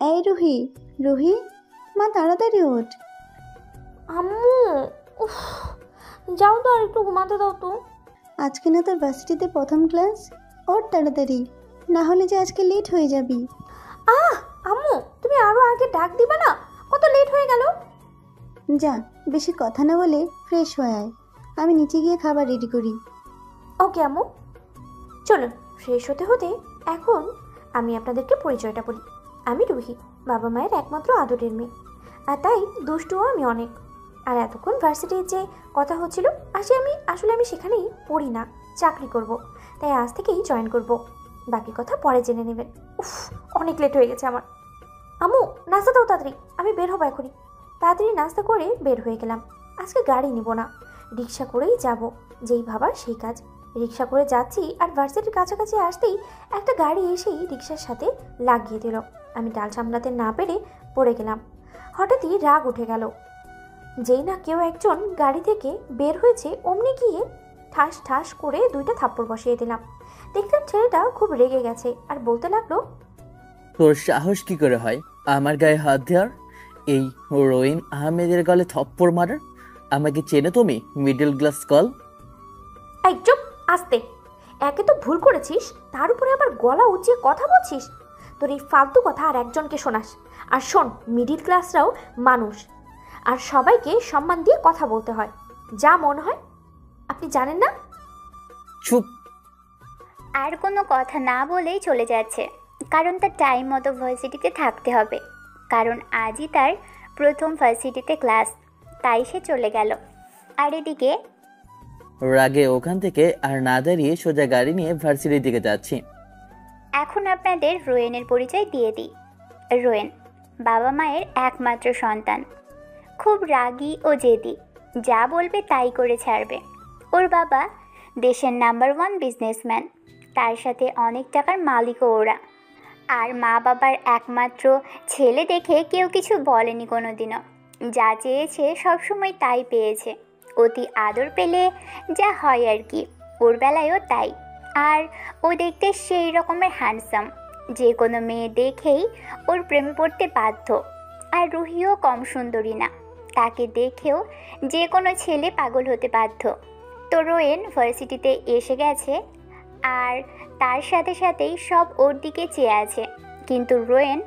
এই রুহি, রুহি, মা তাড়াতাড়ি ওঠ। আম্মু, উফ, যাও তো আর একটু ঘুমাতে দাও তো। আজকে না তোর ভার্সিটিতে প্রথম ক্লাস, ওঠ তাড়াতাড়ি, না হলে যে আজকে লেট হয়ে যাবি। আহ আম্মু, তুমি আরো আগে ডাক দিবা না? কত লেট হয়ে গেল। যা, বেশি কথা না বলে ফ্রেশ হয়ে আয়, আমি নিচে গিয়ে খাবার রেডি করি। ওকে আম্মু, চলুন। ফ্রেশ হতে হতে এখন আমি আপনাদেরকে পরিচয়টা বলি। আমি রুহি, বাবা মায়ের একমাত্র আদরের মেয়ে, আর তাই দুষ্টুও আমি অনেক। আর এতক্ষণ ভার্সিটির যে কথা হচ্ছিল, আসলে আমি সেখানেই পড়ি না, চাকরি করব। তাই আজ থেকেই জয়েন করব। বাকি কথা পরে জেনে নেবেন। উফ, অনেক লেট হয়ে গেছে আমার। আম্মু, নাস্তা দাও তাড়াতাড়ি, আমি বের হবো এখনই। তাড়াতাড়ি নাস্তা করে বের হয়ে গেলাম। আজকে গাড়ি নিব না, রিক্সা করেই যাব। যেই ভাবা সেই কাজ। রিক্সা করে যাচ্ছি আর ভার্সিটির কাছাকাছি আসতেই একটা গাড়ি এসেই রিক্সার সাথে লাগিয়ে দিল। আমি ডাল সামলাতে না পেরে পড়ে গেলাম। হঠাৎই রাগ উঠে গেল। যেই না কেউ একজন গাড়ি থেকে বের হয়েছে, অমনি গিয়ে ঠাস ঠাস করে 2টা থাপ্পড় বসিয়ে দিলাম। দেখলাম ছেলেটা খুব রেগে গেছে আর বলতে লাগলো, তোর সাহস কি করে হয় আমার গায়ে হাত দেওয়ার? এই রোহিন আহমেদের গলে থপ্পড় মারার? আমাকে চেনো তুমি, মিডল ক্লাস কল? এই চুপ, আস্তে। একে তো ভুল করেছিস, তার উপরে আবার গলা উঁচিয়ে কথা বলছিস। তোর এই ফালতু কথা আর একজনকে শোনাস। আর শোন, মিডিল ক্লাসরাও মানুষ, আর সবাইকে সম্মান দিয়ে কথা বলতে হয়, যা মনে হয়। আপনি জানেন না? চুপ। আর কোনো কথা না বলেই চলে যাচ্ছে, কারণ তার টাইম মতো ভার্সিটিতে থাকতে হবে। কারণ আজই তার প্রথম ভার্সিটিতে ক্লাস, তাই সে চলে গেল। আর এদিকে রাগে ওখান থেকে আর না দাঁড়িয়ে সোজা গাড়ি নিয়ে ভার্সিটির দিকে যাচ্ছি। এখন আপনাদের রোয়েনের পরিচয় দিয়ে দিই। রোয়েন বাবা মায়ের একমাত্র সন্তান, খুব রাগী ও জেদি, যা বলবে তাই করে ছাড়বে। ওর বাবা দেশের নাম্বার 1 বিজনেসম্যান, তার সাথে অনেক টাকার মালিকও ওরা। আর মা বাবার একমাত্র ছেলে দেখে কেউ কিছু বলেনি কোনোদিনও। যা চেয়েছে সবসময় তাই পেয়েছে। অতি আদর পেলে যা হয় আর কি, ওর বেলায়ও তাই। আর ও দেখতে সেই রকমের হ্যান্ডসাম, যে কোনো মেয়ে দেখেই ওর প্রেমে পড়তে বাধ্য। আর রুহিও কম সুন্দরী না, তাকে দেখেও যে কোনো ছেলে পাগল হতে বাধ্য। তো রোয়েন ভার্সিটিতে এসে গেছে, আর তার সাথে সাথেই সব ওর দিকে চেয়ে আছে। কিন্তু রোয়েন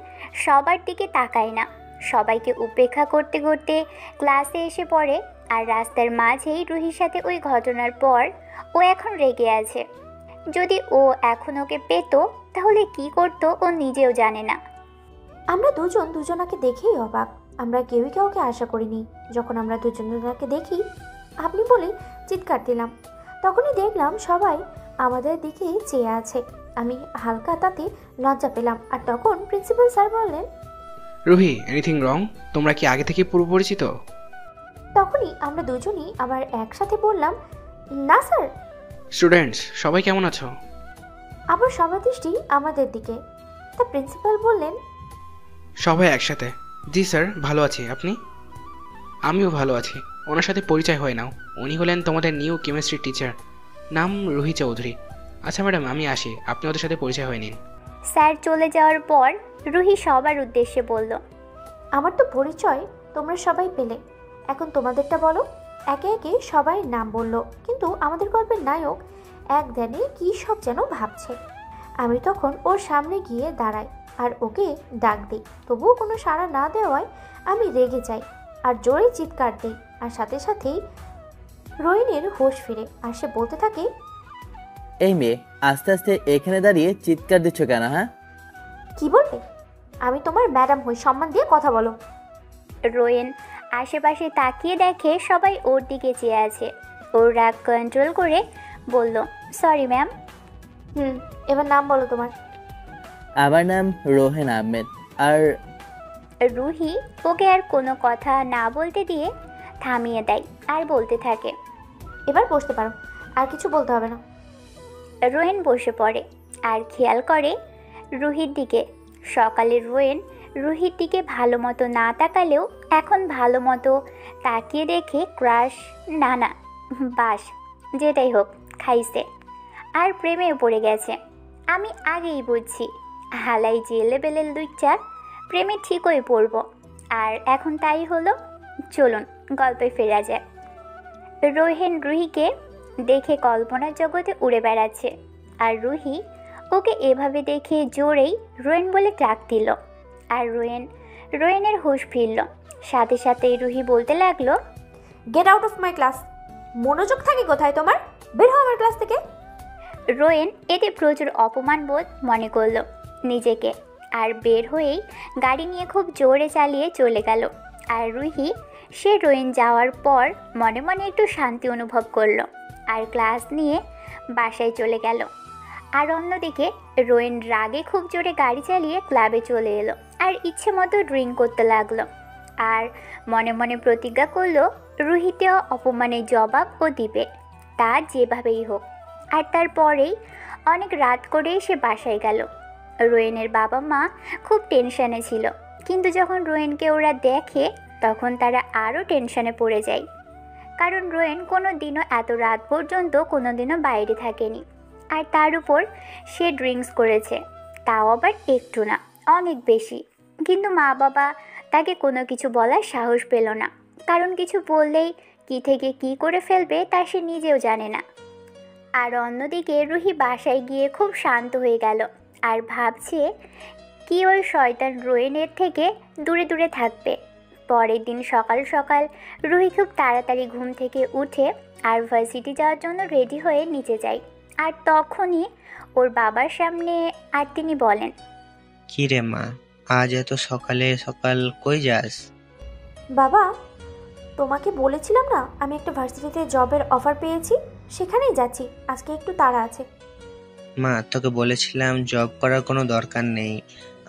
সবার দিকে তাকায় না, সবাইকে উপেক্ষা করতে করতে ক্লাসে এসে পড়ে। আর রাস্তার মাঝেই রুহির সাথে ওই ঘটনার পর ও এখন রেগে আছে। যদি ও এখন ওকে পেত তাহলে কি করতো ও নিজেও জানে না। আমরা দুজন দুজনাকে দেখেই অবাক। আমরা কেউই কাউকে আশা করিনি। যখন আমরা দুজনাকে দেখি আপনি বলে চিৎকার দিলাম, তখনই দেখলাম সবাই আমাদের দিকে চেয়ে আছে। আমি হালকা তাতে লজ্জা পেলাম। আর তখন প্রিন্সিপাল স্যার বললেন, রুহি, এনিথিং রং? তোমরা কি আগে থেকে পূর্ব পরিচিত? তখনই আমরা দুজনই আবার একসাথে বললাম, না স্যার। স্টুডেন্টস সবাই কেমন আছো? আবার সবার দৃষ্টি আমাদের দিকে। তা প্রিন্সিপাল বললেন, সবাই একসাথে। জি স্যার, ভালো আছি। আপনি? আমিও ভালো আছি। ওনার সাথে পরিচয় হয়ে নাও। উনি হলেন তোমাদের নিউ কেমিস্ট্রি টিচার, নাম রুহি চৌধুরী। আচ্ছা ম্যাডাম, আমি আসি, আপনি ওদের সাথে পরিচয় হয়ে নিন। স্যার চলে যাওয়ার পর রুহি সবার উদ্দেশ্যে বলল, আমার তো পরিচয় তোমরা সবাই পেলে, এখন তোমাদেরটা বলো। একে একে সবাই নাম বলল, কিন্তু আমাদের গল্পের নায়ক এক ধ্যানে কী সব যেন ভাবছে। আমি তখন ওর সামনে গিয়ে দাঁড়াই আর ওকে ডাক দিই। তবুও কোনো সাড়া না দেওয়ায় আমি রেগে যাই আর জোরে চিৎকার দিই। আর সাথে সাথেই রোহিণীর হোশ ফিরে আর সে বলতে থাকে, এই মেয়ে, আস্তে আস্তে এখানে দাঁড়িয়ে চিৎকার দিচ্ছ কেন? হ্যাঁ, কি বলবে? আমি তোমার ম্যাডাম হই, সম্মান দিয়ে কথা বলো। রোয়েন আশেপাশে তাকিয়ে দেখে সবাই ওর দিকে চেয়ে আছে। ওর রাগ কন্ট্রোল করে বলল, সরি ম্যাম। এবার নাম বলো তোমার। আমার নাম রোহেন আহমেদ। আর রুহি ওকে আর কোনো কথা না বলতে দিয়ে থামিয়ে দেয় আর বলতে থাকে, এবার বসতে পারো, আর কিছু বলতে হবে না। রোয়েন বসে পড়ে আর খেয়াল করে রুহির দিকে। সকালে রোয়েন রুহির দিকে ভালো মতো না তাকালেও এখন ভালো মতো তাকিয়ে দেখে ক্রাশ, না বাস, যেটাই হোক খাইছে আর প্রেমে পড়ে গেছে। আমি আগেই বুঝছি, হালাই যে লেভেলের লুচ্চা প্রেমে ঠিকই পড়ব। আর এখন তাই হলো। চলুন গল্পে ফেরা যায়। রোহেন রুহিকে দেখে কল্পনার জগতে উড়ে বেড়াচ্ছে, আর রুহি ওকে এভাবে দেখে জোরেই রোয়েন বলে ডাক দিল। আর রোয়েনের হুঁশ ফিরল। সাথে সাথেই রুহি বলতে লাগলো, get out of my class. মনোযোগ থাকে কোথায় তোমার? বের হও আমার ক্লাস থেকে। রোয়েন এতে প্রচুর অপমান বোধ মনে করলো নিজেকে, আর বের হয়েই গাড়ি নিয়ে খুব জোরে চালিয়ে চলে গেল। আর রুহি সে রোয়েন যাওয়ার পর মনে মনে একটু শান্তি অনুভব করলো, আর ক্লাস নিয়ে বাসায় চলে গেল। আর অন্যদিকে রোয়েন রাগে খুব জোরে গাড়ি চালিয়ে ক্লাবে চলে এলো, আর ইচ্ছে মতো ড্রিঙ্ক করতে লাগলো। আর মনে মনে প্রতিজ্ঞা করলো রুহিতেও অপমানের জবাব ও দিবে, তা যেভাবেই হোক। আর তারপরেই অনেক রাত করেই সে বাসায় গেল। রোয়েনের বাবা মা খুব টেনশনে ছিল, কিন্তু যখন রোয়েনকে ওরা দেখে তখন তারা আরও টেনশনে পড়ে যায়, কারণ রোয়েন কোনো দিনও এত রাত পর্যন্ত কোনো দিনও বাইরে থাকেনি। আর তার উপর সে ড্রিঙ্কস করেছে, তাও আবার একটু না, অনেক বেশি। কিন্তু মা বাবা তাকে কোনো কিছু বলার সাহস পেল না, কারণ কিছু বললেই কী থেকে কী করে ফেলবে তা সে নিজেও জানে না। আর অন্যদিকে রুহি বাসায় গিয়ে খুব শান্ত হয়ে গেল, আর ভাবছে কি ওই শয়তান রোয়েনের থেকে দূরে দূরে থাকবে। পরের দিন সকাল সকাল রুহি খুব তাড়াতাড়ি ঘুম থেকে উঠে আর ভার্সিটি যাওয়ার জন্য রেডি হয়ে নিচে যায়। আর তখনই ওর বাবার সামনে আর তিনি বলেন, কি রে মা, আজ এত সকালে সকাল কই যাস? বাবা, তোমাকে বলেছিলাম না আমি একটা ভার্সিটিতে জবের অফার পেয়েছি, সেখানেই যাচ্ছি। আজকে একটু তাড়া আছে। মা, তোকে বলেছিলাম জব করার কোনো দরকার নেই।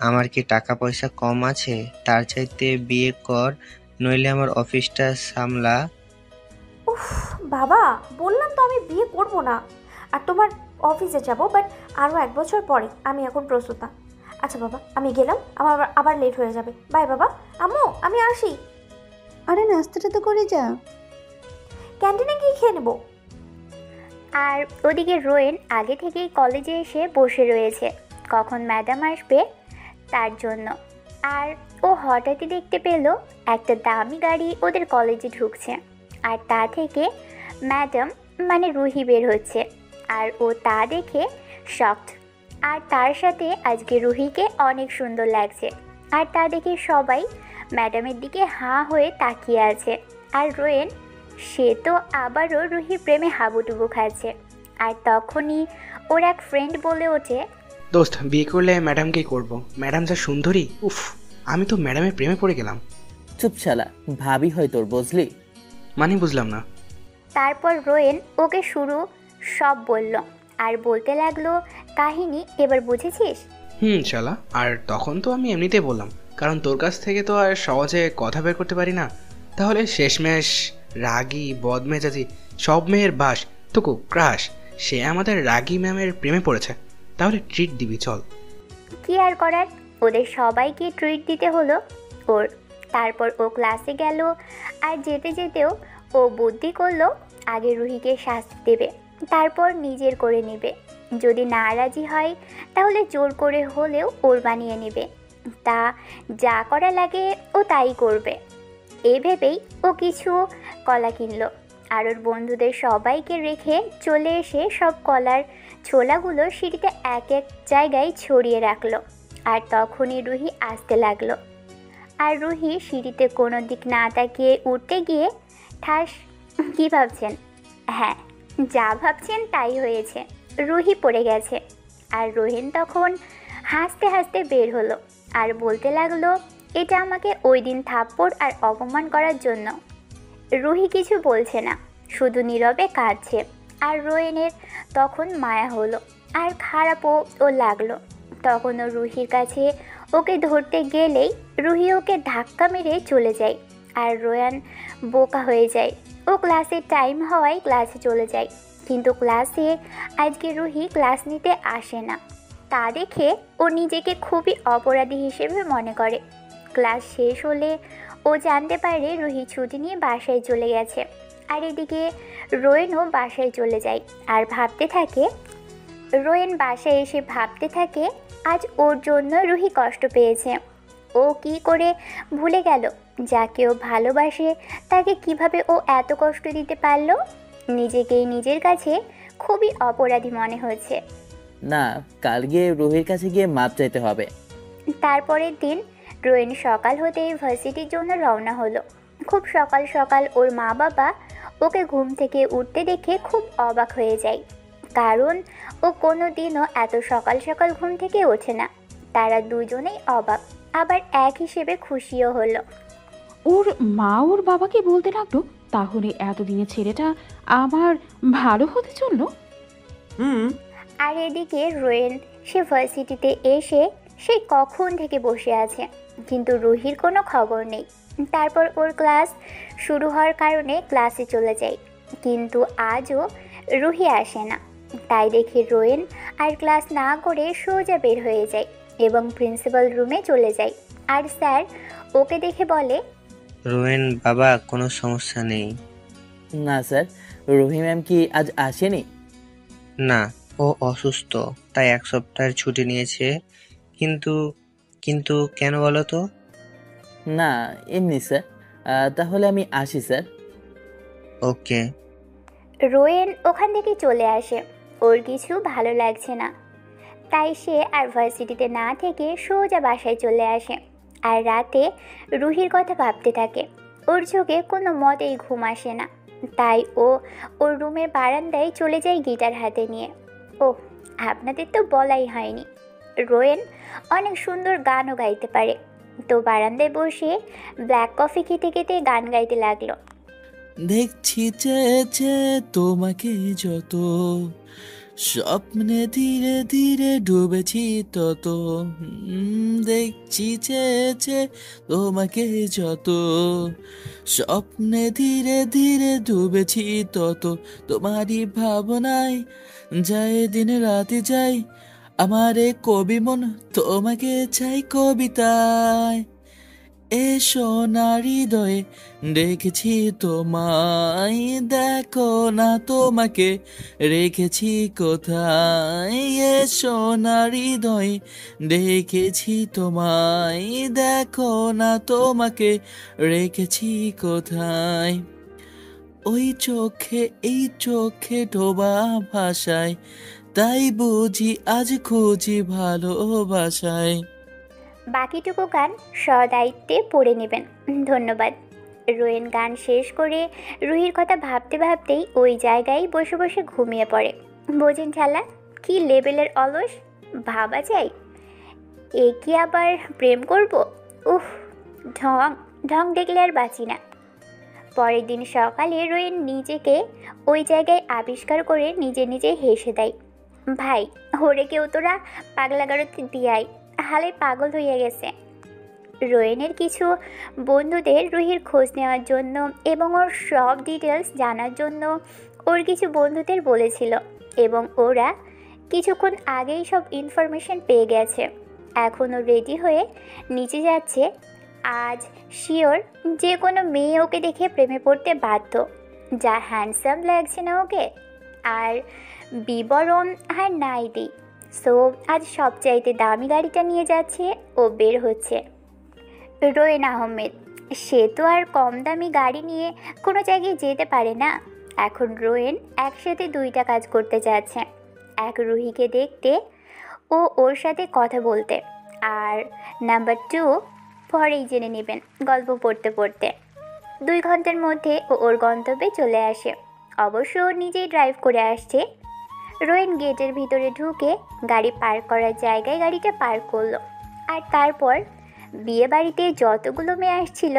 আমার কি টাকা পয়সা কম আছে? তার চাইতে বিয়ে কর, নইলে আমার অফিসটা সামলা। উফ বাবা, বললাম তো আমি বিয়ে করব না, আর তোমার অফিসে যাব, বাট আরও 1 বছর পরে। আমি এখন প্রস্তুত না। আচ্ছা বাবা, আমি গেলাম, আমার আবার লেট হয়ে যাবে। বাই বাবা। আম্মু, আমি আসি। আরে নাস্তাটা তো করে যা। ক্যান্টিনে গিয়ে খেয়ে নেবো। আর ওদিকে রোয়েন আগে থেকেই কলেজে এসে বসে রয়েছে কখন ম্যাডাম আসবে তার জন্য। আর ও হঠাৎই দেখতে পেল একটা দামি গাড়ি ওদের কলেজে ঢুকছে, আর তা থেকে ম্যাডাম মানে রুহি বের হচ্ছে। আর ও তা দেখে শকড। আর তার সাথে আজকে রুহিকে অনেক সুন্দর লাগছে, আর তা দেখে সবাই ম্যাডামের দিকে হাঁ হয়ে তাকিয়ে আছে। আর রোয়েন সে তো আবারও রুহির প্রেমে হাবুডুবু খাচ্ছে। আর তখনই ওর এক ফ্রেন্ড বলে ওঠে, দোস্ত, বিয়ে করলে ম্যাডামকেই করব। ম্যাডাম যা সুন্দরী, উফ, আমি তো ম্যাডামের প্রেমে পড়ে গেলাম। চুপ শালা, ভাবি হয় তোর, বুঝলি? মানে বুঝলাম না। তারপর রোয়েন ওকে সব বলল, আর বলতে লাগলো, কাহিনী এবার বুঝেছিস? শালা, আর তখন তো আমি এমনিতেই বললাম, কারণ তোর কাছ থেকে তো আর সহজে কথা বের করতে পারি না। তাহলে শেষমেশ রাগী বদমেজাজি সব মেয়ের বাস তোকু ক্রাশ, সে আমাদের রাগী ম্যামের প্রেমে পড়েছে। তাহলে ট্রিট দিবি, চল। কি আর করার, ওদের সবাইকে ট্রিট দিতে হলো ওর। তারপর ও ক্লাসে গেল, আর যেতে যেতেও ও বুদ্ধি করলো আগে রুহিকে শাস্তি দেবে, তারপর নিজের করে নেবে। যদি না রাজি হয় তাহলে জোর করে হলেও ওর বানিয়ে নেবে। তা যা করা লাগে ও তাই করবে। এই ভেবেই ও কিছু কলা কিনলো, আর ওর বন্ধুদের সবাইকে রেখে চলে এসে সব কলার ছোলাগুলো সিঁড়িতে এক এক জায়গায় ছড়িয়ে রাখলো। আর তখনই রুহি আসতে লাগলো। আর রুহি সিঁড়িতে কোনো দিক না তাকিয়ে উঠতে গিয়ে ঠাস। কী ভাবছেন? হ্যাঁ, যা ভাবছেন তাই হয়েছে, রুহি পড়ে গেছে। আর রোহেন তখন হাসতে হাসতে বের হলো, আর বলতে লাগলো, এটা আমাকে ওই দিন থাপ্পড় আর অপমান করার জন্য। রুহি কিছু বলছে না, শুধু নীরবে কাঁদছে। আর রোয়েনের তখন মায়া হলো, আর খারাপও ও লাগলো। তখন ও রুহির কাছে ওকে ধরতে গেলেই রুহি ওকে ধাক্কা মেরে চলে যায়। আর রোয়ান বোকা হয়ে যায়। ও ক্লাসের টাইম হওয়ায় ক্লাসে চলে যায়, কিন্তু ক্লাসে আজকে রুহি ক্লাস নিতে আসে না। তা দেখে ও নিজেকে খুবই অপরাধী হিসেবে মনে করে। ক্লাস শেষ হলে ও জানতে পারে রুহি ছুটি নিয়ে বাসায় চলে গেছে। আর এদিকে রোয়েনও বাসায় চলে যায়, আর রোয়েন বাসায় এসে ভাবতে থাকে আজ ওর জন্য রুহি কষ্ট পেয়েছে। ও কি করে ভুলে গেল যাকে ও ভালোবাসে তাকে কিভাবে ও এত কষ্ট দিতে পারলো? নিজেকেই নিজের কাছে খুবই অপরাধী মনে হচ্ছে। না, কাল গিয়ে রুহির কাছে গিয়ে মাপ চাইতে হবে। তারপরের দিন রোয়েন সকাল হতেই ভার্সিটির জন্য রওনা হলো। খুব সকাল সকাল ওর মা বাবা ওকে ঘুম থেকে উঠতে দেখে খুব অবাক হয়ে যায়, কারণ ও কোনো দিনও এত সকাল সকাল ঘুম থেকে ওঠে না। তারা দুজনেই অবাক, আবার এক হিসেবে খুশিও হলো। ওর মা ওর বাবাকে বলতে লাগলো, তাহলে এতদিনে ছেলেটা আমার ভালো হতে চললো। আর এদিকে রোয়েন সে ভার্সিটিতে এসে সেই কখন থেকে বসে আছে, কিন্তু রুহির কোনো খবর নেই। তারপর ওর ক্লাস শুরু হওয়ার কারণে ক্লাসে চলে যায়, কিন্তু আজও রুহি আসে না। তাই দেখে রোয়েন আর ক্লাস না করে সোজা বের হয়ে যায় এবং প্রিন্সিপাল রুমে চলে যায়। আর স্যার ওকে দেখে বলে, রোয়েন বাবা, কোনো সমস্যা নেই। না স্যার, রুহি ম্যাম কি আজ আসেনি? না, ও অসুস্থ, তাই 1 সপ্তাহের ছুটি নিয়েছে। কিন্তু কিন্তু কেন বলো তো? না, এমনি স্যার। তাহলে আমি আসি স্যার। ওকে। রোয়েন ওখান থেকে চলে আসে। ওর কিছু ভালো লাগছে না, তাই সে আর ভার্সিটিতে না থেকে সোজা বাসায় চলে আসে। আর রাতে রুহির কথা ভাবতে থাকে। ওর চোখে কোনো মতেই ঘুম আসে না, তাই ও ওর রুমের বারান্দায় চলে যায় গিটার হাতে নিয়ে। ও, আপনাদের তো বলাই হয়নি, রোয়েন অনেক সুন্দর গানও গাইতে পারে। তো বারান্দায় বসে ব্ল্যাক কফি খেতে খেতে গান গাইতে লাগলো। দেখছি চেয়েছে তোমাকে যত, স্বপ্নে ধীরে ধীরে ডুবেছি তত। দেখছি চেয়েছে তোমাকে যত, স্বপ্নে ধীরে ধীরে ডুবেছি তত। তোমারই ভাবনায় যায় দিন রাতে যাই, আমার এ কবি মন তোমাকে চাই কবিতায়। এসো না হৃদয়ে রেখেছি তোমায়, দেখো না তোমাকে রেখেছি কোথায়। এসো না হৃদয়ে রেখেছি তোমায়, দেখো না তোমাকে রেখেছি কোথায়। ওই চোখে এই চোখে ডোবা ভাষায়, তাই বুঝি আজ খুঁজি ভালোবাসায়। বাকিটুকু গান সদায়িত্বে পড়ে নেবেন। ধন্যবাদ। রোয়েন গান শেষ করে রুহির কথা ভাবতে ভাবতেই ওই জায়গায় বসে বসে ঘুমিয়ে পড়ে। বোঝেন শালা, কি লেভেলের অলস! ভাবা যায় এ কি আবার প্রেম করব? উফ, ঢং ঢং দেখলে আর বাঁচি না। পরের দিন সকালে রোয়েন নিজেকে ওই জায়গায় আবিষ্কার করে নিজে নিজে হেসে দেয়। ভাই, ওরে কেউ তোরা পাগলাগারোতে দিয়াই, হালে পাগল হইয়া গেছে। রোয়েনের কিছু বন্ধুদের রুহির খোঁজ নেওয়ার জন্য এবং ওর সব ডিটেলস জানার জন্য ওর কিছু বন্ধুদের বলেছিল, এবং ওরা কিছুক্ষণ আগেই সব ইনফরমেশন পেয়ে গেছে। এখনও রেডি হয়ে নিচে যাচ্ছে। আজ শিওর যে কোনো মেয়ে ওকে দেখে প্রেমে পড়তে বাধ্য, যা হ্যান্ডসাম লাগছে না ওকে, আর বিবরণ আর নাই দিই। সো আজ সবচাইতে দামি গাড়িটা নিয়ে যাচ্ছে ও, বের হচ্ছে। রোয়েন আহমেদ, সে তো আর কম দামি গাড়ি নিয়ে কোনো জায়গায় যেতে পারে না। এখন রোয়েন একসাথে 2টা কাজ করতে যাচ্ছে। এক, রুহিকে দেখতে ও ওর সাথে কথা বলতে, আর নাম্বার 2 পরেই জেনে নেবেন গল্প পড়তে পড়তে। 2 ঘন্টার মধ্যে ও ওর গন্তব্যে চলে আসে। অবশ্য ও নিজেই ড্রাইভ করে আসছে। রোয়েন গেটের ভিতরে ঢুকে গাড়ি পার্ক করার জায়গায় গাড়িটা পার্ক করলো। আর তারপর বিয়ে বাড়িতে যতগুলো মেয়ে আসছিল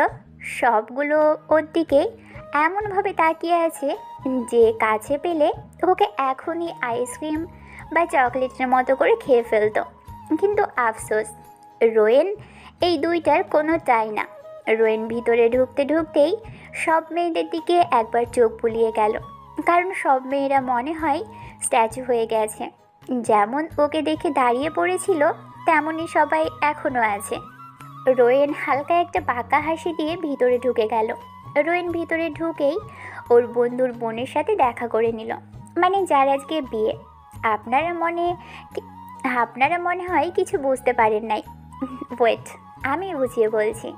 সবগুলো ওর দিকে এমনভাবে তাকিয়ে আছে যে কাছে পেলে ওকে এখনই আইসক্রিম বা চকলেটের মতো করে খেয়ে ফেলতো। কিন্তু আফসোস, রোয়েন এই 2টার কোনোটাই না। রোয়েন ভিতরে ঢুকতে ঢুকতেই সব মেয়েদের দিকে একবার চোখ বুলিয়ে গেল, কারণ সব মেয়েরা মনে হয় স্ট্যাচু হয়ে গেছে। যেমন ওকে দেখে দাঁড়িয়ে পড়েছিল তেমনই সবাই এখনও আছে। রোয়েন হালকা একটা বাঁকা হাসি দিয়ে ভিতরে ঢুকে গেল। রোয়েন ভিতরে ঢুকেই ওর বন্ধুর বোনের সাথে দেখা করে নিল, মানে যার আজকে বিয়ে। আপনারা মনে হয় কিছু বুঝতে পারেন নাই। ওয়েট, আমি বুঝিয়ে বলছি।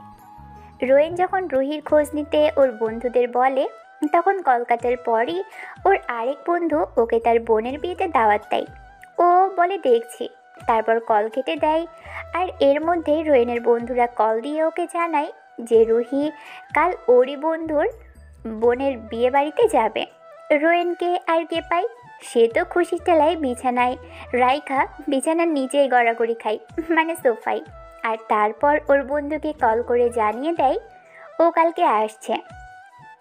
রোয়েন যখন রুহির খোঁজ নিতে ওর বন্ধুদের বলে, তখন কলকাতার পরই ওর আরেক বন্ধু ওকে তার বোনের বিয়েতে দাওয়াত দেয়। ও বলে দেখছি, তারপর কল কেটে দেয়। আর এর মধ্যেই রোয়েনের বন্ধুরা কল দিয়ে ওকে জানায় যে রুহি কাল ওরই বন্ধুর বোনের বিয়ে বাড়িতে যাবে। রোয়েনকে আর কে পায়? সে তো খুশি ঠেলায় বিছানায় রাইখা বিছানার নিচেই গড়াগড়ি খায়, মানে সোফায়। আর তারপর ওর বন্ধুকে কল করে জানিয়ে দেয় ও কালকে আসছে।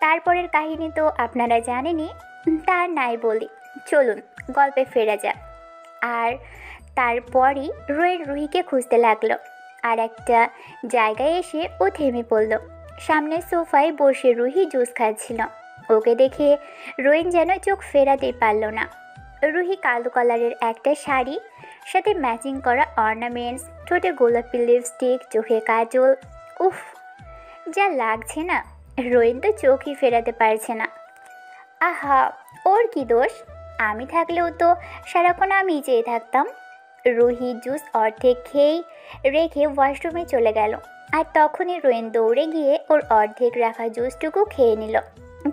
তারপরের কাহিনী তো আপনারা জানেনই, তার নাই বলি। চলুন গল্পে ফেরা যাক। আর তারপরই রোয়েন রুহিকে খুঁজতে লাগলো। আর একটা জায়গায় এসে ও থেমে পড়ল। সামনের সোফায় বসে রুহি জুস খাচ্ছিল। ওকে দেখে রোয়েন যেন চোখ ফেরাতেই পারল না। রুহি কালো কালারের একটা শাড়ি, সাথে ম্যাচিং করা অর্নামেন্টস, ঠোঁটে গোলাপি লিপস্টিক, চোখে কাজল। উফ, যা লাগছে না! রোয়েন তো চোখই ফেরাতে পারছে না। আহা, ওর কি দোষ? আমি থাকলেও তো সারাক্ষণ আমিই চেয়ে থাকতাম। রুহি জুস অর্ধেক খেয়েই রেখে ওয়াশরুমে চলে গেল। আর তখনই রোয়েন দৌড়ে গিয়ে ওর অর্ধেক রাখা জুসটুকু খেয়ে নিল।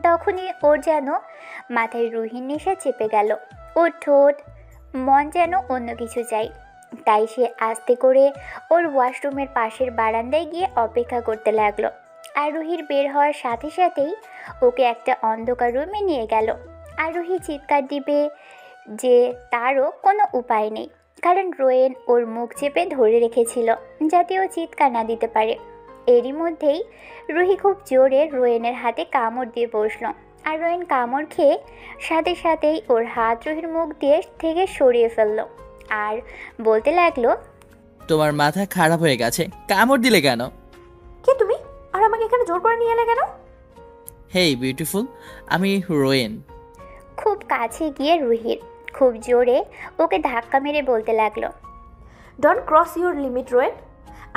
তখনই ওর যেন মাথায় রুহির নেশা চেপে গেল। ওর ঠোঁট, মন যেন অন্য কিছু চাই। তাই সে আস্তে করে ওর ওয়াশরুমের পাশের বারান্দায় গিয়ে অপেক্ষা করতে লাগলো। আর রুহির বের হওয়ার সাথে সাথেই ওকে একটা অন্ধকার রুমে নিয়ে গেল। আর রুহি চিৎকার দিবে যে তারও কোনো উপায় নেই, কারণ রোয়েন ওর মুখ চেপে ধরে রেখেছিল যাতে ও চিৎকার না দিতে পারে। এরই মধ্যেই রুহি খুব জোরে রোয়েনের হাতে কামড় দিয়ে বসলো। আর রোয়েন কামড় খেয়ে সাথে সাথেই ওর হাত রুহির মুখ দিয়ে থেকে সরিয়ে ফেললো। আর বলতে লাগলো, তোমার মাথা খারাপ হয়ে গেছে, কামড় দিলে কেন? কে তুমি? আর আমাকে এখানে জোর করে নিয়ে এলে কেন? হেই বিউটিফুল, আমি রোয়েন। খুব কাছে গিয়ে রুহির খুব জোরে ওকে ধাক্কা মেরে বলতে লাগলো, don't cross your limit Rowen,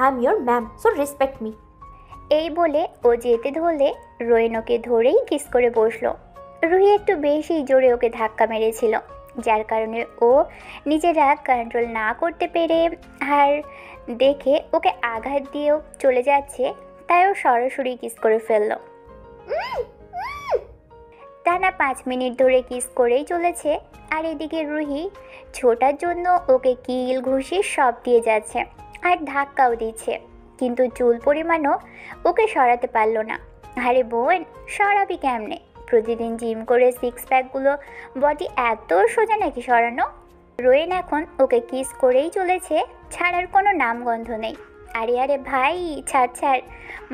I am your ma'am, so respect me. এই বলে ও যেতে ধরলে রোয়েন ওকে ধরেই কিস করে বসলো। রুহি একটু বেশি জোরে ওকে ধাক্কা মেরেছিল, যার কারণে ও নিজের রাগ কন্ট্রোল না করতে পেরে আর দেখে ওকে আঘাত দিয়েও চলে যাচ্ছে, তাই ও সরাসরি কিস করে ফেলল। টানা 5 মিনিট ধরে কিস করেই চলেছে। আর এদিকে রুহি ছোটার জন্য ওকে কিল ঘুষি সব দিয়ে যাচ্ছে আর ধাক্কাও দিচ্ছে, কিন্তু চুল পরিমাণও ওকে সরাতে পারলো না। আরে বোন, সরাবি কেমনে? প্রতিদিন জিম করে 6 প্যাকগুলো বডি এত সোজা নাকি সরানো? রোয়েন এখন ওকে কিস করেই চলেছে, ছাড়ার কোনো নামগন্ধ নেই। আরে আরে ভাই, ছাড় ছাড়,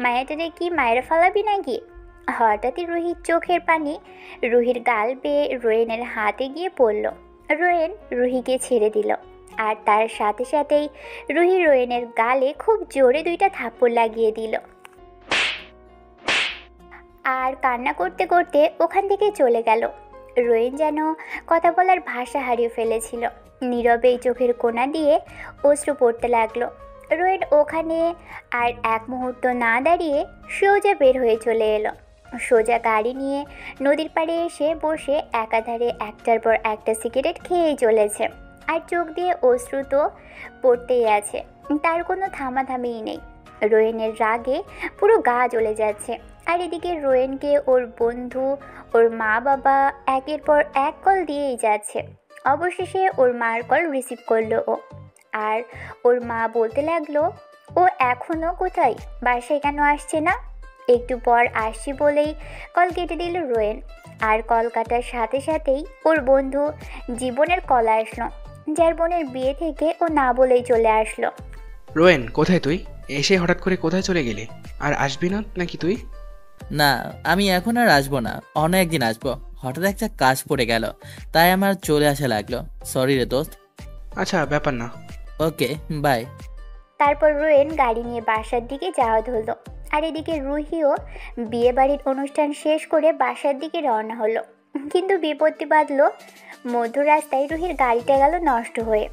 মায়াটারে কি মায়েরা ফালাবি নাকি? হঠাৎই রুহির চোখের পানি রুহির গাল বেয়ে রোয়েনের হাতে গিয়ে পড়ল। রোয়েন রুহিকে ছেড়ে দিল। আর তার সাথে সাথেই রুহি রোয়েনের গালে খুব জোরে 2টা থাপ্পড় লাগিয়ে দিল। আর কান্না করতে করতে ওখান থেকে চলে গেল। রোয়েন যেন কথা বলার ভাষা হারিয়ে ফেলেছিল। নীরবেই চোখের কোণা দিয়ে অশ্রু পড়তে লাগলো। রোয়েন ওখানে আর এক মুহূর্ত না দাঁড়িয়ে সোজা বের হয়ে চলে এলো। সোজা গাড়ি নিয়ে নদীর পাড়ে এসে বসে একাধারে একটার পর একটা সিগারেট খেয়েই চলেছে। আর চোখ দিয়ে অশ্রু তো পড়তেই আছে, তার কোনো থামাথামিই নেই। রোয়েনের রাগে পুরো গা জ্বলে যাচ্ছে। আর এদিকে রোয়েনকে ওর বন্ধু, ওর মা বাবা একের পর এক কল দিয়েই যাচ্ছে। অবশেষে ওর মার কল রিসিভ করলো ও। আর ওর মা বলতে লাগলো, ও এখনও কোথায়, বাসায় কেন আসছে না? একটু পর আসছি বলেই কল কেটে দিল রোয়েন। আর কল কাটার সাথে সাথেই ওর বন্ধু জীবনের কল আসলো, যার বোনের বিয়ে থেকে ও না বলেই চলে আসলো। রোয়েন, কোথায় তুই? এসে হঠাৎ করে কোথায় চলে গেলি? আর আসবি না নাকি তুই? না, আমি এখন আর আসবো না, অন্য একদিন আসবো। হঠাৎ একটা কাজ পড়ে গেল, তাই আমার চলে আসা লাগলো। সরি রে দোস্ত। আচ্ছা, ব্যাপার না। ওকে, বাই। তারপর রোয়েন গাড়ি নিয়ে বাসার দিকে যাওয়া ধরলো। আর এদিকে রুহিও বিয়ে বাড়ির অনুষ্ঠান শেষ করে বাসার দিকে রওনা হলো। কিন্তু বিপত্তি বাঁধলো, মধ্য রাস্তায় রুহির গাড়িটা গেল নষ্ট হয়ে।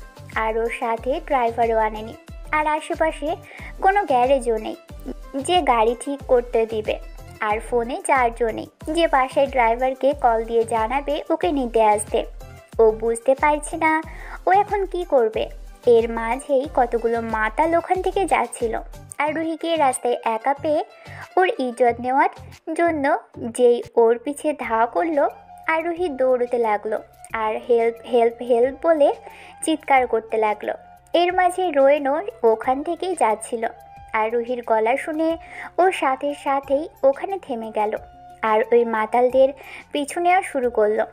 আর ওর সাথে ড্রাইভারও আনেনি। আর আশেপাশে কোনো গ্যারেজও নেই যে গাড়ি ঠিক করতে দিবে। আর ফোনে চার্জও নেই যে বাসায় ড্রাইভারকে কল দিয়ে জানাবে ওকে নিতে আসতে। ও বুঝতে পারছে না ও এখন কি করবে। এর মাঝেই কতগুলো মাতাল ওখান থেকে যাচ্ছিল। আর রুহিকে রাস্তায় একা পেয়ে ওর ইজ্জত নেওয়ার জন্য যেই ওর পিছে ধাওয়া করলো, আর রুহি দৌড়তে লাগলো আর হেল্প হেল্প হেল্প বলে চিৎকার করতে লাগলো। এর মাঝে রোয়েনও ওখান থেকেই যাচ্ছিল, আর রুহির গলা শুনে ও সাথে সাথেই ওখানে থেমে গেল আর ওই মাতালদের পিছু নেওয়া শুরু করলো।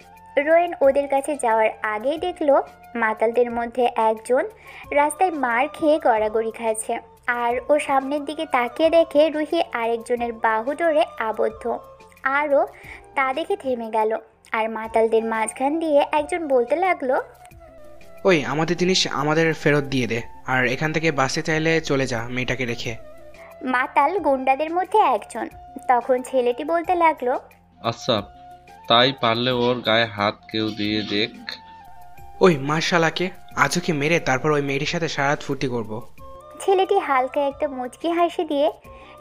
রোয়েন ওদের কাছে যাওয়ার আগেই দেখলো মাতালদের মধ্যে একজন রাস্তায় মার খেয়ে গড়াগড়ি খাচ্ছে, আর ও সামনের দিকে তাকিয়ে দেখে রুহি আরেকজনের বাহু ধরে আবদ্ধ, আরও তা দেখে থেমে গেল। আর মাতালদের মাঝখান দিয়ে একজন বলতে লাগলো, ওই আমাদের জিনিস আমাদের ফেরত দিয়ে দে, আর এখান থেকে বাসে চাইলে চলে যা মেয়েটাকে রেখে। মাতাল গুন্ডাদের মধ্যে একজন তখন ছেলেটি বলতে লাগলো, আচ্ছা তাই পারলে ওর গায়ে হাত কেউ দিয়ে দেখ। ওই মার্শালাকে আজকে মেরে তারপর ওই মেয়েটির সাথে সারাত ফুর্তি করব। ছেলেটি হালকা একটা মুচকি হাসি দিয়ে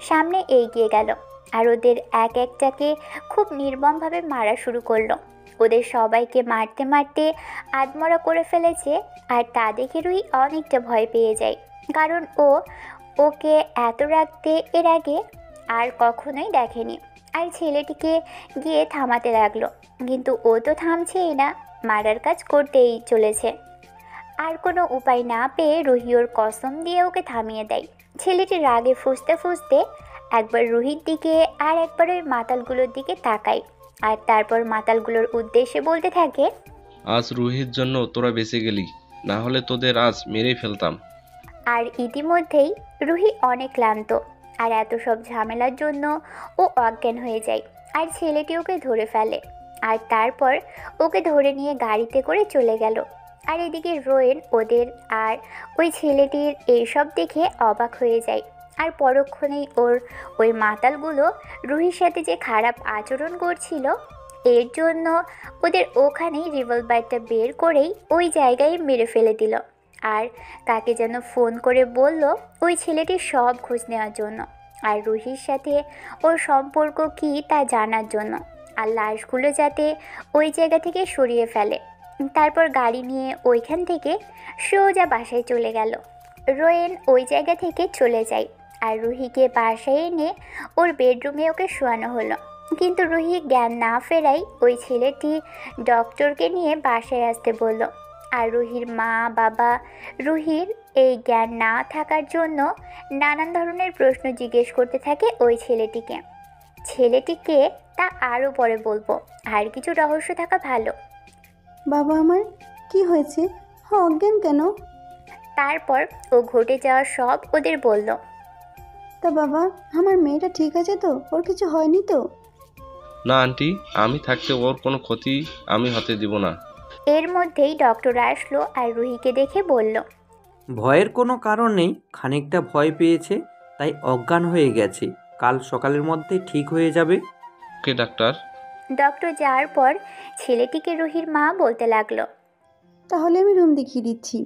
সামনে এগিয়ে গেল আর ওদের এক একটাকে খুব নির্মমভাবে মারা শুরু করলো। ওদের সবাইকে মারতে মারতে আধমরা করে ফেলেছে, আর তা দেখে রুহি অনেকটা ভয় পেয়ে যায়, কারণ ওকে এত রাখতে এর আগে আর কখনোই দেখেনি। আর ছেলেটিকে গিয়ে থামাতে লাগলো, কিন্তু ও তো থামছেই না, মারার কাজ করতেই চলেছে। আর কোনো উপায় না পেয়ে রুহি ওর কসম দিয়ে ওকে থামিয়ে দেয়। ছেলেটি রাগে ফুঁসতে ফুঁসতে একবার রুহির দিকে আর একবার ওই মাতালগুলোর দিকে তাকায়, আর তারপর মাতালগুলোর উদ্দেশ্যে বলতে থাকে, আজ রুহির জন্য তোরা বেঁচে গেলি, না হলে তোদের আজ মেরেই ফেলতাম। আর ইতিমধ্যেই রুহি অনেক ক্লান্ত, আর এত সব ঝামেলার জন্য ও অজ্ঞান হয়ে যায়। আর ছেলেটি ওকে ধরে ফেলে, আর তারপর ওকে ধরে নিয়ে গাড়িতে করে চলে গেল। আর এদিকে রোয়েন ওদের আর ওই ছেলেটির এইসব দেখে অবাক হয়ে যায়, আর পরক্ষণেই ওই মাতালগুলো রুহির সাথে যে খারাপ আচরণ করছিল এর জন্য ওদের ওখানেই রিভলভারটা বের করেই ওই জায়গায় মেরে ফেলে দিল। আর কাকে যেন ফোন করে বলল ওই ছেলেটির সব খোঁজ নেওয়ার জন্য, আর রুহির সাথে ওর সম্পর্ক কী তা জানার জন্য, আর লাশগুলো যাতে ওই জায়গা থেকে সরিয়ে ফেলে। তারপর গাড়ি নিয়ে ওইখান থেকে সোজা বাসায় চলে গেল। রোয়েন ওই জায়গা থেকে চলে যায়, আর রুহিকে বাসায় এনে ওর বেডরুমে ওকে শোয়ানো হলো। কিন্তু রুহি জ্ঞান না ফেরাই ওই ছেলেটি ডক্টরকে নিয়ে বাসায় আসতে বলল। আর রুহির মা বাবা রুহির এই জ্ঞান না থাকার জন্য নানান ধরনের প্রশ্ন জিজ্ঞেস করতে থাকে ওই ছেলেটিকে তা আরও পরে বলবো, আর কিছু রহস্য থাকা ভালো। বাবা আমার কি হয়েছে? অজ্ঞান কেন? তারপর ও ঘটে যাওয়া সব ওদের বলল। তা বাবা, আমার মেয়েটা ঠিক আছে তো? ওর কিছু হয়নি তো? না আন্টি, আমি থাকতে ওর কোনো ক্ষতি আমি হতে দিব না। এর মধ্যেই ডক্টর আসলো আর রুহিকে দেখে বলল, ভয়ের কোনো কারণ নেই, খানিকটা ভয় পেয়েছে তাই অজ্ঞান হয়ে গেছে, কাল সকালের মধ্যে ঠিক হয়ে যাবে। ওকে ডাক্তার। ডক্টর যাওয়ার পর ছেলেটিকে রুহির মা বলতে লাগলো, তাহলে আমি রুম দেখিয়ে দিচ্ছি,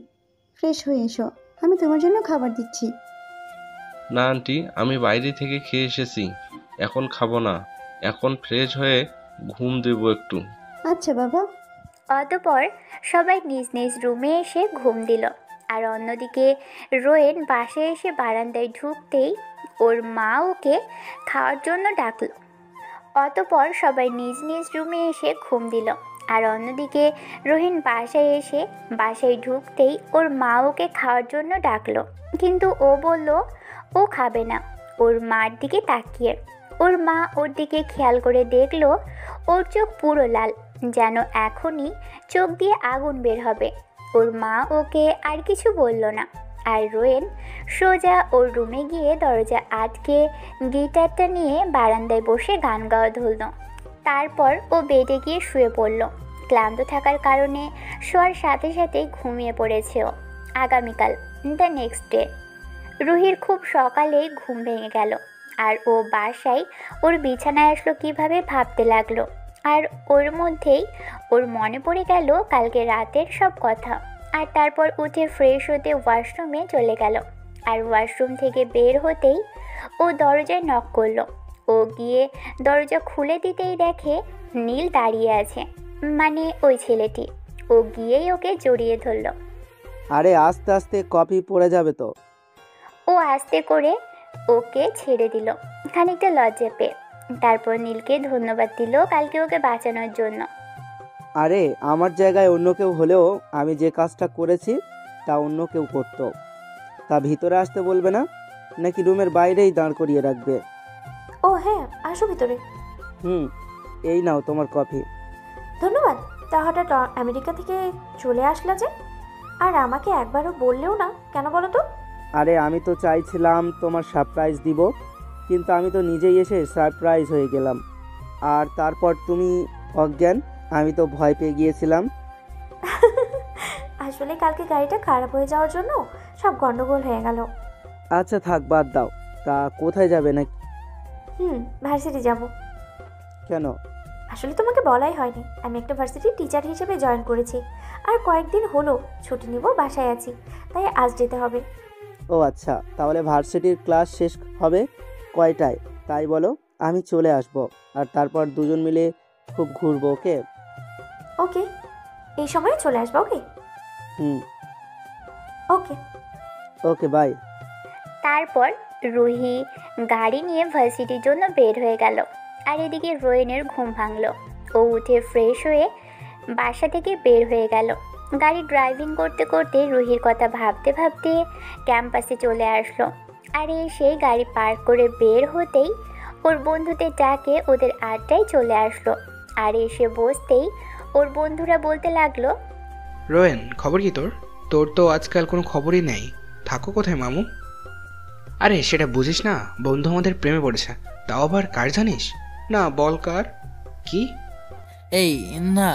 ফ্রেশ হয়ে এসো, আমি তোমার জন্য খাবার দিচ্ছি। না আন্টি, আমি বাইরে থেকে খেয়ে এসেছি, এখন খাবো না, এখন ফ্রেশ হয়ে ঘুম দেব একটু। আচ্ছা বাবা। অতঃপর সবাই নিজ নিজ রুমে এসে ঘুম দিল। আর অন্যদিকে রোয়েন বাসায় এসে বারান্দায় ঢুকতেই ওর মা ওকে খাওয়ার জন্য ডাকলো। অতঃপর সবাই নিজ নিজ রুমে এসে ঘুম দিল। আর অন্যদিকে রোহিন বাসায় ঢুকতেই ওর মা ওকে খাওয়ার জন্য ডাকলো, কিন্তু ও বলল ও খাবে না। ওর মার দিকে তাকিয়ে ওর মা ওর দিকে খেয়াল করে দেখলো ওর চোখ পুরো লাল, যেন এখনই চোখ দিয়ে আগুন বের হবে। ওর মা ওকে আর কিছু বলল না। আর রোয়েন সোজা ওর রুমে গিয়ে দরজা আটকে গিটারটা নিয়ে বারান্দায় বসে গান গাওয়া ধরল। তারপর ও বেডে গিয়ে শুয়ে পড়ল। ক্লান্ত থাকার কারণে শোয়ার সাথে সাথে ঘুমিয়ে পড়েছে ও। আগামীকাল দ্য নেক্সট ডে। রুহির খুব সকালেই ঘুম ভেঙে গেল, আর ও বাসায় ওর বিছানায় আসলো কিভাবে ভাবতে লাগলো। আর ওর মধ্যেই ওর মনে পড়ে গেল কালকে রাতের সব কথা। আর তারপর উঠে ফ্রেশ হতে ওয়াশরুমে চলে গেল। আর ওয়াশরুম থেকে বের হতেই ও দরজায় নক করলো। ও গিয়ে দরজা খুলে দিতেই দেখে নীল দাঁড়িয়ে আছে, মানে ওই ছেলেটি। ও গিয়েই ওকে জড়িয়ে ধরল। আরে আস্তে আস্তে কপি পড়ে যাবে তো। ও আস্তে করে ওকে ছেড়ে দিল খানিকটা লজ্জা পেয়ে। তারপর নীলকে ধন্যবাদ দিল কালকে ওকে বাঁচানোর জন্য। আরে আমার জায়গায় অন্য কেউ হলেও আমি যে কাজটা করেছি তা অন্য কেউ করতো। তা ভিতরে আসতে বলবে না, নাকি রুমের বাইরেই দাঁড় করিয়ে রাখবে? ও হ্যাঁ, আসো ভিতরে। এই নাও তোমার কফি। ধন্যবাদ। তা হঠাৎ আমেরিকা থেকে চলে আসলা যে? আর আমাকে একবারও বললেও না, কেন বলো তো? আরে আমি তো চাইছিলাম তোমার সারপ্রাইজ দিব, কিন্তু আমি তো নিজেই এসে সারপ্রাইজ হয়ে গেলাম। আর তারপর তুমি অজ্ঞান, আমি তো ভয় পেয়ে গিয়েছিলাম। আসলে কালকে গাড়িটা খারাপ হয়ে যাওয়ার জন্য সব গন্ডগোল হয়ে গেল। আচ্ছা থাক, বাদ দাও। তা কোথায় যাবে নাকি? ভার্সিটি যাব। কেন? আসলে তোমাকে বলাই হয়নি, আমি একটা ভার্সিটির টিচার হিসেবে জয়েন করেছি। আর কয়েকদিন হলো ছুটি নিব, বাসায় আছি, তাই আজ যেতে হবে। ও আচ্ছা, তাহলে ভার্সিটির ক্লাস শেষ হবে কয়টায় তাই বলো, আমি চলে আসব। আর তারপর দুজন মিলে খুব ঘুরবো। ওকে? ওকে, এই সময়ে চলে আসবো। ওকে ওকে ওকে, বাই। তারপর রুহি গাড়ি নিয়ে ভার্সিটির জন্য বের হয়ে গেল। আর এদিকে রোয়েনের ঘুম ভাঙলো। ও উঠে ফ্রেশ হয়ে বাসা থেকে বের হয়ে গেল। গাড়ি ড্রাইভিং করতে করতে রুহির কথা ভাবতে ভাবতে ক্যাম্পাসে চলে আসলো। আর এসে গাড়ি পার্ক করে বের হতেই ওর বন্ধুদের ডাকে ওদের আড্ডায় চলে আসলো। আর এসে বসতেই ওর বন্ধুরা বলতে লাগলো, রোয়েন, খবর কি তোর? তোর তো আজকাল কোনো খবরই নেই। থাকো কোথায় মামু? আরে সেটা বুঝিস না, বন্ধু আমাদের প্রেমে পড়েছে। তাও আবার কার জানিস? না, বল কার। কি? এই না।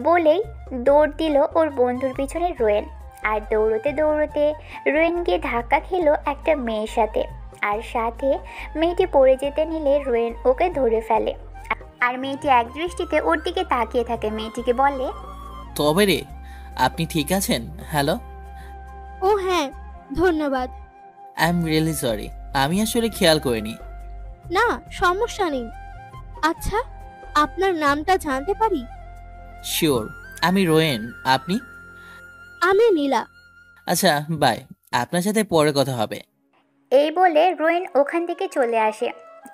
বলেই দৌড় দিল ওর বন্ধুর পিছনে রোয়েন। আর দৌড়তে দৌড়তে রোয়েন গিয়ে ধাক্কা খেলো একটা মেয়ের সাথে। আর সাথে মেয়েটি পড়ে যেতে নিলে রোয়েন ওকে ধরে ফেলে। আর মেয়েটি এক দৃষ্টিতে ওর দিকে তাকিয়ে থাকে। মেয়েটিকে বলে, তবে রে, আপনি ঠিক আছেন? হ্যালো। ও হ্যাঁ, ধন্যবাদ। আই এম রিয়েলি সরি, আমি আসলে খেয়াল করিনি। না, সমস্যা নেই। আচ্ছা, আপনার নামটা জানতে পারি? শিওর, আমি রোয়েন। আপনি? আমি নীলা। আচ্ছা বাই, আপনার সাথে পরে কথা হবে। এই বলে রোয়েন ওখান থেকে চলে আসে।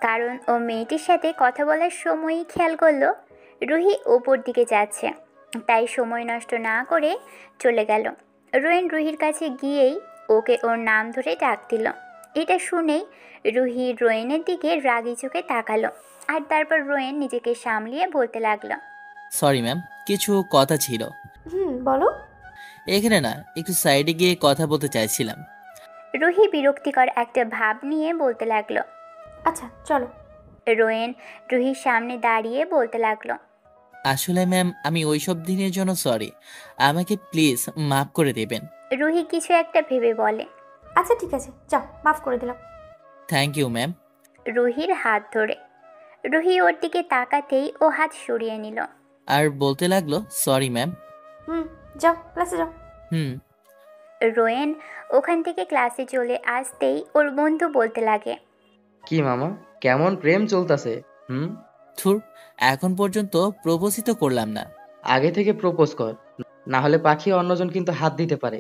কারণ ও মেয়েটির সাথে কথা বলার সময়ই খেয়াল করলো রুহি ওপর দিকে যাচ্ছে। তাই সময় নষ্ট না করে চলে গেল। রোয়েন রুহির কাছে গিয়েই ওকে ওর নাম ধরে ডাক দিল। এটা শুনেই রুহি রোয়েনের দিকে রাগি চোখে তাকালো। আর তারপর রোয়েন নিজেকে সামলিয়ে বলতে লাগলো, সরি ম্যাম, কিছু কথা ছিল। বলো। এখানে না, একটু সাইডে গিয়ে কথা বলতে চাইছিলাম। রুহি বিরক্তিকর একটা ভাব নিয়ে বলতে লাগলো, আচ্ছা চলো। রোয়েন রুহির সামনে দাঁড়িয়ে বলতে লাগলো, আসলে ম্যাম, আমি ওইসব দিনের জন্য সরি, আমাকে প্লিজ মাফ করে দেবেন। রুহি কিছু একটা ভেবে বলে, আচ্ছা ঠিক আছে, যাও, মাফ করে দিলাম। Thank you ma'am. রুহির হাত ধরে রুহি ওর দিকে তাকাতেই ও হাত সরিয়ে নিল। আর বলতে লাগলো, সরি ম্যাম। যাও, ক্লাসে যাও। রোয়েন ওখান থেকে ক্লাসে চলে আসতেই ওর বন্ধু বলতে লাগে, কি মামা, কেমন প্রেম চলতেছে? থুর, এখন পর্যন্ত প্রপোজই তো করলাম না। আগে থেকে প্রপোজ কর, না হলে পাখি অন্যজন কিন্তু হাত দিতে পারে।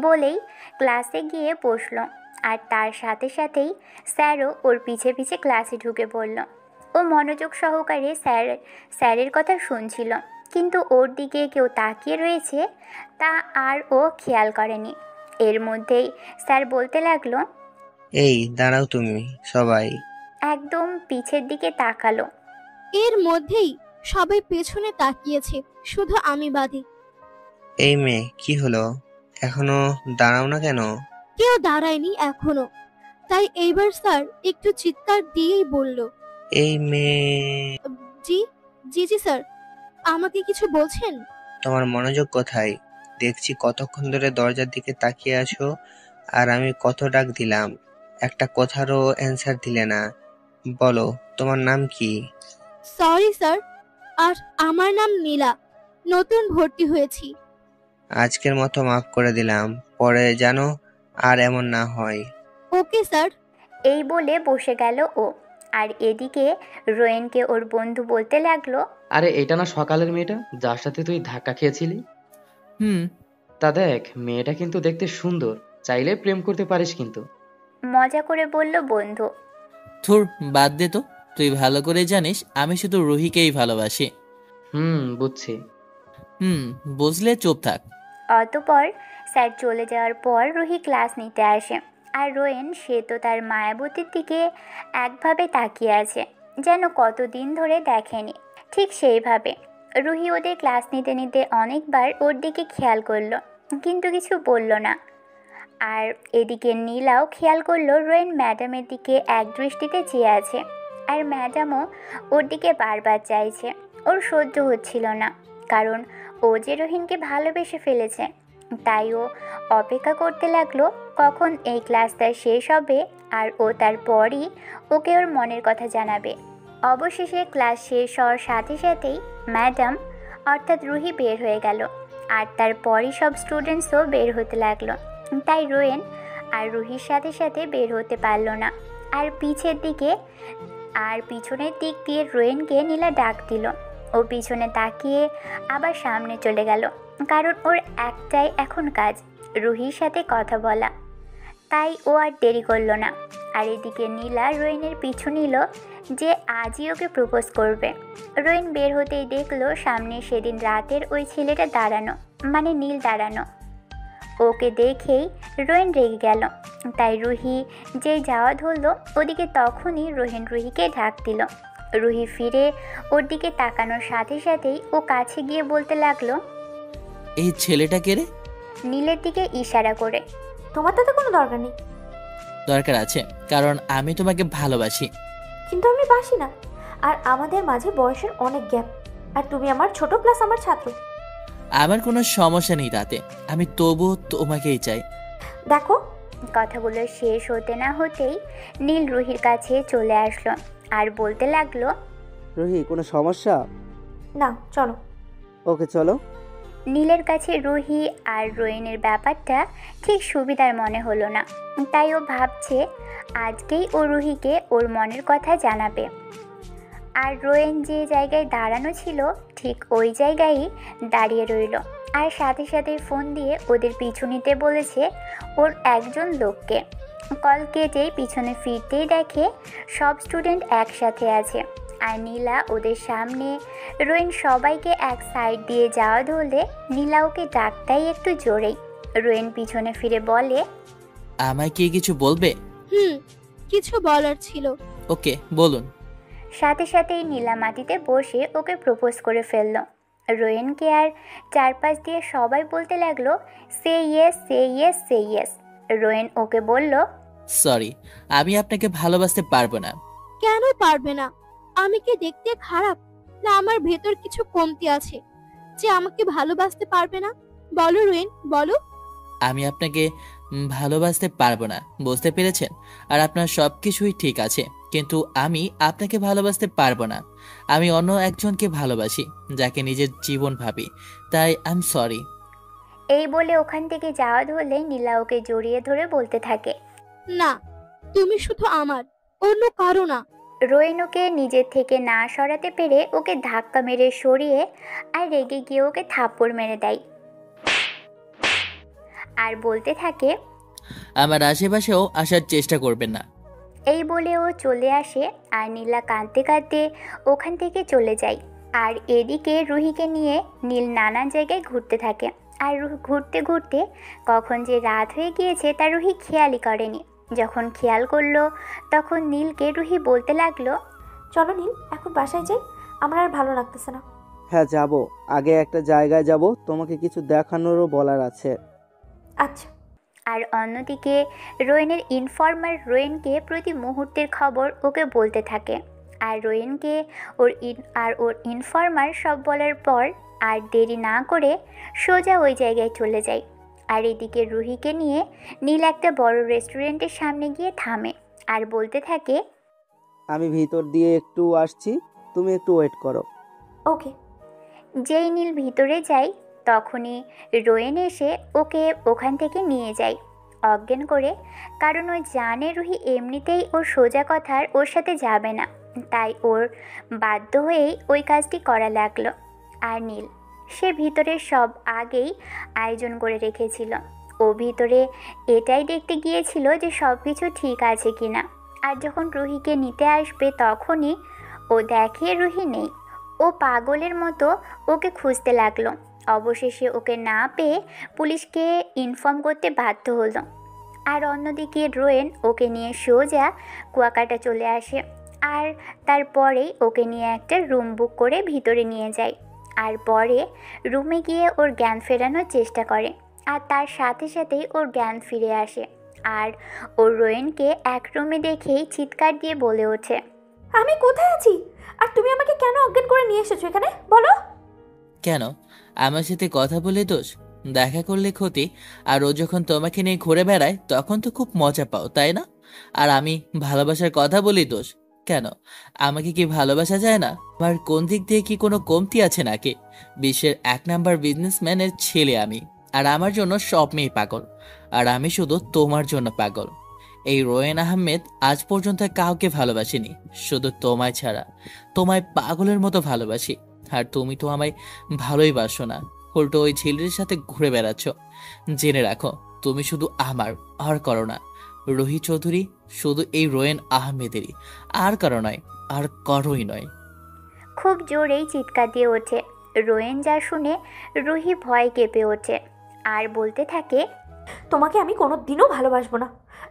বলেই ক্লাসে গিয়ে বসলো। আর তার সাথে সাথেই স্যারও ওর পিছে পিছে ক্লাসে ঢুকে পড়ল। ও মনোযোগ সহকারে স্যারের কথা শুনছিল, কিন্তু ওর দিকে কেউ তাকিয়ে রয়েছে তা আর ও খেয়াল করেনি। এর মধ্যেই স্যার বলতে লাগলো, এই দাঁড়াও তুমি সবাই। একদম পিছের দিকে তাকালো। এর মধ্যেই সবাই পেছনে তাকিয়েছে, শুধু আমি বাদে। এই মেয়ে, কি হলো? এখনো দাঁড়াও না কেন? কেউ দাঁড়ায়নি এখনো, তাই এইবার স্যার একটু চিৎকার দিয়েই বলল, এই মেয়ে। জি জি জি স্যার, আমাকে কিছু বলছেন? তোমার মনোযোগ কোথায়? দেখছি কতক্ষণ ধরে দরজার দিকে তাকিয়ে আছো, আর আমি কত ডাক দিলাম, একটা কথারও অ্যান্সার দিলে না। বলো, তোমার নাম কি? সরি স্যার, আর আমার নাম নীলা, নতুন ভর্তি হয়েছি। আজকের মতো মাফ করে দিলাম, পরে জানো আর এমন না হয়। Okay sir. এই বলে বসে গেল ও। আর এদিকে রোয়েনকে ওর বন্ধু বলতে লাগলো, আরে এটা না সকালের মেয়েটা যার সাথে তুই ধাক্কা খেয়েছিলি? তা দেখ, মেয়েটা কিন্তু দেখতে সুন্দর, চাইলে প্রেম করতে পারিস কিন্তু। মজা করে বলল বন্ধু। থুর, বাদ দে তো। তুই ভালো করে জানিস আমি শুধু রুহিকেই ভালোবাসি। বুঝছি। বুঝলে চুপ থাক। অতপর স্যার চলে যাওয়ার পর রুহি ক্লাস নিতে আসে। আর রোয়েন, সে তো তার মায়াবতীর দিকে একভাবে তাকিয়ে আছে, যেন কতদিন ধরে দেখেনি। ঠিক সেইভাবে রুহি ওদের ক্লাস নিতে নিতে অনেকবার ওর দিকে খেয়াল করলো, কিন্তু কিছু বলল না। আর এদিকে নীলাও খেয়াল করলো রোয়েন ম্যাডামের দিকে এক দৃষ্টিতে চেয়ে আছে, আর ম্যাডামও ওর দিকে বারবার চাইছে। ওর সহ্য হচ্ছিল না, কারণ ও যে রোহিনকে ভালোবেসে ফেলেছে। তাই ও অপেক্ষা করতে লাগলো কখন এই ক্লাসটা শেষ হবে আর ও তারপরই ওকে ওর মনের কথা জানাবে। অবশেষে ক্লাস শেষ হওয়ার সাথে সাথেই ম্যাডাম অর্থাৎ রুহি বের হয়ে গেল, আর তারপরই সব স্টুডেন্টসও বের হতে লাগলো। তাই রোয়েন আর রুহির সাথে সাথে বের হতে পারল না। আর পিছনের দিক দিয়ে রোয়েনকে নীলা ডাক দিল। ও পিছনে তাকিয়ে আবার সামনে চলে গেল, কারণ ওর একটাই এখন কাজ, রুহির সাথে কথা বলা। তাই ও আর দেরি করলো না। আর এদিকে নীলা রোয়েনের পিছু নিল যে আজই ওকে প্রপোজ করবে। রোয়েন বের হতেই দেখলো সামনে সেদিন রাতের ওই ছেলেটা দাঁড়ানো, মানে নীল দাঁড়ানো। ওকে দেখেই রোয়েন রেগে গেল। তাই রুহি যেই যাওয়া ধরলো ওদিকে, তখনই রুহিকে ঢাক দিল। রুহি ফিরে ওর দিকে তাকানোর সাথে সাথেই ও কাছে গিয়ে বলতে লাগলো, এই ছেলেটা কে রে? নীলের দিকে ইশারা করে। তোমার তাতে কোনো দরকার নেই। দরকার আছে, কারণ আমি তোমাকে ভালোবাসি। কিন্তু আমি বাসি না, আর আমাদের মাঝে বয়সের অনেক গ্যাপ, আর তুমি আমার ছোট প্লাস আমার ছাত্র। আমার কোনো সমস্যা নেই তাতে, আমি তবুও তোমাকেই চাই। দেখো, কথাগুলো শেষ হতে না হতেই নীল রুহির কাছে চলে আসলো আর বলতে লাগলো, রুহি, কোনো সমস্যা? না, চলো। ওকে, চলো। নীলের কাছে রুহি আর রোয়েনের ব্যাপারটা ঠিক সুবিধার মনে হলো না। তাই ও ভাবছে আজকেই ও রুহিকে ওর মনের কথা জানাবে। আর রোয়েন যে জায়গায় দাঁড়ানো ছিল ঠিক ওই জায়গায়ই দাঁড়িয়ে রইল, আর সাথে সাথে ফোন দিয়ে ওদের পিছু নিতে বলেছে ওর একজন লোককে। কল কেটেই পিছনে ফিরতেই দেখে সব স্টুডেন্ট একসাথে আছে, আর নীলা ওদের সামনে। রোয়েন সবাইকে এক সাইড দিয়ে যাওয়া ধরলে নীলা ওকে ডাকটাই একটু জোরেই। রোয়েন পিছনে ফিরে বলে, আমায় কি কিছু বলবে? কিছু বলার ছিল। ওকে, বলুন। সাথে সাথেই নীলা মাটিতে বসে ওকে প্রপোজ করে ফেললো। রোয়েনকে আর চারপাশ দিয়ে সবাই বলতে লাগলো, সে ইয়েস, সে ইয়েস, সে ইয়েস। রোয়েন ওকে বলল, সরি, আমি আপনাকে ভালোবাসতে পারবো না। কেন পারবে না? আমি কি দেখতে খারাপ, না আমার ভেতর কিছু কমতি আছে যে আমাকে ভালোবাসতে পারবে না? বলো রোয়েন, বলো। আমি আপনাকে ভালোবাসতে পারবো না, বুঝতে পেরেছেন? আর আপনার সব কিছুই ঠিক আছে, কিন্তু আমি আপনাকে ভালোবাসতে পারবো না। আমি অন্য একজনকে ভালোবাসি, যাকে নিজের জীবন ভাবি। তাই আই এম সরি। এই বলে ওখান থেকে যাওয়া ধরলে নীলা ওকে জড়িয়ে ধরে বলতে থাকে, না, তুমি শুধু আমার, অন্য কারো না। রোয়েন ওকে নিজের থেকে না সরাতে পেরে ওকে ধাক্কা মেরে সরিয়ে আর রেগে গিয়ে ওকে থাপ্পড় মেরে দেয়, আর বলতে থাকে, আমার আশেপাশেও আসার চেষ্টা করবেন না। এই বলে ও চলে আসে, আর নীলা কাঁদতে কাঁদতে ওখান থেকে চলে যায়। আর এদিকে রুহিকে নিয়ে নীল নানান জায়গায় ঘুরতে থাকে। আর ঘুরতে ঘুরতে কখন যে রাত হয়ে গিয়েছে তা রুহি খেয়ালই করেনি। যখন খেয়াল করলো তখন নীলকে রুহি বলতে লাগলো, চলো নীল, এখন বাসায় যাই, আমার আর ভালো লাগতেছে না। হ্যাঁ, যাব। আগে একটা জায়গায় যাব, তোমাকে কিছু দেখানোরও বলার আছে। আচ্ছা। আর অন্যদিকে রোয়েনের ইনফর্মার রোয়েনকে প্রতি মুহূর্তের খবর ওকে বলতে থাকে। আর রোয়েনকে ওর ইনফর্মার সব বলার পর আর দেরি না করে সোজা ওই জায়গায় চলে যায়। আর এদিকে রুহিকে নিয়ে নীল একটা বড় রেস্টুরেন্টের সামনে গিয়ে থামে আর বলতে থাকে, আমি ভিতর দিয়ে একটু আসছি, তুমি একটু ওয়েট করো। ওকে। যেই নীল ভিতরে যায় তখনই রোয়েন এসে ওকে ওখান থেকে নিয়ে যায় অজ্ঞান করে, কারণ ওই জানে রুহি এমনিতেই ওর সোজা কথার ওর সাথে যাবে না। তাই ওর বাধ্য হয়েই ওই কাজটি করা লাগলো। আর নীল সে ভিতরে সব আগেই আয়োজন করে রেখেছিল। ও ভিতরে এটাই দেখতে গিয়েছিল যে সব কিছু ঠিক আছে কিনা। আর যখন রুহিকে নিতে আসবে তখনই ও দেখে রুহি নেই। ও পাগলের মতো ওকে খুঁজতে লাগলো। অবশেষে ওকে না পেয়ে পুলিশকে ইনফর্ম করতে বাধ্য হলো। আর অন্যদিকে রোয়েন ওকে নিয়ে সোজা কুয়াকাটা চলে আসে। আর তারপরেই ওকে নিয়ে একটা রুম বুক করে ভিতরে নিয়ে যায়। আর পরে রুমে গিয়ে ওর জ্ঞান ফেরানোর চেষ্টা করে। আর তার সাথে সাথেই ওর জ্ঞান ফিরে আসে। আর ওর রোয়েনকে এক রুমে দেখেই চিৎকার দিয়ে বলে ওঠে, আমি কোথায় আছি? আর তুমি আমাকে কেন অজ্ঞান করে নিয়ে এসেছো এখানে, বলো? কেন, আমার সাথে কথা বলে দোষ, দেখা করলে ক্ষতি, আর ও যখন তোমাকে নিয়ে ঘুরে বেড়ায় তখন তো খুব মজা পাও, তাই না? আর আমি ভালোবাসার কথা বলি দোষ, কেন আমাকে কি ভালোবাসা যায় না? আমার কোন দিক দিয়ে কি কোনো কমতি আছে নাকি? বিশ্বের 1 নাম্বার বিজনেসম্যানের ছেলে আমি, আর আমার জন্য সব মেয়ে পাগল, আর আমি শুধু তোমার জন্য পাগল। এই রোয়েন আহমেদ আজ পর্যন্ত কাউকে ভালোবাসিনি, শুধু তোমায় ছাড়া। তোমায় পাগলের মতো ভালোবাসি, আর তুমি তো আমায় ভালোই বাসো না, উল্টো ওই ছেলের সাথে ঘুরে বেড়াচ্ছ। জেনে রাখো, তুমি শুধু আমার, আর করো না। রুহি চৌধুরী শুধু এই রোয়েন আহমেদেরই, আর কারো নয়, আর কারোই নয়। খুব জোরেই চিৎকার দিয়ে ওঠে। রোয়েন যা শুনে রুহি ভয় কেঁপে ওঠে আর বলতে থাকে, তোমাকে আমি কোনো দিনও ভালোবাসবো না।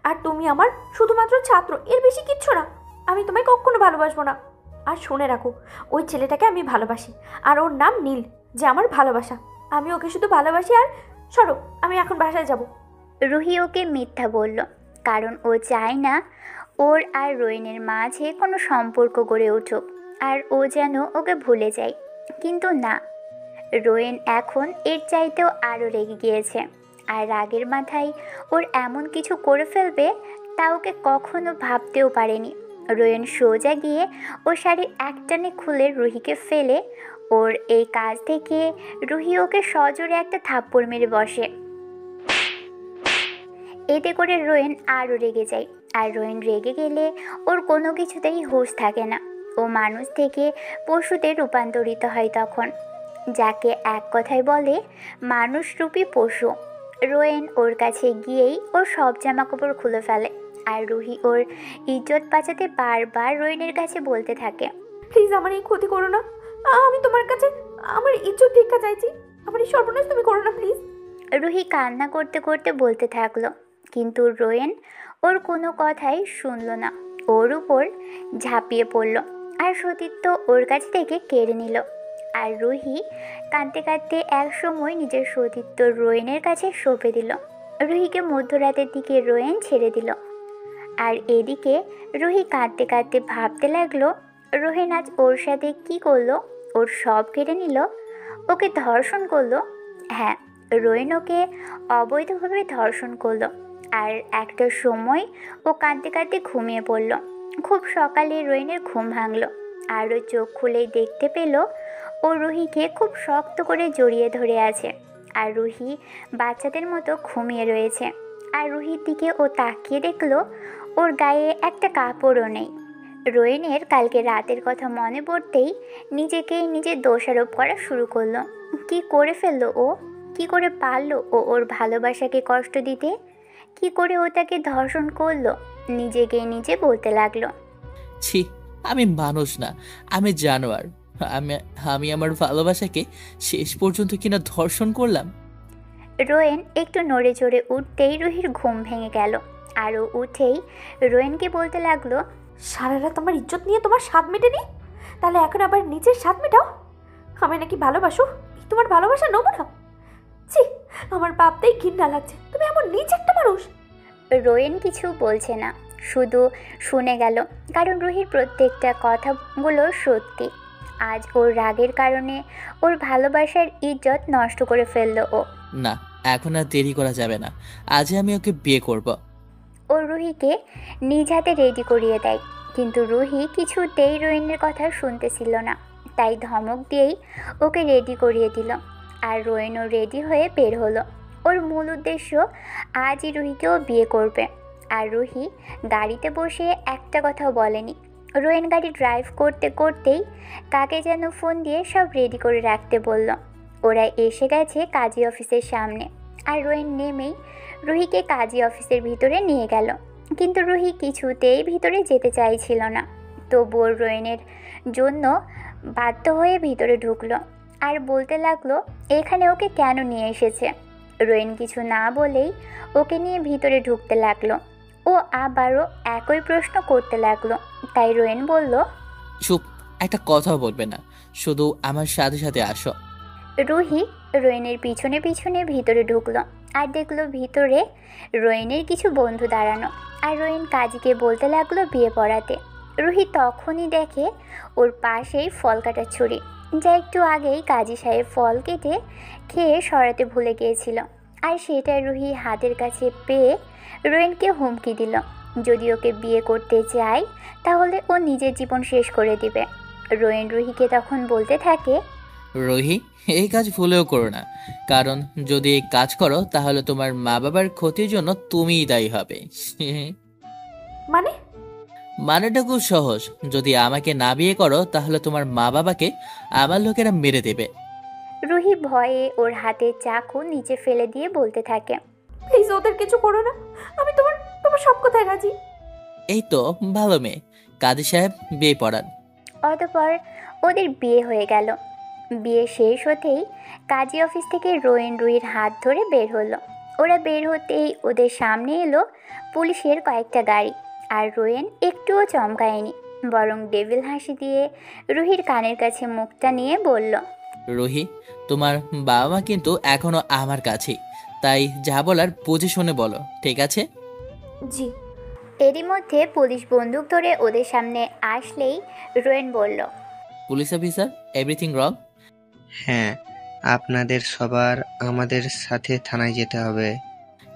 আর তুমি আমার শুধুমাত্র ছাত্র, এর বেশি কিচ্ছু না। আমি তোমায় কখনো ভালোবাসবো না। আর শুনে রাখো, ওই ছেলেটাকে আমি ভালোবাসি, আর ওর নাম নীল, যে আমার ভালোবাসা। আমি ওকে শুধু ভালোবাসি। আর সরো, আমি এখন বাসায় যাব। রুহি ওকে মিথ্যা বলল, কারণ ও চায় না ওর আর রোয়েনের মাঝে কোনো সম্পর্ক গড়ে উঠুক, আর ও যেন ওকে ভুলে যায়। কিন্তু না, রোয়েন এখন এর চাইতেও আরও রেগে গিয়েছে। আর রাগের মাথায় ওর এমন কিছু করে ফেলবে তা ওকে কখনো ভাবতেও পারেনি। রোয়েন সোজা গিয়ে ওর শাড়ির একটানে খুলে রুহিকে ফেলে ওর এই কাজ থেকে রুহি ওকে সজোরে একটা থাপ্পড় মেরে বসে। এতে করে রোয়েন আরও রেগে যায়। আর রোয়েন রেগে গেলে ওর কোনো কিছুতেই হুঁশ থাকে না। ও মানুষ থেকে পশুতে রূপান্তরিত হয় তখন, যাকে এক কথায় বলে মানুষরূপী পশু। রোয়েন ওর কাছে গিয়েই ওর সব জামাকাপড় খুলে ফেলে। আর রুহি ওর ইজ্জত বাঁচাতে বারবার রোয়েনের কাছে বলতে থাকে, প্লিজ আমার এই ক্ষতি করো না। আমি তোমার কাছে আমার ইজ্জত ভিক্ষা চাইছি। আমার এই সর্বনাশ তুমি করো না প্লিজ। রুহি কান্না করতে করতে বলতে থাকলো, কিন্তু রোয়েন ওর কোনো কথাই শুনল না। ওর উপর ঝাঁপিয়ে পড়ল আর সতীত্ব ওর কাছ থেকে কেড়ে নিল। আর রুহি কাঁদতে কাঁদতে এক সময় নিজের সতীত্ব রোয়েনের কাছে সঁপে দিল। রুহিকে মধ্যরাতের দিকে রোয়েন ছেড়ে দিল। আর এদিকে রুহি কাঁদতে কাঁদতে ভাবতে লাগলো, রোয়েন আজ ওর সাথে কি করলো? ওর সব কেড়ে নিল, ওকে ধর্ষণ করলো। হ্যাঁ, রোয়েন ওকে অবৈধভাবে ধর্ষণ করলো। আর একটা সময় ও কাঁদতে কাঁদতে ঘুমিয়ে পড়ল। খুব সকালে রোয়েনের ঘুম ভাঙলো। আর ও চোখ খুলেই দেখতে পেল ও রুহিকে খুব শক্ত করে জড়িয়ে ধরে আছে। আর রুহি বাচ্চাদের মতো ঘুমিয়ে রয়েছে। আর রুহির দিকে ও তাকিয়ে দেখলো ওর গায়ে একটা কাপড়ও নেই। রোয়েনের কালকে রাতের কথা মনে পড়তেই নিজেকেই নিজে দোষারোপ করা শুরু করলো। কি করে ফেললো ও? কি করে পারলো ও ওর ভালোবাসাকে কষ্ট দিতে? কি করে ও তাকে ধর্ষণ করলো? নিজেকে নিজে বলতে লাগলো, ছি, আমি মানুষ না, আমি জানোয়ার। আমি আমার ভালোবাসাকে শেষ পর্যন্ত কিনা ধর্ষণ করলাম। রোয়েন একটু নড়ে চড়ে উঠতেই রুহির ঘুম ভেঙে গেল। আর ও উঠেই রোয়েনকে বলতে লাগলো, সারা রাত আমার ইজ্জত নিয়ে তোমার স্বাদ মেটেনি, তাহলে এখন আবার নিজের স্বাদ মেটাও? আমি নাকি ভালোবাসো? তোমার ভালোবাসা নেবো না? ছি, আমার ভাবতেই ঘৃণা লাগছে। তুমি এমন নিচ একটা মানুষ। রোয়েন কিছু বলছে না, শুধু শুনে গেল, কারণ রুহির প্রত্যেকটা কথাগুলো সত্যি। আজ ওর রাগের কারণে ওর ভালোবাসার ইজ্জত নষ্ট করে ফেললো ও। না, এখন আর দেরি করা যাবে না, আজ আমি ওকে বিয়ে করব। ও রুহিকে নিজ হাতে রেডি করিয়ে দেয়, কিন্তু রুহি কিছুতেই রোয়েনের কথা শুনতেছিল না। তাই ধমক দিয়েই ওকে রেডি করিয়ে দিল। আর রোয়েনও রেডি হয়ে বের হলো। ওর মূল উদ্দেশ্য আজই রুহিকেও বিয়ে করবে। আর রুহি গাড়িতে বসে একটা কথাও বলেনি। রোয়েন গাড়ি ড্রাইভ করতে করতেই কাকে যেন ফোন দিয়ে সব রেডি করে রাখতে বলল। ওরা এসে গেছে কাজী অফিসের সামনে। আর রোয়েন নেমেই রুহিকে কাজী অফিসের ভিতরে নিয়ে গেল। কিন্তু রুহি কিছুতেই ভিতরে যেতে চাইছিল না। তবুও রোয়েনের জন্য বাধ্য হয়ে ভিতরে ঢুকলো আর বলতে লাগলো এখানে ওকে কেন নিয়ে এসেছে। রোয়েন কিছু না বলেই ওকে নিয়ে ভিতরে ঢুকতে লাগলো। ও আবারও একই প্রশ্ন করতে লাগলো। তাই রোয়েন বলল, চুপ, একটা কথাও বলবে না, শুধু আমার সাথে সাথে আসো। রুহি রোয়েনের পিছনে পিছনে ভিতরে ঢুকলো আর দেখলো ভিতরে রোয়েনের কিছু বন্ধু দাঁড়ানো। আর রোয়েন কাজীকে বলতে লাগলো বিয়ে পড়াতে। রুহি তখনই দেখে ওর পাশেই ফল কাটার ছুরি, যা একটু আগেই কাজী সাহেব ফল কেটে খেয়ে সরাতে ভুলে গিয়েছিল। আর সেটা রুহি হাতের কাছে পেয়ে রোয়েনকে হুমকি দিল, যদি ওকে বিয়ে করতে চায় তাহলে ও নিজের জীবন শেষ করে দিবে। রোয়েন রুহিকে তখন বলতে থাকে, রোহি, এই কাজ ভুলেও করো না, কারণ যদি এই কাজ করো তাহলে তোমার মা বাবার ক্ষতির জন্য তুমিই দায়ী হবে। মানে? মানেটা খুব সহজ, যদি আমাকে না বিয়ে করো তাহলে তোমার মা বাবাকে আমার লোকেরা মেরে দেবে। রুহি ভয়ে ওর হাতে চাকু নিচে ফেলে দিয়ে বলতে থাকে, প্লিজ ওদের কিছু করো না, আমি তোমার তোমার সব কথায় রাজি। এই তো ভালো মেয়ে, কাজী সাহেব বিয়ে পড়ান। অতঃপর ওদের বিয়ে হয়ে গেল। বিয়ে শেষ হতেই কাজী অফিস থেকে রোয়েন রুহির হাত ধরে বের হলো। ওরা বের হতেই ওদের সামনে এলো পুলিশের কয়েকটা গাড়ি। আর রোয়েন একটুও চমকায়নি, বরং ডেভিল হাসি দিয়ে রুহির কানের কাছে মুখটা নিয়ে বলল, রুহি, তোমার বাবা মা কিন্তু এখনো আমার কাছেই, তাই যা বলার বুঝে শুনে বলো, ঠিক আছে? জি। এরই মধ্যে পুলিশ বন্দুক ধরে ওদের সামনে আসলেই রোয়েন বলল, পুলিশ অফিসার, এভরিথিং রং? হ্যাঁ, আপনাদের সবার আমাদের সাথে থানায় যেতে হবে।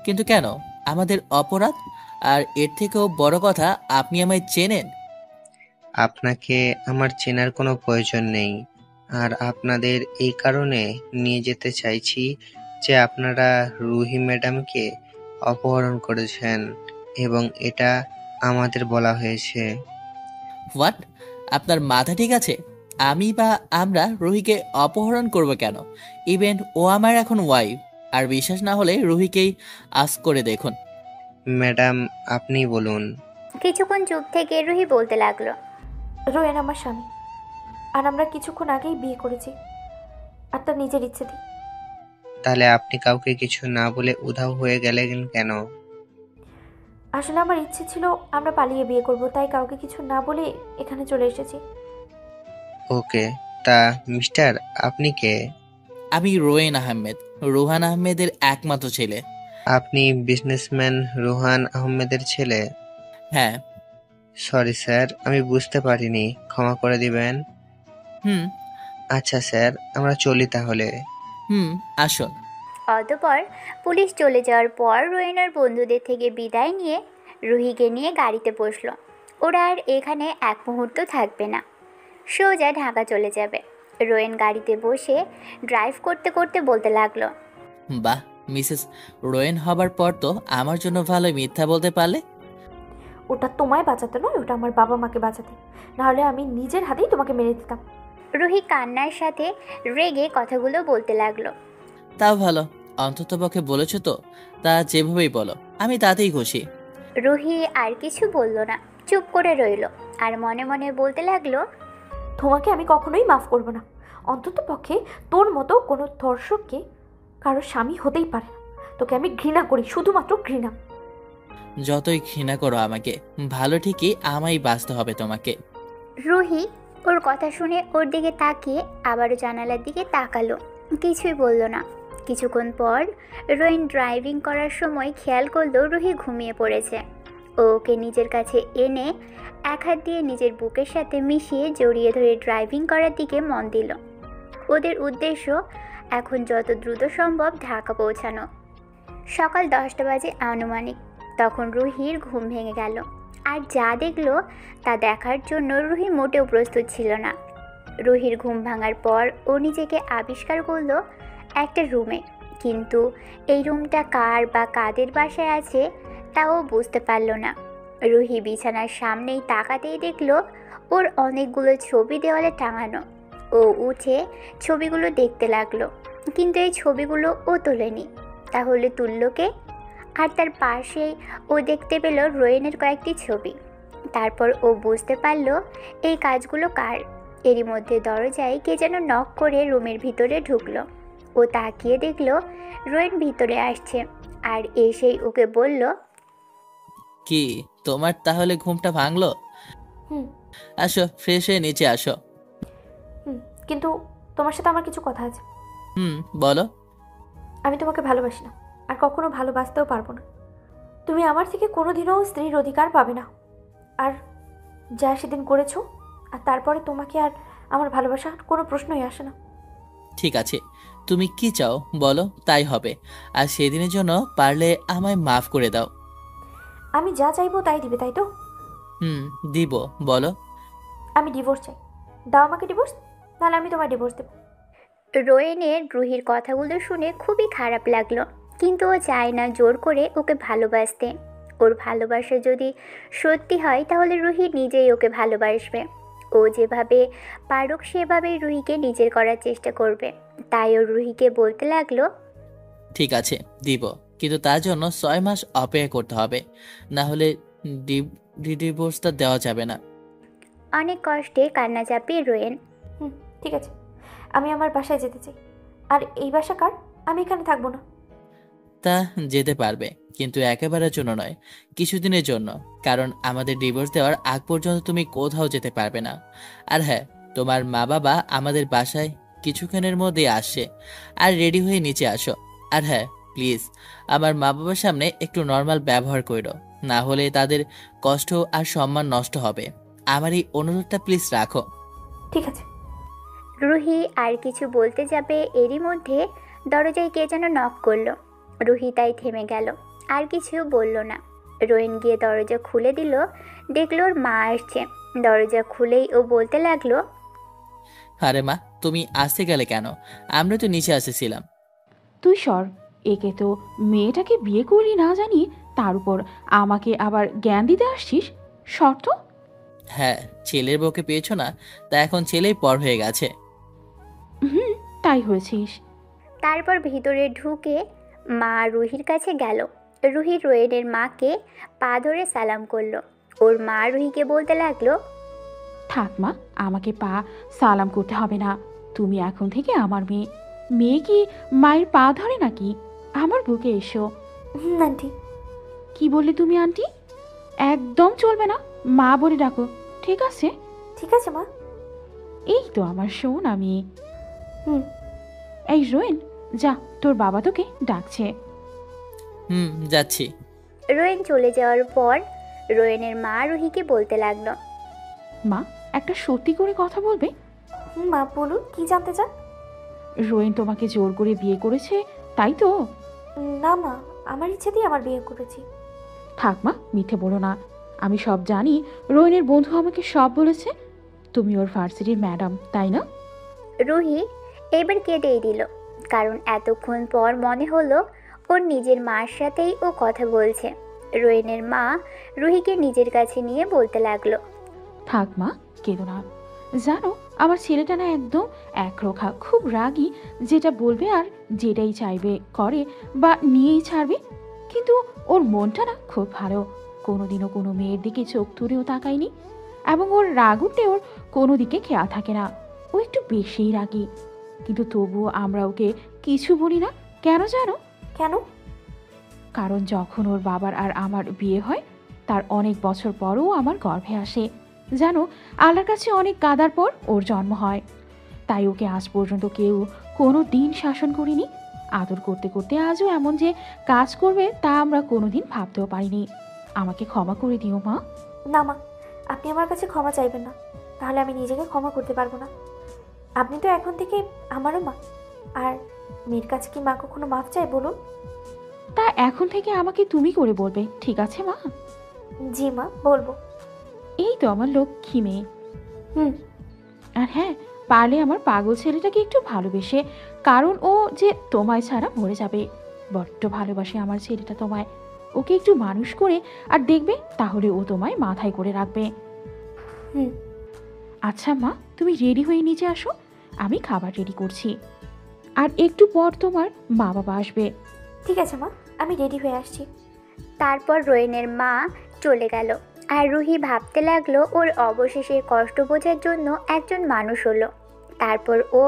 কিন্তু কেন? আমাদের অপরাধ? আর এর থেকেও বড় কথা, আপনি আমায় চেনেন? আপনাকে আমার চেনার কোনো প্রয়োজন নেই। আর আপনাদের এই কারণে নিয়ে যেতে চাইছি যে আপনারা রুহি ম্যাডামকে অপহরণ করেছেন এবং এটা আমাদের বলা হয়েছে। হোয়াট? আপনার মাথা ঠিক আছে? আমি বা আমরা রুহিকে অপহরণ করব কেন? ইভেন ও আমার এখন ওয়াইফ। আর বিশ্বাস না হলে রুহিকেই আস্ক করে দেখুন। ম্যাডাম, আপনি বলুন। কিছুক্ষণ চুপ থেকে রুহি বলতে লাগলো, রোয়েন আমার স্বামী, আর আমরা কিছুক্ষণ আগেই বিয়ে করেছি, আর তার নিজের ইচ্ছেতে। তাহলে আপনি কাউকে কিছু না বলে উধাও হয়ে গেলেন কেন? আসলে আমার ইচ্ছে ছিল আমরা পালিয়ে বিয়ে করব, তাই কাউকে কিছু না বলে এখানে চলে এসেছি। ওকে, তা মিস্টার, আপনি কে? আমি রোয়েন আহমেদ, রুহান আহমেদের একমাত্র ছেলে। আপনি বিজনেসম্যান রুহান আহমেদের ছেলে? হ্যাঁ। সরি স্যার, আমি বুঝতে পারিনি, ক্ষমা করে দিবেন। আচ্ছা স্যার, আমরা চলি তাহলে। আসুন। অতঃপর পুলিশ চলে যাওয়ার পর রোয়েনের বন্ধুদের থেকে বিদায় নিয়ে রুহিকে নিয়ে গাড়িতে বসলো। ওরা আর এখানে এক মুহূর্ত থাকবে না, সোজা ঢাকা চলে যাবে। রোয়েন গাড়িতে বসে ড্রাইভ করতে করতে বলতে লাগলো, বাহ, মিসেস রোয়েন হবার পর তো আমার জন্য ভালোই মিথ্যা বলতে পারলে। ওটা তোমায় বাঁচাতে নয়, ওটা আমার বাবা মাকে বাঁচাতে, নাহলে আমি নিজের হাতেই তোমাকে মেরে দিতাম। রুহি কান্নার সাথে রেগে কথাগুলো বলতে লাগলো। তাও ভালো, অন্তত পক্ষে বলেছো তো। তা যেভাবেই বলো, আমি তাতেই খুশি। রুহি আর কিছু বলল না, চুপ করে রইল আর মনে মনে বলতে লাগলো, তোমাকে আমি কখনোই মাফ করব না। অন্তত পক্ষে তোর মতো কোনো ধর্ষককে কারো স্বামী হতেই পারে না। তোকে আমি ঘৃণা করি, শুধুমাত্র ঘৃণা। যতই ঘৃণা করো আমাকে, ভালো ঠিকই আমায় বাঁচতে হবে তোমাকে। রুহি ওর কথা শুনে ওর দিকে তাকিয়ে আবারও জানালার দিকে তাকালো, কিছুই বলল না। কিছুক্ষণ পর রোয়েন ড্রাইভিং করার সময় খেয়াল করলো রুহি ঘুমিয়ে পড়েছে। ওকে নিজের কাছে এনে এক হাত দিয়ে নিজের বুকের সাথে মিশিয়ে জড়িয়ে ধরে ড্রাইভিং করার দিকে মন দিল। ওদের উদ্দেশ্য এখন যত দ্রুত সম্ভব ঢাকা পৌঁছানো। সকাল 10টা বাজে আনুমানিক। তখন রুহির ঘুম ভেঙে গেল। আর যা দেখলো তা দেখার জন্য রুহি মোটেও প্রস্তুত ছিল না। রুহির ঘুম ভাঙার পর ও নিজেকে আবিষ্কার করলো একটা রুমে, কিন্তু এই রুমটা কার বা কাদের বাসায় আছে তাও বুঝতে পারল না। রুহি বিছানার সামনেই তাকাতেই দেখলো ওর অনেকগুলো ছবি দেওয়ালে টাঙানো। ও উঠে ছবিগুলো দেখতে লাগলো, কিন্তু এই ছবিগুলো ও তোলেনি। তাহলে তুল্যকে? আর তার পাশেই ও দেখতে পেল রোয়েনের কয়েকটি ছবি। তারপর ও বুঝতে পারল এই কাজগুলো কার। এরই মধ্যে দরজায় কে যেন নক করে রুমের ভিতরে ঢুকলো। ও তাকিয়ে দেখলো রোয়েন ভিতরে আসছে আর এসেই ওকে বলল, কি তোমার তাহলে ঘুমটা ভাঙলো? হুম আসো, ফ্রেশ হয়ে নিচে আসো। হুম কিন্তু তোমার সাথে আমার কিছু কথা আছে। বলো। আমি তোমাকে ভালোবাসি না, আর কখনো ভালোবাসতেও পারবো না। তুমি আমার থেকে কোনোদিনও স্ত্রীর অধিকার পাবে না। আর যা সেদিন করেছো, আর তারপরে তোমাকে আর আমার ভালোবাসার কোনো প্রশ্নই আসে না। ঠিক আছে, তুমি কি চাও বলো, তাই হবে। আর সেদিনের জন্য পারলে আমায় মাফ করে দাও। আমি যা চাইবো তাই দিবে, তাই তো? দিব, বলো। আমি ডিভোর্স চাই। দাও আমাকে ডিভোর্স, নাহলে আমি তোমার ডিভোর্স দেবো। রোয়েনের রুহির কথাগুলো শুনে খুবই খারাপ লাগলো, কিন্তু ও চায় না জোর করে ওকে ভালোবাসতে। ওর ভালোবাসা যদি সত্যি হয় তাহলে রুহি নিজেই ওকে ভালোবাসবে। ও যেভাবে পারুক সেভাবেই রুহিকে নিজের করার চেষ্টা করবে। তাই ও রুহিকে বলতে লাগলো, ঠিক আছে দিব, কিন্তু তার জন্য 6 মাস অপেক্ষা করতে হবে, না হলে ডিভোর্সটা দেওয়া যাবে না। অনেক কষ্টে কান্না চাপিয়ে রোয়েন। ঠিক আছে, আমি আমার বাসায় যেতে চাই। আর এই বাসা কার? আমি এখানে থাকবো না। তা যেতে পারবে, কিন্তু একেবারের জন্য নয়, কিছুদিনের জন্য। কারণ আমাদের ডিভোর্স দেওয়ার আগ পর্যন্ত তুমি কোথাও যেতে পারবে না। আর হ্যাঁ, তোমার মা বাবা আমাদের বাসায় কিছুক্ষণের মধ্যে আসছে, আর রেডি হয়ে নিচে আসো। আর হ্যাঁ, প্লিজ আমার মা বাবার সামনে একটু নর্মাল ব্যবহার করো, না হলে তাদের কষ্ট আর সম্মান নষ্ট হবে। আমার এই অনুরোধটা প্লিজ রাখো। ঠিক আছে। রুহি আর কিছু বলতে যাবে, এরই মধ্যে দরজায় কে যেন নক করলো। রুহি তাই থেমে গেল, আর কিছু বলল না। রোয়েন গিয়ে দরজা খুলে দিল, দেখলো ওর মা আসছে। দরজা খুলেই ও বলতে লাগলো, আরে মা, তুমি আসতে গেলে কেন? আমরা তো নিচে আসতেছিলাম। তুই সর, একে তো মেয়েটাকে বিয়ে করলি না জানি, তার উপর আমাকে আবার জ্ঞান দিতে আসছিস। শর্ত? হ্যাঁ, ছেলের বউকে পেয়েছো না, তা এখন ছেলেই পর হয়ে গেছে। তাই হয়েছিস। তারপর ভিতরে ঢুকে মা রুহির কাছে গেল। রুহি রোয়েনের মাকে পা ধরে সালাম করলো। ওর মা রুহিকে বলতে লাগলো, থাক মা, আমাকে পা সালাম করতে হবে না। তুমি এখন থেকে আমার মেয়ে। মেয়ে কি মায়ের পা ধরে নাকি? আমার বুকে এসো। আন্টি। কি বললে তুমি আন্টি? একদম চলবে না, মা বলে ডাকো, ঠিক আছে? ঠিক আছে মা। এই তো আমার সোনা মেয়ে। এই রোয়েন, যা, তোর বাবা তোকে ডাকছে। যাচ্ছি। রোয়েন চলে যাওয়ার পর রোয়েনের মা রুহিকে বলতে লাগলো, মা, একটা সত্যি করে কথা বলবে? মা বলুন, কি জানতে চান? রোয়েন তোমাকে জোর করে বিয়ে করেছে, তাই তো? না মা, আমার ইচ্ছেতেই আমার বিয়ে করেছি। থাক মা, মিথ্যে বলো না। আমি সব জানি। রোয়েনের বন্ধু আমাকে সব বলেছে। তুমি ওর ভার্সিটির ম্যাডাম, তাই না? রুহি এবার কেঁদেই দিল, কারণ এতক্ষণ পর মনে হলো ওর নিজের মার সাথেই ও কথা বলছে। রোয়েনের মা রুহিকে নিজের কাছে নিয়ে বলতে লাগলো, থাক মা, কেঁদো না। জানো, আমার ছেলেটা না একদম একরোখা, খুব রাগী। যেটা বলবে আর যেটাই চাইবে করে বা নিয়েই ছাড়বে। কিন্তু ওর মনটা না খুব ভালো। কোনোদিনও কোনো মেয়ের দিকে চোখ তুলেও তাকায়নি, এবং ওর রাগ উঠলে ওর কোনো দিকে খেয়াল থাকে না। ও একটু বেশিই রাগী, কিন্তু তবুও আমরা ওকে কিছু বলি না। কেন জানো? কেন? কারণ যখন ওর বাবার আর আমার বিয়ে হয়, তার অনেক বছর পরও আমার গর্ভে আসে। জানো, আল্লাহর কাছে অনেক কাদার পর ওর জন্ম হয়। তাই ওকে আজ পর্যন্ত কেউ কোনো দিন শাসন করিনি। আদর করতে করতে আজও এমন যে কাজ করবে তা আমরা কোনোদিন ভাবতেও পারিনি। আমাকে ক্ষমা করে দিও মা। না মা, আপনি আমার কাছে ক্ষমা চাইবেন না, তাহলে আমি নিজেকে ক্ষমা করতে পারবো না। আপনি তো এখন থেকে আমারও মা। আর মেয়ের কাছে কি মা কখনো মাফ চায় বলুন? তা এখন থেকে আমাকে তুমি করে বলবে, ঠিক আছে মা? জি মা, বলবো। এই তো আমার লক্ষ্মী মেয়ে। আর হ্যাঁ, পারলে আমার পাগল ছেলেটাকে একটু ভালোবেসে, কারণ ও যে তোমায় ছাড়া মরে যাবে। বড্ড ভালোবাসে আমার ছেলেটা তোমায়। ওকে একটু মানুষ করে আর দেখবে, তাহলে ও তোমায় মাথায় করে রাখবে। আচ্ছা মা, তুমি রেডি হয়ে নিচে আসো, আমি খাবার রেডি করছি। আর একটু পর তোমার মা বাবা আসবে। ঠিক আছে মা, আমি রেডি হয়ে আসছি। তারপর রোয়েনের মা চলে গেল। আর রুহি ভাবতে লাগলো ওর অবশেষে কষ্ট বোঝার জন্য একজন মানুষ হলো। তারপর ও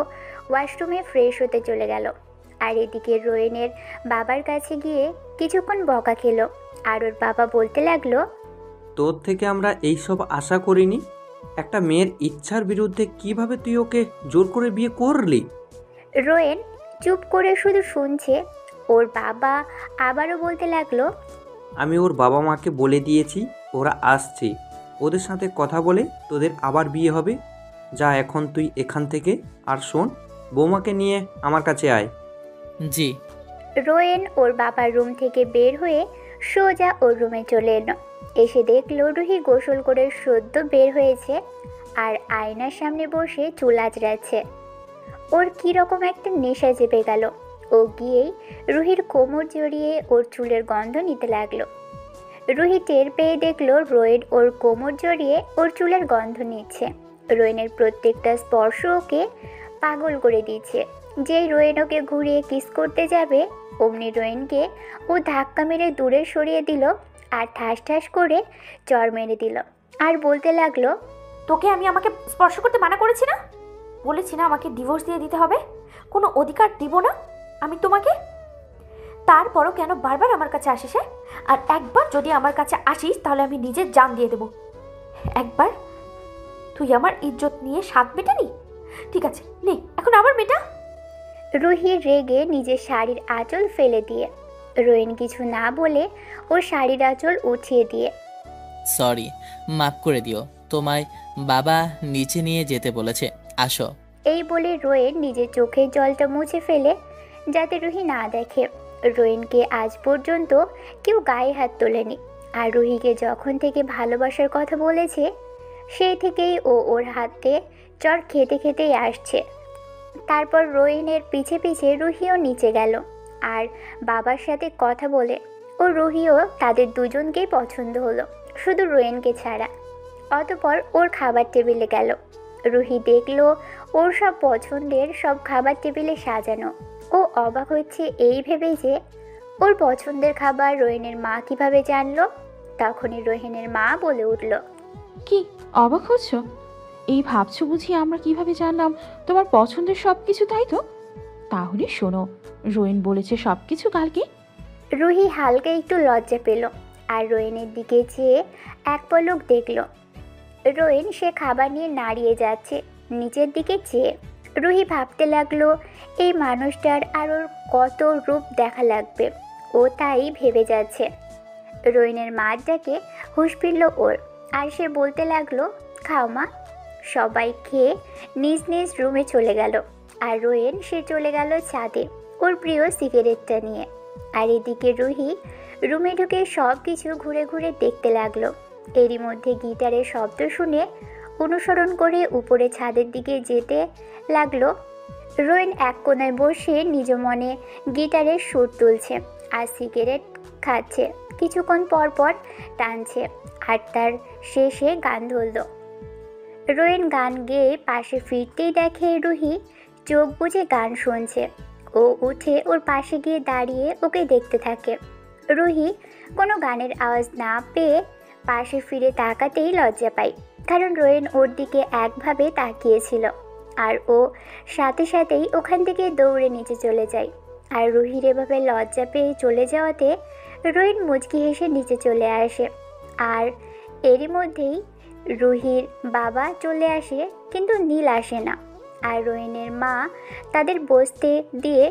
ওয়াশরুমে ফ্রেশ হতে চলে গেল। আর এদিকে রোয়েনের বাবার কাছে গিয়ে কিছুক্ষণ বকা খেলো। আর ওর বাবা বলতে লাগলো, তোর থেকে আমরা এইসব আশা করিনি। একটা মেয়ের ইচ্ছার বিরুদ্ধে কিভাবে তুই ওকে জোর করে বিয়ে করলি? রোয়েন চুপ করে শুধু শুনছে। ওর বাবা আবারও বলতে লাগলো, আমি ওর বাবা মাকে বলে দিয়েছি, ওরা আসছে, ওদের সাথে কথা বলে তোদের আবার বিয়ে হবে। যা এখন তুই এখান থেকে। আর শোন, বৌমাকে নিয়ে আমার কাছে আয়। জি। রোয়েন ওর বাবার রুম থেকে বের হয়ে সোজা ওর রুমে চলে এলো। এসে দেখলো রুহি গোসল করে সদ্য বের হয়েছে আর আয়নার সামনে বসে চুল আঁচড়াচ্ছে। ওর কীরকম একটা নেশা চেপে গেল। ও গিয়েই রুহির কোমর জড়িয়ে ওর চুলের গন্ধ নিতে লাগলো। রুহি টের পেয়ে দেখলো রোয়েন ওর কোমর জড়িয়ে ওর চুলের গন্ধ নিচ্ছে। রোয়েনের প্রত্যেকটা স্পর্শ ওকে পাগল করে দিচ্ছে। যেই রোয়েন ওকে ঘুরিয়ে কিস করতে যাবে অমনি রোয়েনকে ও ধাক্কা মেরে দূরে সরিয়ে দিল আর ঠাস ঠাস করে চর মেরে দিল। আর বলতে লাগলো, তোকে আমি আমাকে স্পর্শ করতে মানা করেছি না? বলেছি না আমাকে ডিভোর্স দিয়ে দিতে হবে, কোনো অধিকার দিব না আমি তোমাকে। তারপরও কেন বারবার আমার কাছে আসিস? আর একবার যদি আমার কাছে আসিস তাহলে আমি নিজের জান দিয়ে দেব। একবার তুই আমার ইজ্জত নিয়ে স্বাদ মেটানি, ঠিক আছে নে এখন আবার মেটা। রুহি রেগে নিজের শাড়ির আঁচল ফেলে দিয়ে রোয়েন কিছু না বলে ও শাড়ির আঁচল উঠিয়ে দিয়ে, সরি, মাফ করে দিও, তোমায় বাবা নিচে নিয়ে যেতে বলেছে, আসো। এই বলে রোয়েন নিজের চোখের জলটা মুছে ফেলে যাতে রুহি না দেখে। রোয়েনকে আজ পর্যন্ত কেউ গায়ে হাত তোলেনি। আর রুহিকে যখন থেকে ভালোবাসার কথা বলেছে সেই থেকেই ও ওর হাতে চর খেতে খেতেই আসছে। তারপর রোয়েনের পিছে পিছে রুহিও নিচে গেল আর বাবার সাথে কথা বলে ও রুহিও তাদের দুজনকেই পছন্দ হলো, শুধু রোয়েনকে ছাড়া। অতপর ওর খাবার টেবিলে গেল। রুহি দেখলো ওর সব পছন্দের সব খাবার টেবিলে সাজানো। ও অবাক হচ্ছে এই ভেবে যে ওর পছন্দের খাবার রোয়েনের মা কিভাবে জানলো। তখনই রোহিনের মা বলে উঠল, কি অবাক হচ্ছ? এই ভাবছো বুঝি আমরা কিভাবে জানলাম তোমার পছন্দের সব কিছু, তাই তো? তাহলে শোনো, রোয়েন বলেছে সব কিছু কালকে। রুহি হালকা একটু লজ্জা পেল আর রোয়েনের দিকে চেয়ে এক পলক দেখল। রোয়েন সে খাবার নিয়ে নাড়িয়ে যাচ্ছে নিচের দিকে চেয়ে। রুহি ভাবতে লাগলো এই মানুষটার আরও কত রূপ দেখা লাগবে। ও তাই ভেবে যাচ্ছে। রোয়েনের মার ডাকে হুঁশ ফিরল ওর আর সে বলতে লাগলো, খাও মা। সবাই খেয়ে নিজ নিজ রুমে চলে গেল আর রোয়েন সে চলে গেল ছাদে ওর প্রিয় সিগারেটটা নিয়ে। আর এদিকে রুহি রুমে ঢুকে সব কিছু ঘুরে ঘুরে দেখতে লাগলো। এরই মধ্যে গিটারের শব্দ শুনে অনুসরণ করে উপরে ছাদের দিকে যেতে লাগলো। রোয়েন এক কোণায় বসে নিজ মনে গিটারের সুর তুলছে আর সিগারেট খাচ্ছে। কিছুক্ষণ পর পর টানছে আর তার শেষে গান ধরল। রোয়েন গান গেয়ে পাশে ফিরতেই দেখে রুহি চোখ বুজে গান শুনছে। ও উঠে ওর পাশে গিয়ে দাঁড়িয়ে ওকে দেখতে থাকে। রুহি কোনো গানের আওয়াজ না পেয়ে পাশে ফিরে তাকাতেই লজ্জা পায়, কারণ রোয়েন ওর দিকে একভাবে তাকিয়েছিল। আর ও সাথে সাথেই ওখান থেকে দৌড়ে নিচে চলে যায়। আর রুহির এভাবে লজ্জা পেয়ে চলে যাওয়াতে রোয়েন মুচকি হেসে নিচে চলে আসে। আর এরই মধ্যেই রুহির বাবা চলে আসে, কিন্তু নীল আসে না। আর রোয়েনের মা তাদের বসতে দিয়ে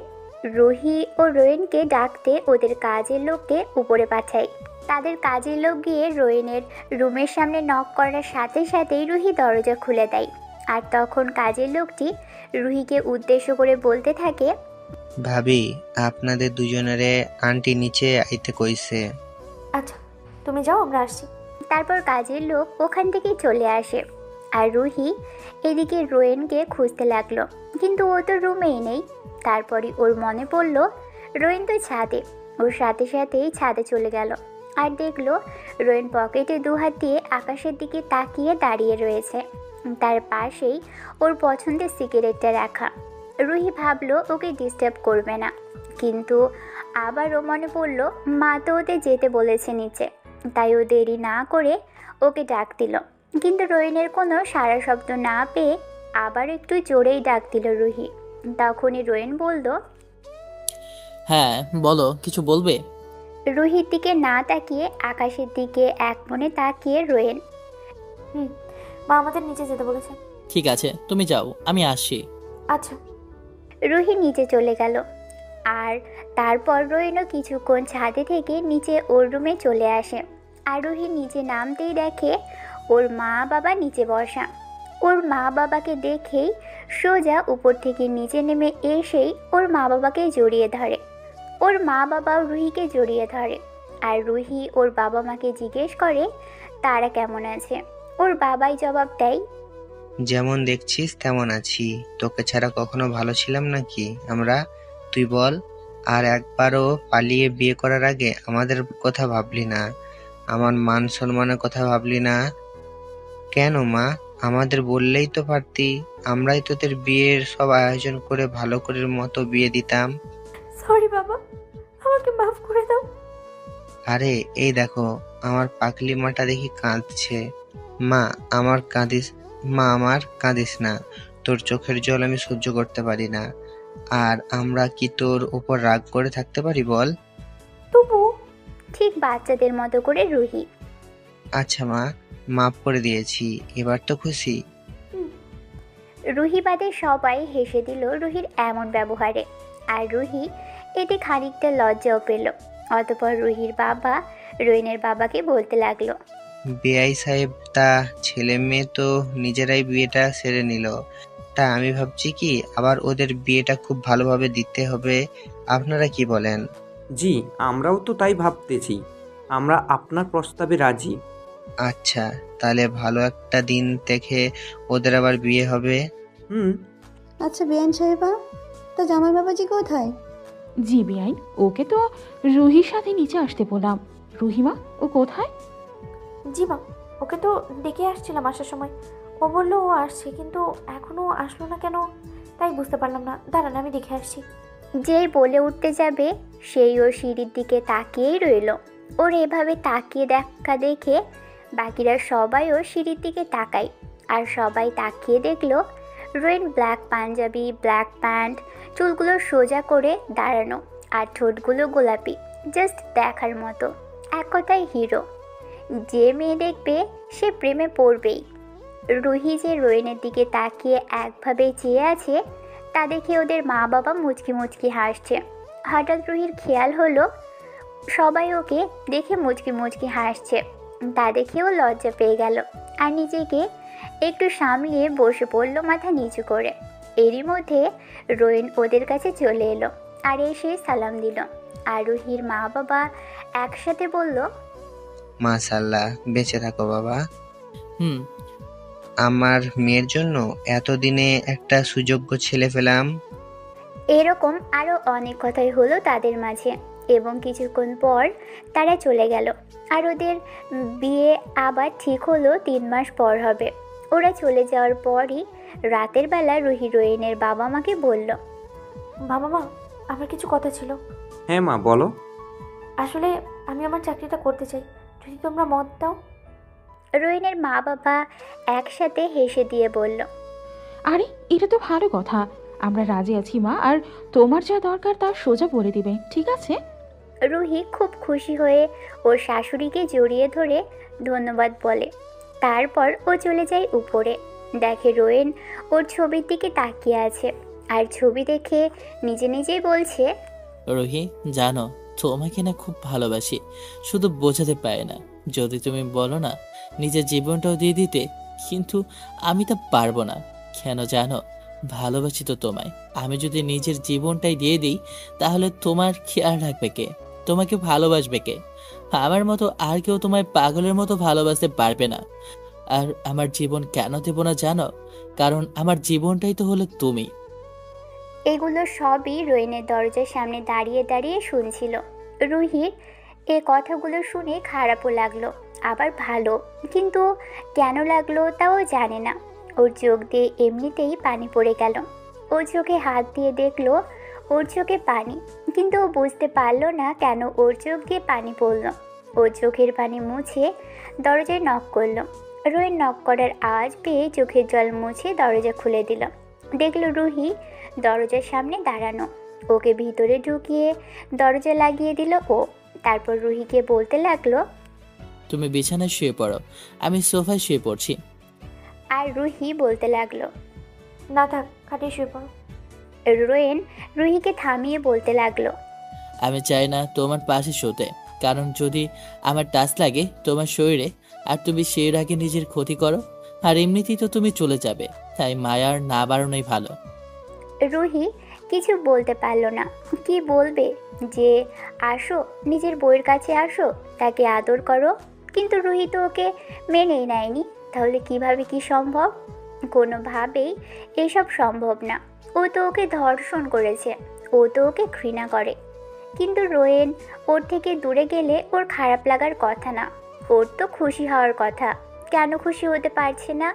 রুহি ও রোয়েনকে ডাকতে ওদের কাজের লোককে উপরে পাঠায়। তাদের কাজের লোক গিয়ে রোয়েনের রুমের সামনে নক করার সাথে সাথেই রুহি দরজা খুলে দেয়। আর তখন কাজের লোকটি রুহিকে উদ্দেশ্য করে বলতে থাকে, ভাবি, আপনাদের দুজনেরে আন্টি নিচে আইতে কইছে। আচ্ছা তুমি যাও, আমরা আসছি। তারপর কাজের লোক ওখান থেকে চলে আসে। আর রুহি এদিকে রোয়েনকে খুঁজতে লাগলো, কিন্তু ও তো রুমেই নেই। তারপরই ওর মনে পড়ল রোয়েন তো ছাদে। ওর সাথে সাথেই ছাদে চলে গেল আর দেখলো রোয়েন পকেটে দুহাত দিয়ে আকাশের দিকে তাকিয়ে দাঁড়িয়ে রয়েছে। তার পাশেই ওর পছন্দের সিগারেটটা রাখা। রুহি ভাবলো ওকে ডিস্টার্ব করবে না, কিন্তু আবারও মনে পড়ল মা তো ওদের যেতে বলেছে নিচে, তাই ও দেরি না করে ওকে ডাক দিল। কিন্তু রোয়েনের কোনো সাড়া শব্দ না পেয়ে আবার একটু জোরেই ডাক দিল রুহি। তখনই রোয়েন বলল, হ্যাঁ বলো, কিছু বলবে? রুহির দিকে না তাকিয়ে আকাশের দিকে এক মনে তাকিয়ে রোয়েন, মা আমাদের নিচে যেতে বলেছে। ঠিক আছে তুমি যাও, আমি আসছি। আচ্ছা। রুহি নিচে চলে গেল। আর তারপর রোয়েনও কিছুক্ষণ ছাদে থেকে নিচে ওর রুমে চলে আসে। আর রুহি নিচে নামতেই দেখে ওর মা বাবা নিচে বসা। ওর মা বাবাকে দেখেই সোজা উপর থেকে নিচে নেমে এসেই ওর মা বাবাকে জড়িয়ে ধরে। ওর মা বাবাও রুহিকে জড়িয়ে ধরে। আর রুহি ওর বাবা মাকে জিজ্ঞেস করে তারা কেমন আছে। ওর বাবাই জবাব দেয়, যেমন দেখছিস তেমন আছি। তোকে ছাড়া কখনো ভালো ছিলাম নাকি আমরা? তুই বল। আর একবারও পালিয়ে বিয়ে করার আগে আমাদের কথা ভাবলি না? আমার মান সম্মানের কথা ভাবলি না কেন মা? আমাদের বললেই তো পারতি, আমরাই তোদের বিয়ের সব আয়োজন করে ভালো করে মতো বিয়ে দিতাম। সরি বাবা, আমাকে মাফ করে দাও। আরে এই দেখো আমার পাকলি মাটা দেখি কাঁদছে। মা আমার কাঁদিস না। তোর চোখের জল আমি সহ্য করতে পারি না। আর আমরা কি তোর উপর রাগ করে থাকতে পারি বল? তবু ঠিক বাচ্চাদের মতো করে রুহি, আচ্ছা মা, মাফ করে দিয়েছি, এবার তো খুশি? রুহি বাদে সবাই হেসে দিল রুহির এমন ব্যবহারে। আর রুহি এতে খানিকটা লজ্জাও পেল। অতপর রুহির বাবা রোয়েনের বাবাকে বলতে লাগলো, বেআই সাহেব, তা ছেলে মেয়ে তো নিজেরাই বিয়েটা সেরে নিল, তা আমি ভাবছি কি আবার ওদের বিয়েটা খুব ভালোভাবে দিতে হবে। আপনারা কি বলেন? জি, আমরাও তো তাই ভাবতেছি। আমরা আপনার প্রস্তাবে রাজি। আচ্ছা, তাহলে ভালো একটা দিন দেখে ওদের আবার বিয়ে হবে। আচ্ছা বেআইন সাহেবা, তা জামাই বাবাজি কোথায়? জি বেআইন, ওকে তো রুহির সাথে নিচে আসতে বললাম। রুহিমা, ও কোথায়? জি মা, ওকে তো ডেকে আসছিলাম আসার সময়। ও বললো ও আসছে, কিন্তু এখনো আসলো না কেন তাই বুঝতে পারলাম না। দাঁড়ান আমি দেখে আসছি। যেই বলে উঠতে যাবে সেই ওর সিঁড়ির দিকে তাকিয়েই রইল। ওর এভাবে তাকিয়ে দেখা দেখে বাকিরা সবাইও সিঁড়ির দিকে তাকায়। আর সবাই তাকিয়ে দেখলো রোয়েন ব্ল্যাক পাঞ্জাবি, ব্ল্যাক প্যান্ট, চুলগুলো সোজা করে দাঁড়ানো আর ঠোঁটগুলো গোলাপি, জাস্ট দেখার মতো। এক কথায় হিরো। যে মেয়ে দেখবে সে প্রেমে পড়বেই। রুহি যে রোয়েনের দিকে তাকিয়ে একভাবে চেয়ে আছে তা দেখে ওদের মা বাবা মুচকি মুচকি হাসছে। হঠাৎ রুহির খেয়াল হলো সবাই ওকে দেখে মুচকি মুচকি হাসছে। তা দেখেও লজ্জা পেয়ে গেল আর নিজেকে একটু সামলিয়ে বসে পড়ল মাথা নিচু করে। এরই মধ্যে রোয়েন ওদের কাছে চলে এলো আর এসে সালাম দিল। আর রুহির মা বাবা একসাথে বলল, মাশাআল্লাহ, বেঁচে থাকো বাবা। হুম। আমার মেয়ের জন্য এতদিনে একটা সুযোগ্য ছেলে পেলাম। এরকম আরও অনেক কথাই হলো তাদের মাঝে এবং কিছুক্ষণ পর তারা চলে গেল। আর ওদের বিয়ে আবার ঠিক হলো 3 মাস পর হবে। ওরা চলে যাওয়ার পরই রাতের বেলা রুহি রোয়েনের বাবা মাকে বলল, বাবা মা, আমার কিছু কথা ছিল। হ্যাঁ মা, বলো। আসলে আমি আমার চাকরিটা করতে চাই, যদি তোমরা মত দাও। রোয়েনের মা বাবা একসাথে হেসে দিয়ে বলল, আরে এটা তো ভালো কথা, আমরা রাজি আছি মা। আর তোমার যা দরকার তা সোজা বলে দিবে, ঠিক আছে? রুহি খুব খুশি হয়ে ওর শাশুড়িকে জড়িয়ে ধরে ধন্যবাদ বলে। তারপর ও চলে যায় উপরে। দেখে রোয়েন ওর ছবির দিকে তাকিয়ে আছে আর ছবি দেখে নিজে নিজেই বলছে, রুহি জানো, তোমাকে না খুব ভালোবাসি, শুধু বোঝাতে পারে না। যদি তুমি বলো না নিজের জীবনটাও দিয়ে দিতে, কিন্তু আমি তা পারবো না। কেন জানো? ভালোবাসি তো তোমায়। আমি যদি নিজের জীবনটাই দিয়ে দিই তাহলে তোমার খেয়াল রাখবে কে? তোমাকে ভালোবাসবে কে? আমার মতো আর কেউ তোমায় পাগলের মতো ভালোবাসতে পারবে না। আর আমার জীবন কেন দেব না জানো? কারণ আমার জীবনটাই তো হলো তুমি। এগুলো সবই রোয়েনের দরজার সামনে দাঁড়িয়ে দাঁড়িয়ে শুনছিল। রুহির এ কথাগুলো শুনে খারাপও লাগলো, আবার ভালো, কিন্তু কেন লাগলো তাও জানে না। ওর চোখ দিয়ে এমনিতেই পানি পড়ে গেল। ও চোখে হাত দিয়ে দেখলো ওর চোখে পানি, কিন্তু ও বুঝতে পারল না কেন ওর চোখ দিয়ে পানি পড়ল। ও চোখের পানি মুছে দরজায় নক করলো। রোয়েন নক করার আওয়াজ পেয়ে চোখের জল মুছে দরজা খুলে দিল। দেখল রুহি দরজার সামনে দাঁড়ানো। ওকে ভিতরে ঢুকিয়ে দরজা লাগিয়ে দিল ও। তারপর রুহিকে বলতে লাগলো, তুমি বিছানায় শুয়ে পড়ো, আমি সোফায় শুয়ে পড়ছি। আর রুহি বলতে লাগলো, না থাক, খাটিয়ে শুয়ে পড়ো। রোয়েন রুহিকে থামিয়ে বলতে লাগলো, আমি চাই না তোমার পাশে শুতে, কারণ যদি আমার টাচ লাগে তোমার শরীরে আর তুমি সেই আগে নিজের ক্ষতি করো, আর এমনিতেই তো তুমি চলে যাবে, তাই মায়ার না বাড়ানোই ভালো। রুহি কিছু বলতে পারল না। কি বলবে যে আসো, নিজের বউয়ের কাছে আসো, তাকে আদর করো। কিন্তু রুহি তো ওকে মেনেই নেয়নি। তাহলে কিভাবে কি সম্ভব? কোনোভাবেই এসব সম্ভব না। ও তো ওকে ধর্ষণ করেছে, ও তো ওকে ঘৃণা করে। কিন্তু রোয়েন ওর থেকে দূরে গেলে ওর খারাপ লাগার কথা না, ওর তো খুশি হওয়ার কথা। কেন খুশি হতে পারছে না?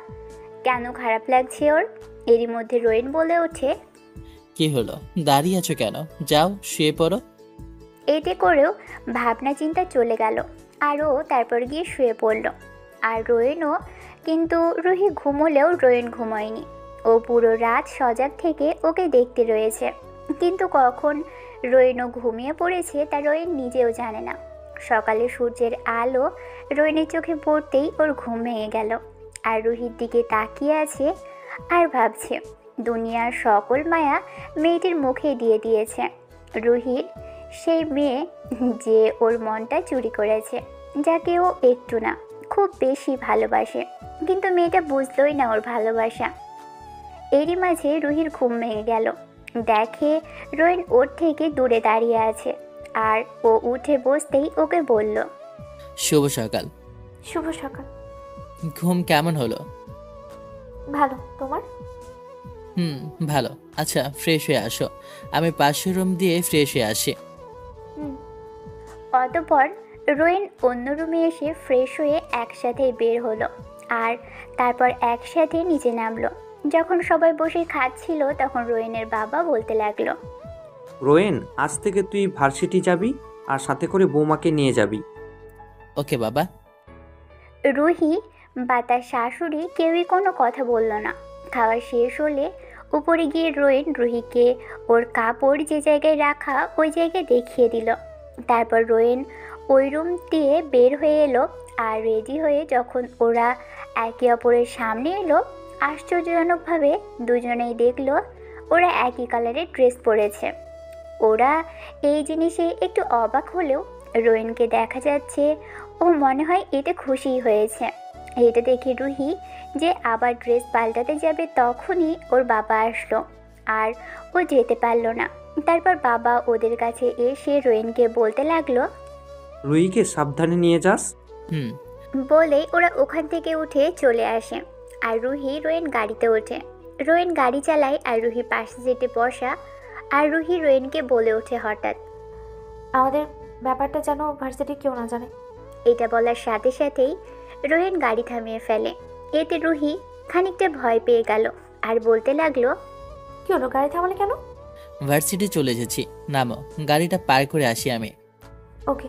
কেন খারাপ লাগছে ওর? এরই মধ্যে রোয়েন বলে ওঠে, কি হলো, দাঁড়িয়ে আছো কেন? যাও শুয়ে পড়ো। এতে করেও ভাবনা চিন্তা চলে গেল, আর ও তারপর গিয়ে শুয়ে পড়ল। আর রোয়েনও, কিন্তু রুহি ঘুমোলেও রোয়েন ঘুমোয়নি। ও পুরো রাত সজাগ থেকে ওকে দেখতে রয়েছে। কিন্তু কখন রোয়েনও ঘুমিয়ে পড়েছে তা রোয়েন নিজেও জানে না। সকালে সূর্যের আলো রোয়েনের চোখে পড়তেই ওর ঘুম ভেঙে গেল। আর রুহির দিকে তাকিয়ে আছে আর ভাবছে, দুনিয়ার সকল মায়া মেয়েটির মুখে দিয়ে দিয়েছে। রুহির সেই মেয়ে যে ওর মনটা চুরি করেছে, যাকে ও একটু না খুব বেশি ভালোবাসে, কিন্তু মেয়েটা বুঝলই না ওর ভালোবাসা। এরই মাঝে রুহির ঘুম ভেঙে গেল। দেখে রোয়েন ওর থেকে দূরে দাঁড়িয়ে আছে। আর ও উঠে বসতেই ওকে বলল, শুভ সকাল। শুভ সকাল। ঘুম কেমন হলো? ভালো, তোমার? ভালো। আচ্ছা, ফ্রেশ হয়ে আসো, আমি পাশের রুম দিয়ে ফ্রেশ হয়ে আসি। অতঃপর রোয়েন অন্য রুমে এসে ফ্রেশ হয়ে একসাথে বের হলো। আর তারপর একসাথে নিচে নামলো। যখন সবাই বসে খাচ্ছিল তখন রোয়েনের বাবা বলতে লাগলো, রোয়েন, আজ থেকে তুই ভার্সিটি যাবি আর সাথে করে বৌমাকে নিয়ে যাবি। ওকে বাবা। রুহি বা তার শাশুড়ি কেউই কোনো কথা বলল না। খাওয়া শেষ হলে উপরে গিয়ে রোয়েন রুহিকে ওর কাপড় যে জায়গায় রাখা ওই জায়গায় দেখিয়ে দিল। তারপর রোয়েন ওই রুম দিয়ে বের হয়ে এলো। আর রেডি হয়ে যখন ওরা একে অপরের সামনে এলো, আশ্চর্যজনকভাবে দুজনেই দেখলো ওরা একই কালারের ড্রেস পরেছে। ওরা এই জিনিসে একটু অবাক হলেও রোয়েনকে দেখা যাচ্ছে ও মনে হয় এতে খুশি হয়েছে। এটা দেখে রুহি যে আবার ড্রেস পাল্টাতে যাবে তখনই ওর বাবা আসলো। আর ও যেতে পারলো না। তারপর বাবা ওদের কাছে এসে রোয়েনকে বলতে লাগলো, রুহিকে সাবধানে নিয়ে যাস। বলেই ওরা ওখান থেকে উঠে চলে আসে। আর রুহি রোয়েন গাড়িতে ওঠে। রোয়েন গাড়ি চালায় আর রুহি পাশে যেতে বসা। আর রুহি রোয়েনকে বলে ওঠে হঠাৎ, আমাদের ব্যাপারটা যেন ভার্সিটির কেউ না জানে। এটা বলার সাথে সাথেই রোয়েন গাড়ি থামিয়ে ফেলে। এতে রুহি খানিকটা ভয় পেয়ে গেল আর বলতে লাগলো, কি হলো, গাড়ি থামালে কেন? ভার্সিটি চলে এসেছি, নামো, গাড়িটা পার করে আসি আমি। ওকে।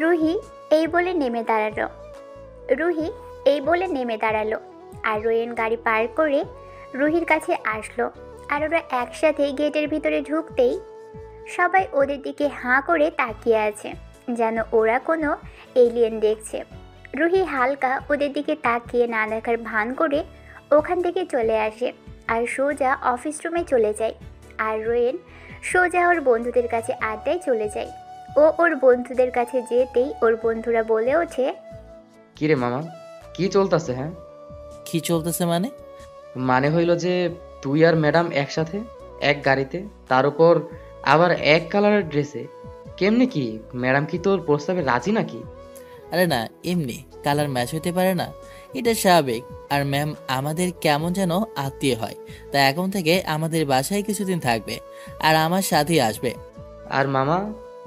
রুহি এই বলে নেমে দাঁড়ালো। আর রোয়েন গাড়ি পার করে রুহির কাছে আসলো। আর ওরা একসাথে গেটের ভিতরে ঢুকতেই সবাই ওদের দিকে হাঁ করে তাকিয়ে আছে, যেন ওরা কোনো এলিয়েন দেখছে। রুহি হালকা ওদের দিকে তাকিয়ে না দেখার ভান করে ওখান থেকে চলে আসে আর সোজা অফিস রুমে চলে যায়। আর রোয়েন সোজা ওর বন্ধুদের কাছে আড্ডায় চলে যায়। ও ওর বন্ধুদের কাছে যেতেই ওর বন্ধুরা বলে ওঠে, কিরে মামা, কি চলতেছে? হ্যাঁ, কি চলতেছে মানে? মানে হইল যে তুই আর ম্যাডাম একসাথে এক গাড়িতে, তার উপর আবার এক কালারের ড্রেসে। কেমনে কি? ম্যাডাম কি তোর প্রস্তাবে রাজি নাকি? আরে না, এমনি কালার ম্যাচ হতে পারে না, এটা স্বাভাবিক। আর ম্যাম আমাদের কেমন যেন আত্মীয় হয়, তাই এখন থেকে আমাদের বাসায় কিছুদিন থাকবে আর আমার সাথেই আসবে। আর মামা,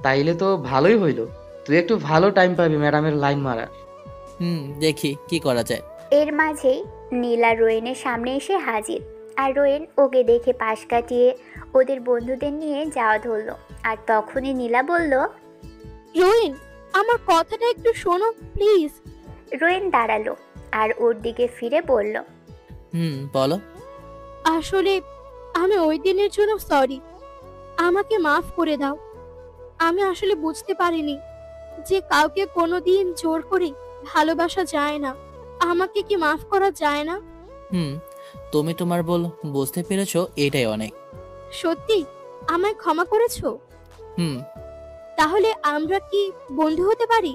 তাইলে তো ভালোই হইল, তুই একটু ভালো টাইম পাবি ম্যাডামের লাইন মারার। দেখি কি করা যায়। এর মাঝেই নীলা রোয়েনের সামনে এসে হাজির। আর রোয়েন ওকে দেখে পাশ কাটিয়ে ওদের বন্ধুদের নিয়ে যাওয়া ধরলো। আর তখনই নীলা বলল, রোয়েন, আমার কথাটা একটু শোনো প্লিজ। রোয়েন দাঁড়ালো আর ওর দিকে ফিরে বলল, বলো। আসলে আমি ওই দিনের জন্য সরি, আমাকে মাফ করে দাও। আমি আসলে বুঝতে পারিনি যে কাউকে কোনোদিন জোর করে ভালোবাসা যায় না। আমাকে কি মাফ করা যায় না? তুমি তোমার ভুল বুঝতে পেরেছো, এটাই অনেক। সত্যি আমায় ক্ষমা করেছো? তাহলে আমরা কি বন্ধু হতে পারি?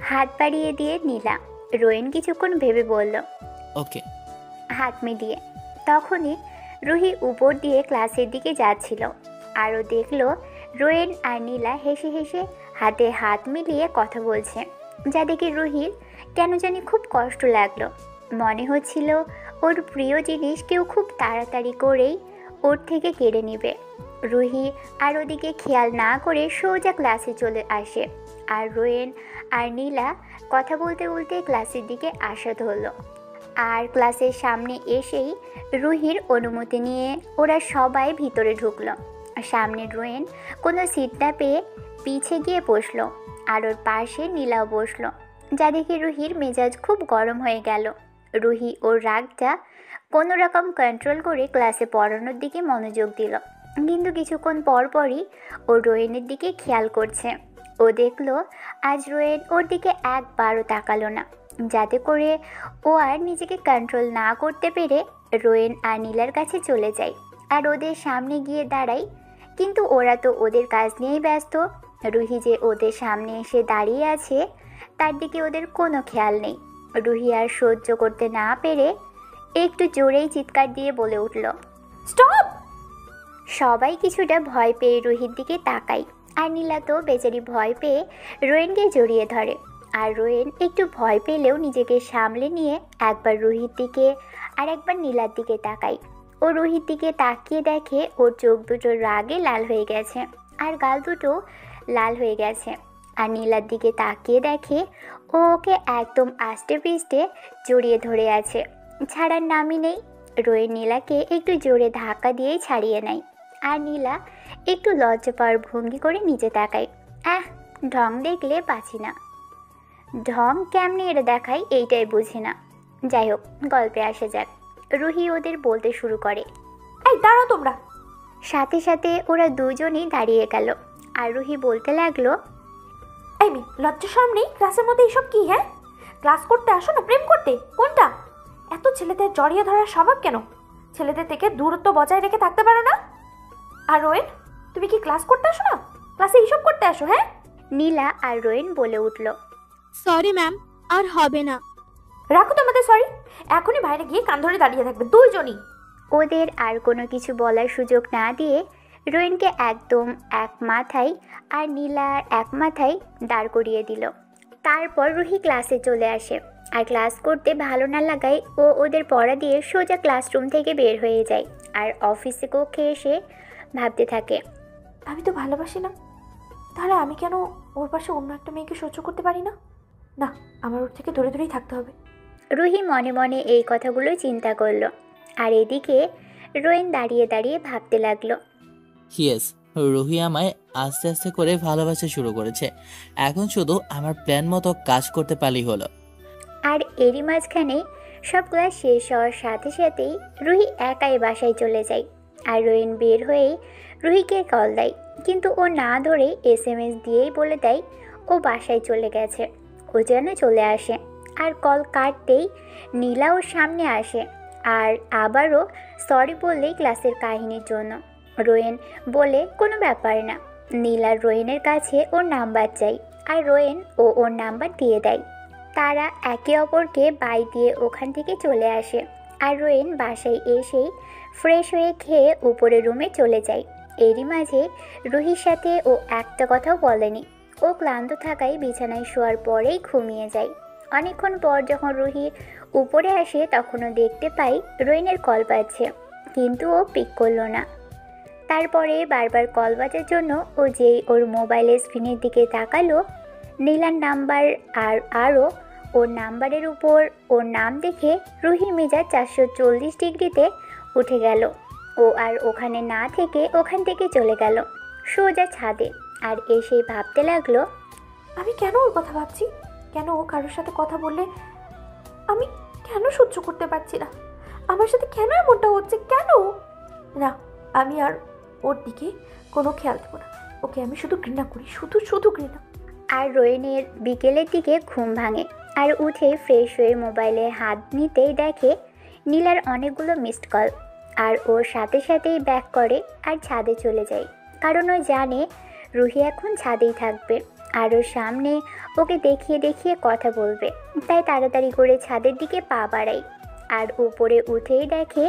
হাত বাড়িয়ে দিয়ে নীলা। রোয়েন কিছুক্ষণ ভেবে বলল, ওকে। হাত মিলিয়ে। তখনই রুহি উপর দিয়ে ক্লাসের দিকে যাচ্ছিল। আরও দেখলো রোয়েন আর নীলা হেসে হেসে হাতে হাত মিলিয়ে কথা বলছে, যা দেখে রুহির কেন জানি খুব কষ্ট লাগলো। মনে হচ্ছিল ওর প্রিয় জিনিস কেউ খুব তাড়াতাড়ি করেই ওর থেকে কেড়ে নেবে। রুহি আর ওদিকে খেয়াল না করে সোজা ক্লাসে চলে আসে। আর রোয়েন আর নীলা কথা বলতে বলতে ক্লাসের দিকে আসা ধরলো। আর ক্লাসের সামনে এসেই রুহির অনুমতি নিয়ে ওরা সবাই ভিতরে ঢুকলো। সামনে রোয়েন কোনো সিট না পেয়ে পিছে গিয়ে বসলো আর ওর পাশে নীলাও বসলো, যা দেখে রুহির মেজাজ খুব গরম হয়ে গেল। রুহি ওর রাগটা কোনো রকম কন্ট্রোল করে ক্লাসে পড়ানোর দিকে মনোযোগ দিল, কিন্তু কিছুক্ষণ পরপরই ও রোয়েনের দিকে খেয়াল করছে। ও দেখলো আজ রোয়েন ওর দিকে একবারও তাকালো না, যাতে করে ও আর নিজেকে কন্ট্রোল না করতে পেরে রোয়েন আর নীলার কাছে চলে যায় আর ওদের সামনে গিয়ে দাঁড়ায়। কিন্তু ওরা তো ওদের কাজ নিয়েই ব্যস্ত। রুহি যে ওদের সামনে এসে দাঁড়িয়ে আছে তার দিকে ওদের কোনো খেয়াল নেই। রুহি আর সহ্য করতে না পেরে একটু জোরেই চিৎকার দিয়ে বলে উঠল, স্টপ! সবাই কিছুটা ভয় পেয়ে রুহির দিকে তাকায়। আর নীলা তো বেচারি ভয় পেয়ে রোয়েনকে জড়িয়ে ধরে। আর রোয়েন একটু ভয় পেলেও নিজেকে সামলে নিয়ে একবার রুহির দিকে আর একবার নীলার দিকে তাকায়। ও রুহির দিকে তাকিয়ে দেখে ওর চোখ দুটো রাগে লাল হয়ে গেছে আর গাল দুটো লাল হয়ে গেছে। আর নীলার দিকে তাকিয়ে দেখে ও ওকে একদম আস্তে পৃষ্ঠে জড়িয়ে ধরে আছে, ছাড়ার নামই নেই। রোয়েন নীলাকে একটু জোরে ধাক্কা দিয়েই ছাড়িয়ে নেয়। আর নীলা একটু লজ্জা পাওয়ার ভঙ্গি করে নিচে তাকায়। ঢং দেখলে বাঁচি না। ঢং কেমনি এটা দেখায় এইটাই বুঝি না। যাই হোক, গল্পে আসা যাক। রুহি ওদের বলতে শুরু করে, এই দাঁড়াও তোমরা। সাথে সাথে ওরা দুজনই দাঁড়িয়ে গেল। আর রুহি বলতে লাগলো, এই মেয়ে, লজ্জা শরম নেই? ক্লাসের মধ্যে এসব কি? হ্যাঁ, ক্লাস করতে আসো না প্রেম করতে? কোনটা? এত ছেলেদের জড়িয়ে ধরার স্বভাব কেন? ছেলেদের থেকে দূরত্ব বজায় রেখে থাকতে পারো না? আর রোয়েন, তুমি কি ক্লাস করতে আসো না, ক্লাসে এইসব করতে আসো? হ্যাঁ। নীলা আর রোয়েন বলে উঠল, সরি ম্যাম, আর হবে না। রাখো তোমাদের সরি, এখনই বাইরে গিয়ে কান ধরে দাঁড়িয়ে থাকবে দুইজনই। ওদের আর কোনো কিছু বলার সুযোগ না দিয়ে রোয়েনকে একদম এক মাথায় আর নীলার এক মাথায় দাঁড় করিয়ে দিল। তারপর রুহি ক্লাসে চলে আসে। আর ক্লাস করতে ভালো না লাগায় ও ওদের পড়া দিয়ে সোজা ক্লাসরুম থেকে বের হয়ে যায়। আর অফিসে কক্ষে এসে ভাবতে থাকে, আমি তো ভালোবাসি না, তাহলে আমি কেন ওর পাশে অন্য একটা মেয়েকে সহ্য করতে পারি না? না, আমার ওর থেকে দূরে দূরেই থাকতে হবে। রুহি মনে মনে এই কথাগুলো চিন্তা করলো। আর এদিকে রোয়েন দাঁড়িয়ে দাঁড়িয়ে ভাবতে লাগলো, ইয়েস, রুহি আমায় আস্তে আস্তে করে ভালোবাসা শুরু করেছে। এখন শুধু আমার প্ল্যান মতো কাজ করতে পারলেই হলো। আর এরই মাঝখানে সব ক্লাস শেষ হওয়ার সাথে সাথেই রুহি একাই বাসায় চলে যায়। আর রোয়েন বের হয়েই রুহিকে কল দেয়, কিন্তু ও না ধরে SMS দিয়েই বলে দেয় ও বাসায় চলে গেছে। ও যেন চলে আসে। আর কল কাটতেই নীলা ওর সামনে আসে আর আবারও সরি বললেই ক্লাসের কাহিনীর জন্য। রোয়েন বলে কোনো ব্যাপার না। নীলা রোয়েনের কাছে ওর নাম্বার চাই আর রোয়েন ওর নাম্বার দিয়ে দেয়। তারা একে অপরকে বাই দিয়ে ওখান থেকে চলে আসে। আর রোয়েন বাসায় এসেই ফ্রেশ হয়ে খেয়ে উপরের রুমে চলে যায়। এরই মাঝে রুহির সাথে ও একটা কথাও বলেনি। ও ক্লান্ত থাকায় বিছানায় শোয়ার পরেই ঘুমিয়ে যায়। অনেকক্ষণ পর যখন রুহি উপরে আসে তখনও দেখতে পাই রোয়েনের কল বাজছে, কিন্তু ও পিক করলো না। তারপরে বারবার কল বাজার জন্য ও যেই ওর মোবাইলের স্ক্রিনের দিকে তাকালো, নীলার নাম্বার আর আরও ওর নাম্বারের উপর ওর নাম দেখে রুহির মেজাজ 440 ডিগ্রিতে উঠে গেল। ও আর ওখানে না থেকে ওখান থেকে চলে গেল সোজা ছাদে। আর এসেই ভাবতে লাগলো, আমি কেন ওর কথা ভাবছি? কেন ও কারোর সাথে কথা বললে আমি কেন সহ্য করতে পারছি না? আমার সাথে কেন এমনটা হচ্ছে? কেন? না, আমি আর ওর দিকে কোনো খেয়াল দেবো না। ওকে আমি শুধু ঘৃণা করি, শুধু শুধু ঘৃণা। আর রোয়েনের বিকেলের দিকে ঘুম ভাঙে। আর উঠে ফ্রেশ হয়ে মোবাইলে হাত নিতেই দেখে নীলার অনেকগুলো মিসড কল। আর ওর সাথে সাথেই ব্যাক করে আর ছাদে চলে যায়, কারণ ও জানে রুহি এখন ছাদেই থাকবে আর ওর সামনে ওকে দেখিয়ে দেখিয়ে কথা বলবে। তাই তাড়াতাড়ি করে ছাদের দিকে পা বাড়ায়। আর উপরে উঠেই দেখে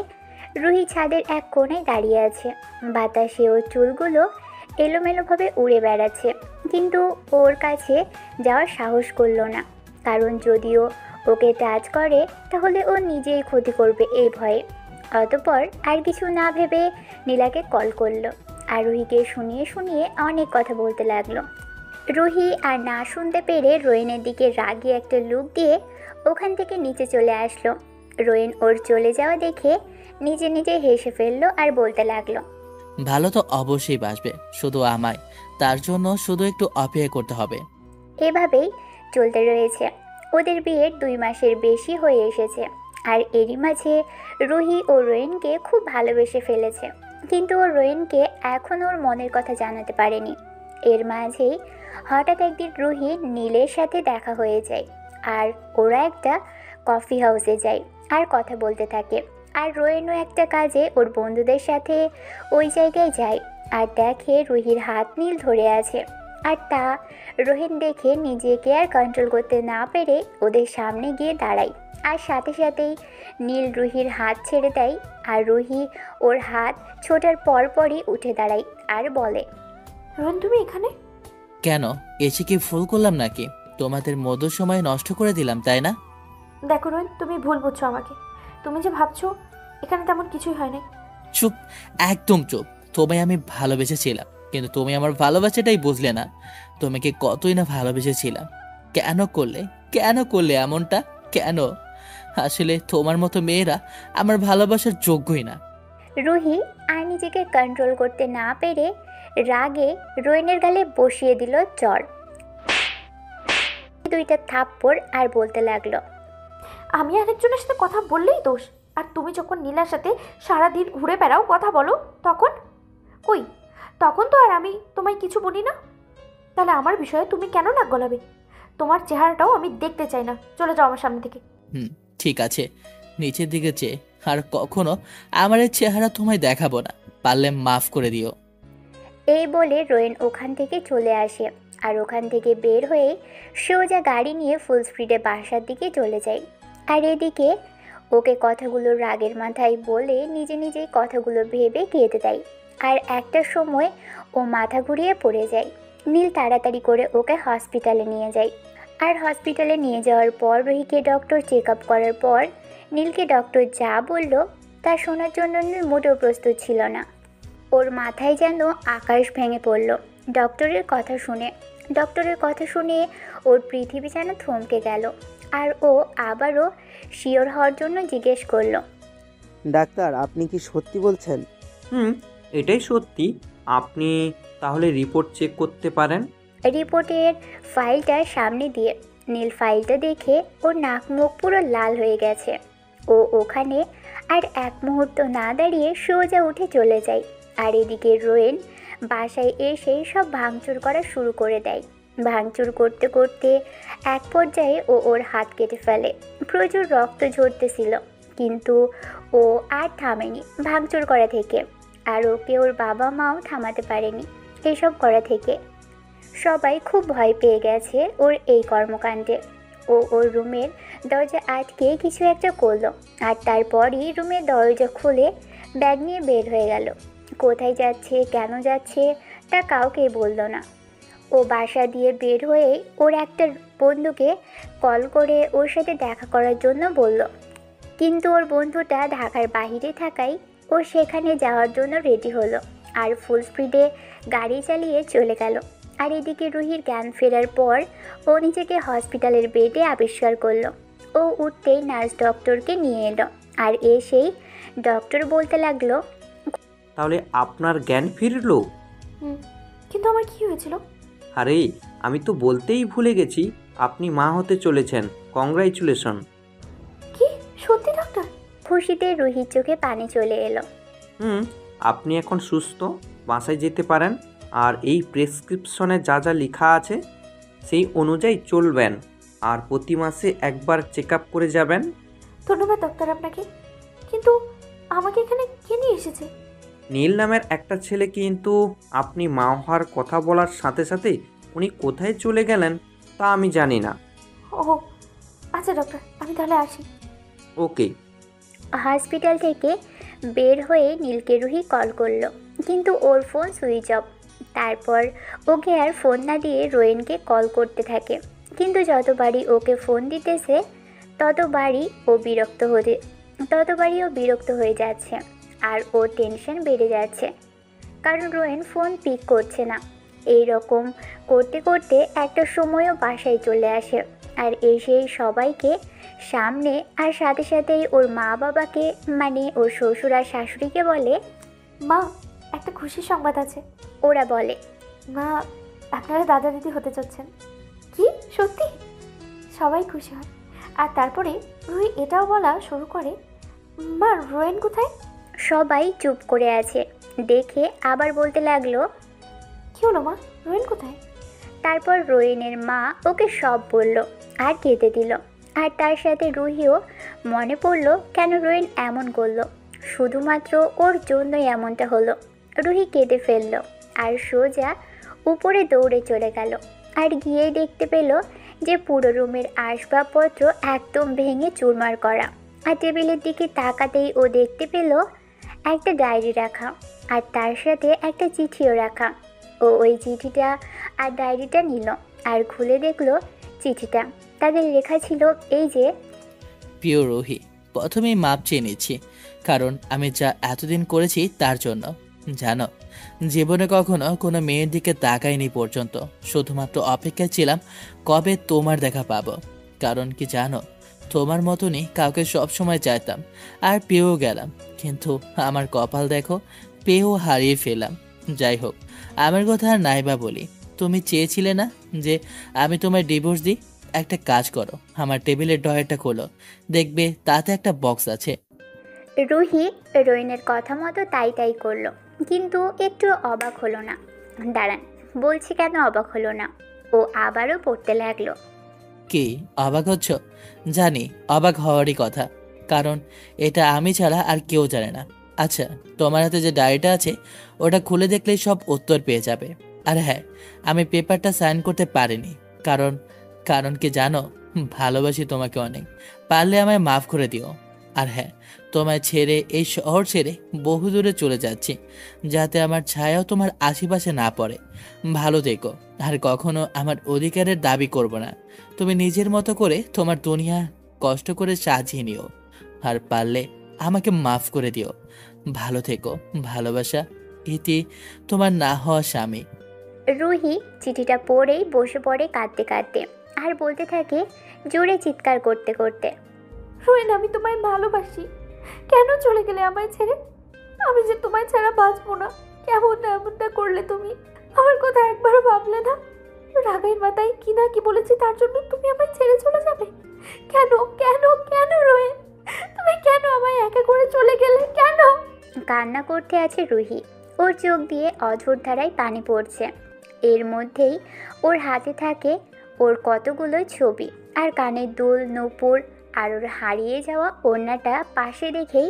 রুহি ছাদের এক কোণায় দাঁড়িয়ে আছে। বাতাসে ওর চুলগুলো এলোমেলোভাবে উড়ে বেড়াচ্ছে, কিন্তু ওর কাছে যাওয়ার সাহস করলো না, কারণ যদিও ওকে টাচ করে তাহলে ও নিজেই ক্ষতি করবে এই ভয়ে। অতঃপর আর কিছু না ভেবে নীলাকে কল করলো আর রুহিকে শুনিয়ে শুনিয়ে অনেক কথা বলতে লাগলো। রুহি আর না শুনতে পেরে রোয়েনের দিকে রাগি একটা লুক দিয়ে ওখান থেকে নিচে চলে আসলো। রোয়েন ওর চলে যাওয়া দেখে নিজে নিজে হেসে ফেললো আর বলতে লাগলো, ভালো তো অবশ্যই বাসবে, শুধু আমায় তার জন্য শুধু একটু অপেক্ষা করতে হবে। এভাবেই চলতে রয়েছে। ওদের বিয়ের 2 মাসের বেশি হয়ে এসেছে। আর এরই মাঝে রুহি ও রোয়েনকে খুব ভালোবেসে ফেলেছে, কিন্তু ও রোয়েনকে এখন ওর মনের কথা জানাতে পারেনি। এর মাঝেই হঠাৎ একদিন রুহি নীলের সাথে দেখা হয়ে যায় আর ওরা একটা কফি হাউসে যায় আর কথা বলতে থাকে। আর রোয়েনও একটা কাজে ওর বন্ধুদের সাথে ওই জায়গায় যায় আর দেখে রুহির হাত নীল ধরে আছে। আর তা রোহিন দেখে নিজেকে আর কন্ট্রোল করতে না পেরে ওদের সামনে গিয়ে দাঁড়ায়। আর সাথে সাথেই নীল রুহির হাত ছেড়ে দেয় আর রুহি ওর হাত ছোটার পরপরই উঠে দাঁড়ায় আর বলে, রোহন তুমি এখানে? কেন, এসে কি ভুল করলাম নাকি? তোমাদের মধুর সময় নষ্ট করে দিলাম, তাই না? দেখো রোহন, তুমি ভুল বুঝছো আমাকে। তুমি যে ভাবছো এখানে তেমন কিছুই হয় নাই। চুপ, একদম চুপ। তোমায় আমি ভালোবেসেছিলাম, কিন্তু তুমি আমার ভালোবাসাটাই বুঝলে না। তোমাকে কতই না ভালোবেসেছিলাম। কেন করলে এমনটা? কেন? আসলে তোমার মতো মেয়েরা আমার ভালোবাসার যোগ্যই না। রুহি আর নিজেকে কন্ট্রোল করতে না পেরে রাগে রোয়েনের গালে বসিয়ে দিল চড়, 2টা থাপ্পড় আর বলতে লাগলো, আমি আরেকজনের সাথে কথা বললেই দোষ, আর তুমি যখন নীলার সাথে সারাদিন ঘুরে বেড়াও, কথা বলো, তখন কই? তখন তো আর আমি তোমায় কিছু বলি না। তাহলে আমার বিষয়ে তুমি কেন নাক গলাবে? তোমার চেহারাটাও আমি দেখতে চাই না। চলে যাও আমার সামনে থেকে। ঠিক আছে, নিচের দিকে চেয়ে আর কখনো আমার এই চেহারা তোমায় দেখাবো না। পারলে মাফ করে দিও। এই বলে রোয়েন ওখান থেকে চলে আসে আর ওখান থেকে বের হয়ে সোজা গাড়ি নিয়ে ফুল স্পিডে বাসার দিকে চলে যায়। আর এদিকে ওকে কথাগুলো রাগের মাথায় বলে নিজে নিজেই কথাগুলো ভেবে কেঁদে দেয়। আর একটা সময় ও মাথা ঘুরিয়ে পড়ে যায়। নীল তাড়াতাড়ি করে ওকে হসপিটালে নিয়ে যায়। আর হসপিটালে নিয়ে যাওয়ার পর রুহিকে ডক্টর চেক আপ করার পর নীলকে ডক্টর যা বলল তা শোনার জন্য নীল মোটেও প্রস্তুত ছিল না। ওর মাথায় যেন আকাশ ভেঙে পড়ল ডক্টরের কথা শুনে ওর পৃথিবী যেন থমকে গেল। আর ও আবারও শিওর হওয়ার জন্য জিজ্ঞেস করলো, ডাক্তার আপনি কি সত্যি বলছেন? এটাই সত্যি। আপনি তাহলে রিপোর্ট চেক করতে পারেন। রিপোর্টের ফাইলটা সামনে দিয়ে নীল ফাইলটা দেখে ওর নাক মুখ পুরো লাল হয়ে গেছে। ও ওখানে আর এক মুহূর্ত না দাঁড়িয়ে সোজা উঠে চলে যায়। আর এদিকে রোয়েন বাসায় এসে সব ভাঙচুর করা শুরু করে দেয়। ভাঙচুর করতে করতে এক পর্যায়ে ও ওর হাত কেটে ফেলে। প্রচুর রক্ত ঝরতেছিল, কিন্তু ও আর থামেনি ভাঙচুর করা থেকে। আর ওকে ওর বাবা মাও থামাতে পারেনি এসব করা থেকে। সবাই খুব ভয় পেয়ে গেছে ওর এই কর্মকাণ্ডে। ও ওর রুমের দরজা আটকে কিছু একটা করলো আর তারপরই রুমের দরজা খুলে ব্যাগ নিয়ে বের হয়ে গেল। কোথায় যাচ্ছে, কেন যাচ্ছে তা কাউকেই বলল না। ও বাসা দিয়ে বের হয়ে ওর একটা বন্ধুকে কল করে ওর সাথে দেখা করার জন্য বলল, কিন্তু ওর বন্ধুটা ঢাকার বাইরে থাকায় ও সেখানে যাওয়ার জন্য রেডি হলো আর ফুল স্পিডে গাড়ি চালিয়ে চলে গেল। আর এদিকে রুহির জ্ঞান ফেরার পর ও নিজেকে হসপিটালের বেডে আবিষ্কার করলো। ও উঠতেই নার্স ডক্টরকে নিয়ে এলো আর এসেই ডক্টর বলতে লাগলো, তাহলে আপনার জ্ঞান ফিরলো? হুম, কিন্তু আমার কি হয়েছিল? আরে আমি তো বলতেই ভুলে গেছি, আপনি মা হতে চলেছেন। কংগ্রাচুলেশন। কি সত্যি ডাক্তার? খুশিতে রুহির চোখে পানি চলে এলো। হুম, আপনি এখন সুস্থ, বাসায় যেতে পারেন। আর এই প্রেসক্রিপশনে যা যা লেখা আছে সেই অনুযায়ী চলবেন। আর প্রতি মাসে একবার চেক আপ করে যাবেন। ধন্যবাদ ডাক্তার আপনাকে। কিন্তু আমাকে এখানে কে নিয়ে এসেছে? নীল নামের একটা ছেলে, কিন্তু আপনি মা হওয়ার কথা বলার সাথে সাথে উনি কোথায় চলে গেলেন তা আমি জানি না। ও আচ্ছা ডক্টর, আমি তাহলে আসি। ওকে। হসপিটাল থেকে বের হয়ে নীলকে রুহি কল করলো, কিন্তু ওর ফোন সুইচ অফ। তারপর ওকে আর ফোন না দিয়ে রোয়েনকে কল করতে থাকে, কিন্তু যতবারই ওকে ফোন দিতেছে ততবারই ও বিরক্ত হয়ে যাচ্ছে। আর ও টেনশন বেড়ে যাচ্ছে, কারণ রোয়েন ফোন পিক করছে না। এই রকম করতে করতে একটা সময়ও বাসায় চলে আসে, আর এসেই সবাইকে সামনে আর সাথে সাথেই ওর মা বাবাকে, মানে ওর শ্বশুর আর শাশুড়িকে বলে, মা, একটা খুশির সংবাদ আছে। ওরা বলে, মা, আপনারা দাদা দিদি হতে যাচ্ছেন। কি সত্যি? সবাই খুশি হয়। আর তারপরে রুহি এটাও বলা শুরু করে, মা রোয়েন কোথায়? সবাই চুপ করে আছে দেখে আবার বলতে লাগলো, কি হলো মা, রোয়েন কোথায়? তারপর রোয়েনের মা ওকে সব বলল আর কেঁদে দিল। আর তার সাথে রুহিও মনে পড়লো কেন রোয়েন এমন করলো, শুধুমাত্র ওর জন্যই এমনটা হলো। রুহি কেঁদে ফেলল আর সোজা উপরে দৌড়ে চলে গেল। আর গিয়েই দেখতে পেল যে পুরো রুমের আসবাবপত্র একদম ভেঙে চুরমার করা। আর টেবিলের দিকে তাকাতেই ও দেখতে পেল একটা ডায়েরি রাখা, আর তার সাথে একটা চিঠিও রাখা। ও ওই চিঠিটা আর ডায়েরিটা নিল আর খুলে দেখলো চিঠিটা। তাদের লেখা ছিল এই যে, প্রিয় রুহি, প্রথমেই মাপ চেয়ে নিচ্ছি, কারণ আমি যা এতদিন করেছি তার জন্য। জানো, জীবনে কখনো কোনো মেয়ের দিকে তাকাইনি পর্যন্ত, শুধুমাত্র অপেক্ষায় ছিলাম কবে তোমার দেখা পাবো। কারণ কি জানো, তোমার মতনই কাউকে সবসময় চাইতাম আর পেয়েও গেলাম, কিন্তু আমার কপাল দেখো, পেয়েও হারিয়ে ফেলাম। যাই হোক, আমার কথা আর নাইবা বলি, তুমি চেয়েছিলে না যে আমি তোমায় ডিভোর্স দিই? একটা কাজ করো, আমার টেবিলের ড্রয়ারটা খোলো, দেখবে তাতে একটা বক্স আছে। রুহি রোয়েনের কথা মতো তাই করলো, কিন্তু একটু অবাক হলো না। দাঁড়ান, বলছি কেন অবাক হলো না। ও আবারও পড়তে লাগলো। কি অবাক হচ্ছ? জানি অবাক হওয়ারই কথা, কারণ এটা আমি ছাড়া আর কেউ জানে না। আচ্ছা, তোমার হাতে যে ডায়েরিটা আছে ওটা খুলে দেখলেই সব উত্তর পেয়ে যাবে। আর হ্যাঁ, আমি পেপারটা সাইন করতে পারিনি, কারণ কারণ কি জানো, ভালোবাসি তোমাকে অনেক, পারলে আমায় মাফ করে দিও। আর হ্যাঁ, তোমায় ছেড়ে, এই শহর ছেড়ে বহু দূরে চলে যাচ্ছি, যাতে আমার ছায়াও তোমার আশেপাশে না পড়ে। ভালো থেকো, আর কখনো আমার অধিকারের দাবি করব না। তুমি নিজের মতো করে তোমার দুনিয়া কষ্ট করে সাজিয়ে নিও, আর পারলে আমাকে মাফ করে দিও। ভালো থেকো, ভালোবাসা, ইতি, তোমার না হওয়া স্বামী। রুহি চিঠিটা পড়েই বসে পড়ে কাঁদতে কাঁদতে, আর বলতে থাকে জোরে চিৎকার করতে করতে, রোয়েন, আমি তোমায় ভালোবাসি। কেন চলে গেলে আমায় ছেড়ে? আমি যে তোমায় ছাড়া বাঁচবো না। এমনটা করলে তুমি? আমার কথা একবারও ভাবলে না? রাগের মাথায় কি না কি বলেছি তার জন্য তুমি আমায় ছেড়ে চলে যাবে? কেন কেন কেন রোয়েন, তুমি কেন আমায় একা করে চলে গেলে? কেন? কান্না করতে আছে রুহি, ওর চোখ দিয়ে অঝোর ধারায় পানি পড়ছে। এর মধ্যেই ওর হাতে থাকে ওর কতগুলো ছবি, আর কানের দুল, নূপুর, আর ওর হারিয়ে যাওয়া ওড়নাটা পাশে রেখেই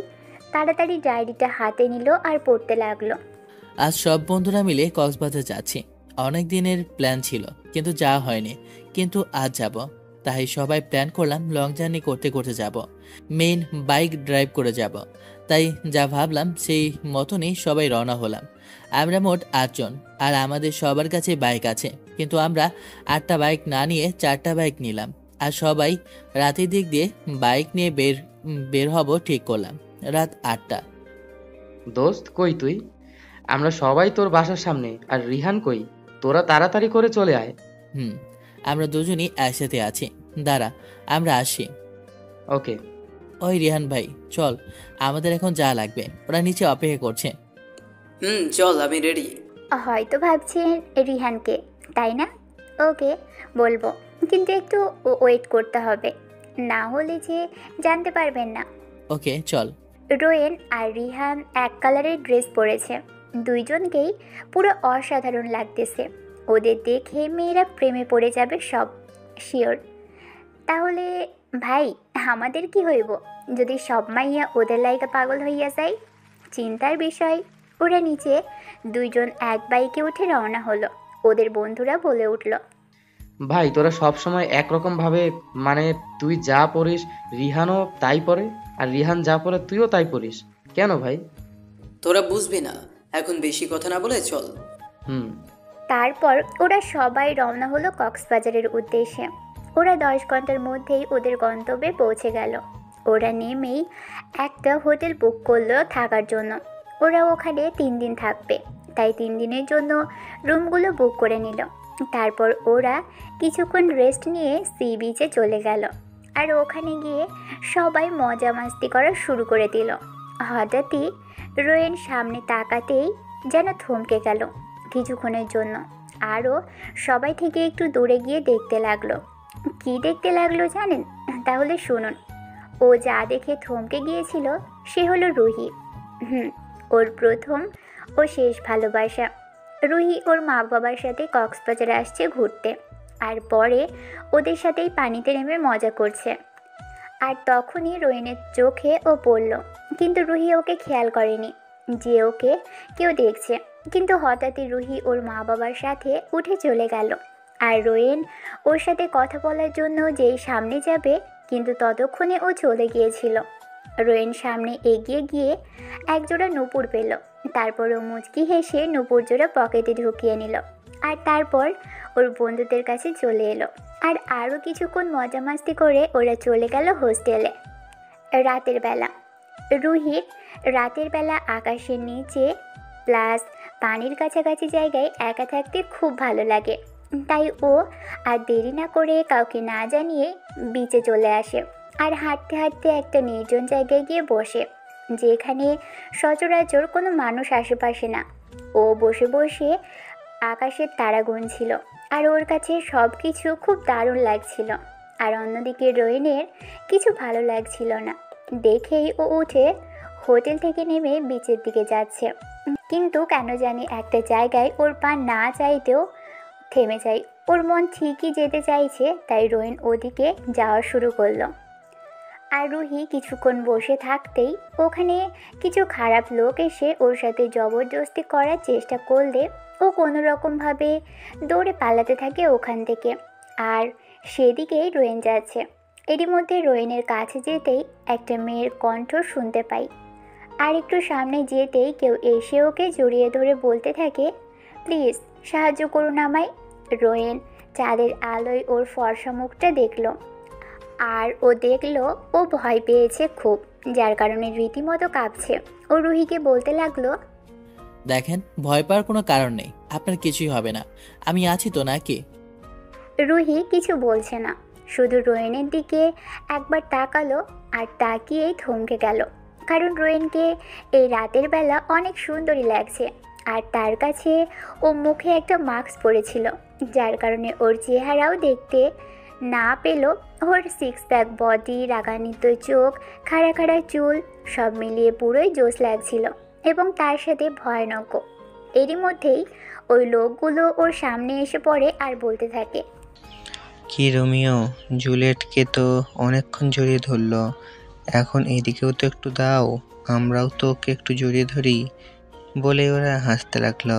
তাড়াতাড়ি ডায়েরিটা হাতে নিল আর পড়তে লাগলো। আজ সব বন্ধুরা মিলে কক্সবাজার যাচ্ছি। অনেক দিনের প্ল্যান ছিল, কিন্তু যাওয়া হয়নি, কিন্তু আজ যাব। তাই সবাই প্ল্যান করলাম লং জার্নি করতে করতে যাব, মেইন বাইক ড্রাইভ করে যাব। তাই যা ভাবলাম সেই মতনই সবাই রওনা হলাম। আমরা মোট 8 জন, আর আমাদের সবার কাছে বাইক আছে, কিন্তু আমরা 8টা বাইক না নিয়ে 4টা বাইক নিলাম। আর সবাই রাতের দিক দিয়ে বাইক নিয়ে বের হব ঠিক করলাম। রাত 8টা। দোস্ত, কই তুই? আমরা সবাই তোর বাসার সামনে। আর রিহান কই? তোরা তাড়াতাড়ি করে চলে আয়। আমরা দুজনই একসাথে আছি, দাঁড়া আমরা আসি। ওকে। ওই রিহান ভাই, চল, আমাদের এখন যা লাগবে ওরা নিচে অপেক্ষা করছে। চল, আমি রেডি। হয়তো ভাবছেন রিহানকে, তাই না? ওকে, বলবো, কিন্তু একটু ওয়েট করতে হবে, না হলে যে জানতে পারবেন না। ওকে চল। রোয়েন আর রিহান এক কালারের ড্রেস পরেছে, দুইজনকেই পুরো অসাধারণ লাগতেছে। ওদের দেখে মেয়েরা প্রেমে পড়ে যাবে সব, শিওর। তাহলে ভাই, আমাদের কি হইব যদি সব মাইয়া ওদের লাইকা পাগল হইয়া যায়? চিন্তার বিষয়। ওরা নিচে দুইজন এক বাইকে উঠে রওনা হলো। ওদের বন্ধুরা বলে উঠল, ভাই তোরা সব সময় একরকম ভাবে, মানে তুই যা পড়িস রিহানও তাই পড়ে, আর রিহান যা পড়ে তুইও তাই পড়িস, কেন ভাই? তোরা বুঝবি না, এখন বেশি কথা না বলে চল। তারপর ওরা সবাই রওনা হলো কক্সবাজারের উদ্দেশ্যে। ওরা 10 ঘন্টার মধ্যেই ওদের গন্তব্যে পৌঁছে গেল। ওরা নেমেই একটা হোটেল বুক করলো থাকার জন্য। ওরা ওখানে 3 দিন থাকবে, তাই 3 দিনের জন্য রুমগুলো বুক করে নিল। তারপর ওরা কিছুক্ষণ রেস্ট নিয়ে সি বিচে চলে গেল। আর ওখানে গিয়ে সবাই মজা মাস্তি করা শুরু করে দিল। হঠাৎই রোয়েন সামনে তাকাতেই যেন থমকে গেল কিছুক্ষণের জন্য। আরও সবাই থেকে একটু দূরে গিয়ে দেখতে লাগলো। কি দেখতে লাগলো জানেন? তাহলে শুনুন। ও যা দেখে থমকে গিয়েছিল সে হলো রুহি। ওর প্রথম ও শেষ ভালোবাসা। রুহি ওর মা বাবার সাথে কক্সবাজারে আসছে ঘুরতে, আর পরে ওদের সাথেই পানিতে নেমে মজা করছে। আর তখনই রোয়েনের চোখে ও পড়ল, কিন্তু রুহি ওকে খেয়াল করেনি যে ওকে কেউ দেখছে। কিন্তু হঠাৎই রুহি ওর মা বাবার সাথে উঠে চলে গেল। আর রোয়েন ওর সাথে কথা বলার জন্য যেই সামনে যাবে, কিন্তু ততক্ষণে ও চলে গিয়েছিল। রোয়েন সামনে এগিয়ে গিয়ে একজোড়া নূপুর পেল। তারপর ও মুচকি হেসে নূপুর জোড়া পকেটে ঢুকিয়ে নিল। আর তারপর ওর বন্ধুদের কাছে চলে এলো। আর আরও কিছুক্ষণ মজা মাস্তি করে ওরা চলে গেল হোস্টেলে। রাতের বেলা রুহির রাতের বেলা আকাশের নিচে প্লাস পানির কাছাকাছি জায়গায় একা থাকতে খুব ভালো লাগে। তাই ও আর দেরি না করে কাউকে না জানিয়ে বিচে চলে আসে। আর হাঁটতে হাঁটতে একটা নির্জন জায়গায় গিয়ে বসে, যেখানে সচরাচর কোনো মানুষ আশেপাশে না। ও বসে বসে আকাশের তারা গুনছিল, আর ওর কাছে সব কিছু খুব দারুণ লাগছিল। আর অন্যদিকে রোয়েনের কিছু ভালো লাগছিল না। দেখেই ও উঠে হোটেল থেকে নেমে বিচের দিকে যাচ্ছে, কিন্তু কেন জানি একটা জায়গায় ওর পা না চাইতেও থেমে যায়। ওর মন ঠিকই যেতে চাইছে, তাই রোয়েন ওদিকে যাওয়া শুরু করলো। আর রুহি কিছুক্ষণ বসে থাকতেই ওখানে কিছু খারাপ লোক এসে ওর সাথে জবরদস্তি করার চেষ্টা করলে ও কোনো রকমভাবে দৌড়ে পালাতে থাকে ওখান থেকে। আর সেদিকেই রোয়েন যাচ্ছে। এরই মধ্যে রোয়েনের কাছে যেতেই একটা মেয়ের কণ্ঠ শুনতে পাই। আর একটু সামনে যেতেই কেউ এসে ওকে জড়িয়ে ধরে বলতে থাকে, প্লিজ সাহায্য করুন আমায়। রোয়েন চাঁদের আলোয় ওর ফর্সা মুখটা দেখলো, আর ও দেখলো ও ভয় পেয়েছে খুব, যার কারণে রীতিমতো কাঁপছে। ও রুহিকে বলতে লাগলো, দেখেন, ভয় পাওয়ার কোনো কারণ নেই, আপনার কিছুই হবে না, আমি আছি তো নাকি? রুহি কিছু বলছে না, শুধু রোয়েনের দিকে একবার তাকালো আর তাকিয়েই থমকে গেল। কারণ রোয়েনকে এই রাতের বেলা অনেক সুন্দরী লাগছে। আর তার কাছে ও মুখে একটা মাস্ক পরেছিল, যার কারণে ওর চেহারাও দেখতে না পেল। ওর 6 প্যাক বডি, রাগান্বিত চোখ, খাড়া খাড়া চুল, সব মিলিয়ে পুরোই জোশ লাগছিল, এবং তার সাথে ভয়ানক। এরই মধ্যেই ওই লোকগুলো ওর সামনে এসে পড়ে আর বলতে থাকে, কি রোমিও, জুলিয়েটকে তো অনেকক্ষণ জড়িয়ে ধরলো, এখন এদিকেও তো একটু দাও, আমরাও তো ওকে একটু জড়িয়ে ধরি, বলে ওরা হাসতে লাগলো।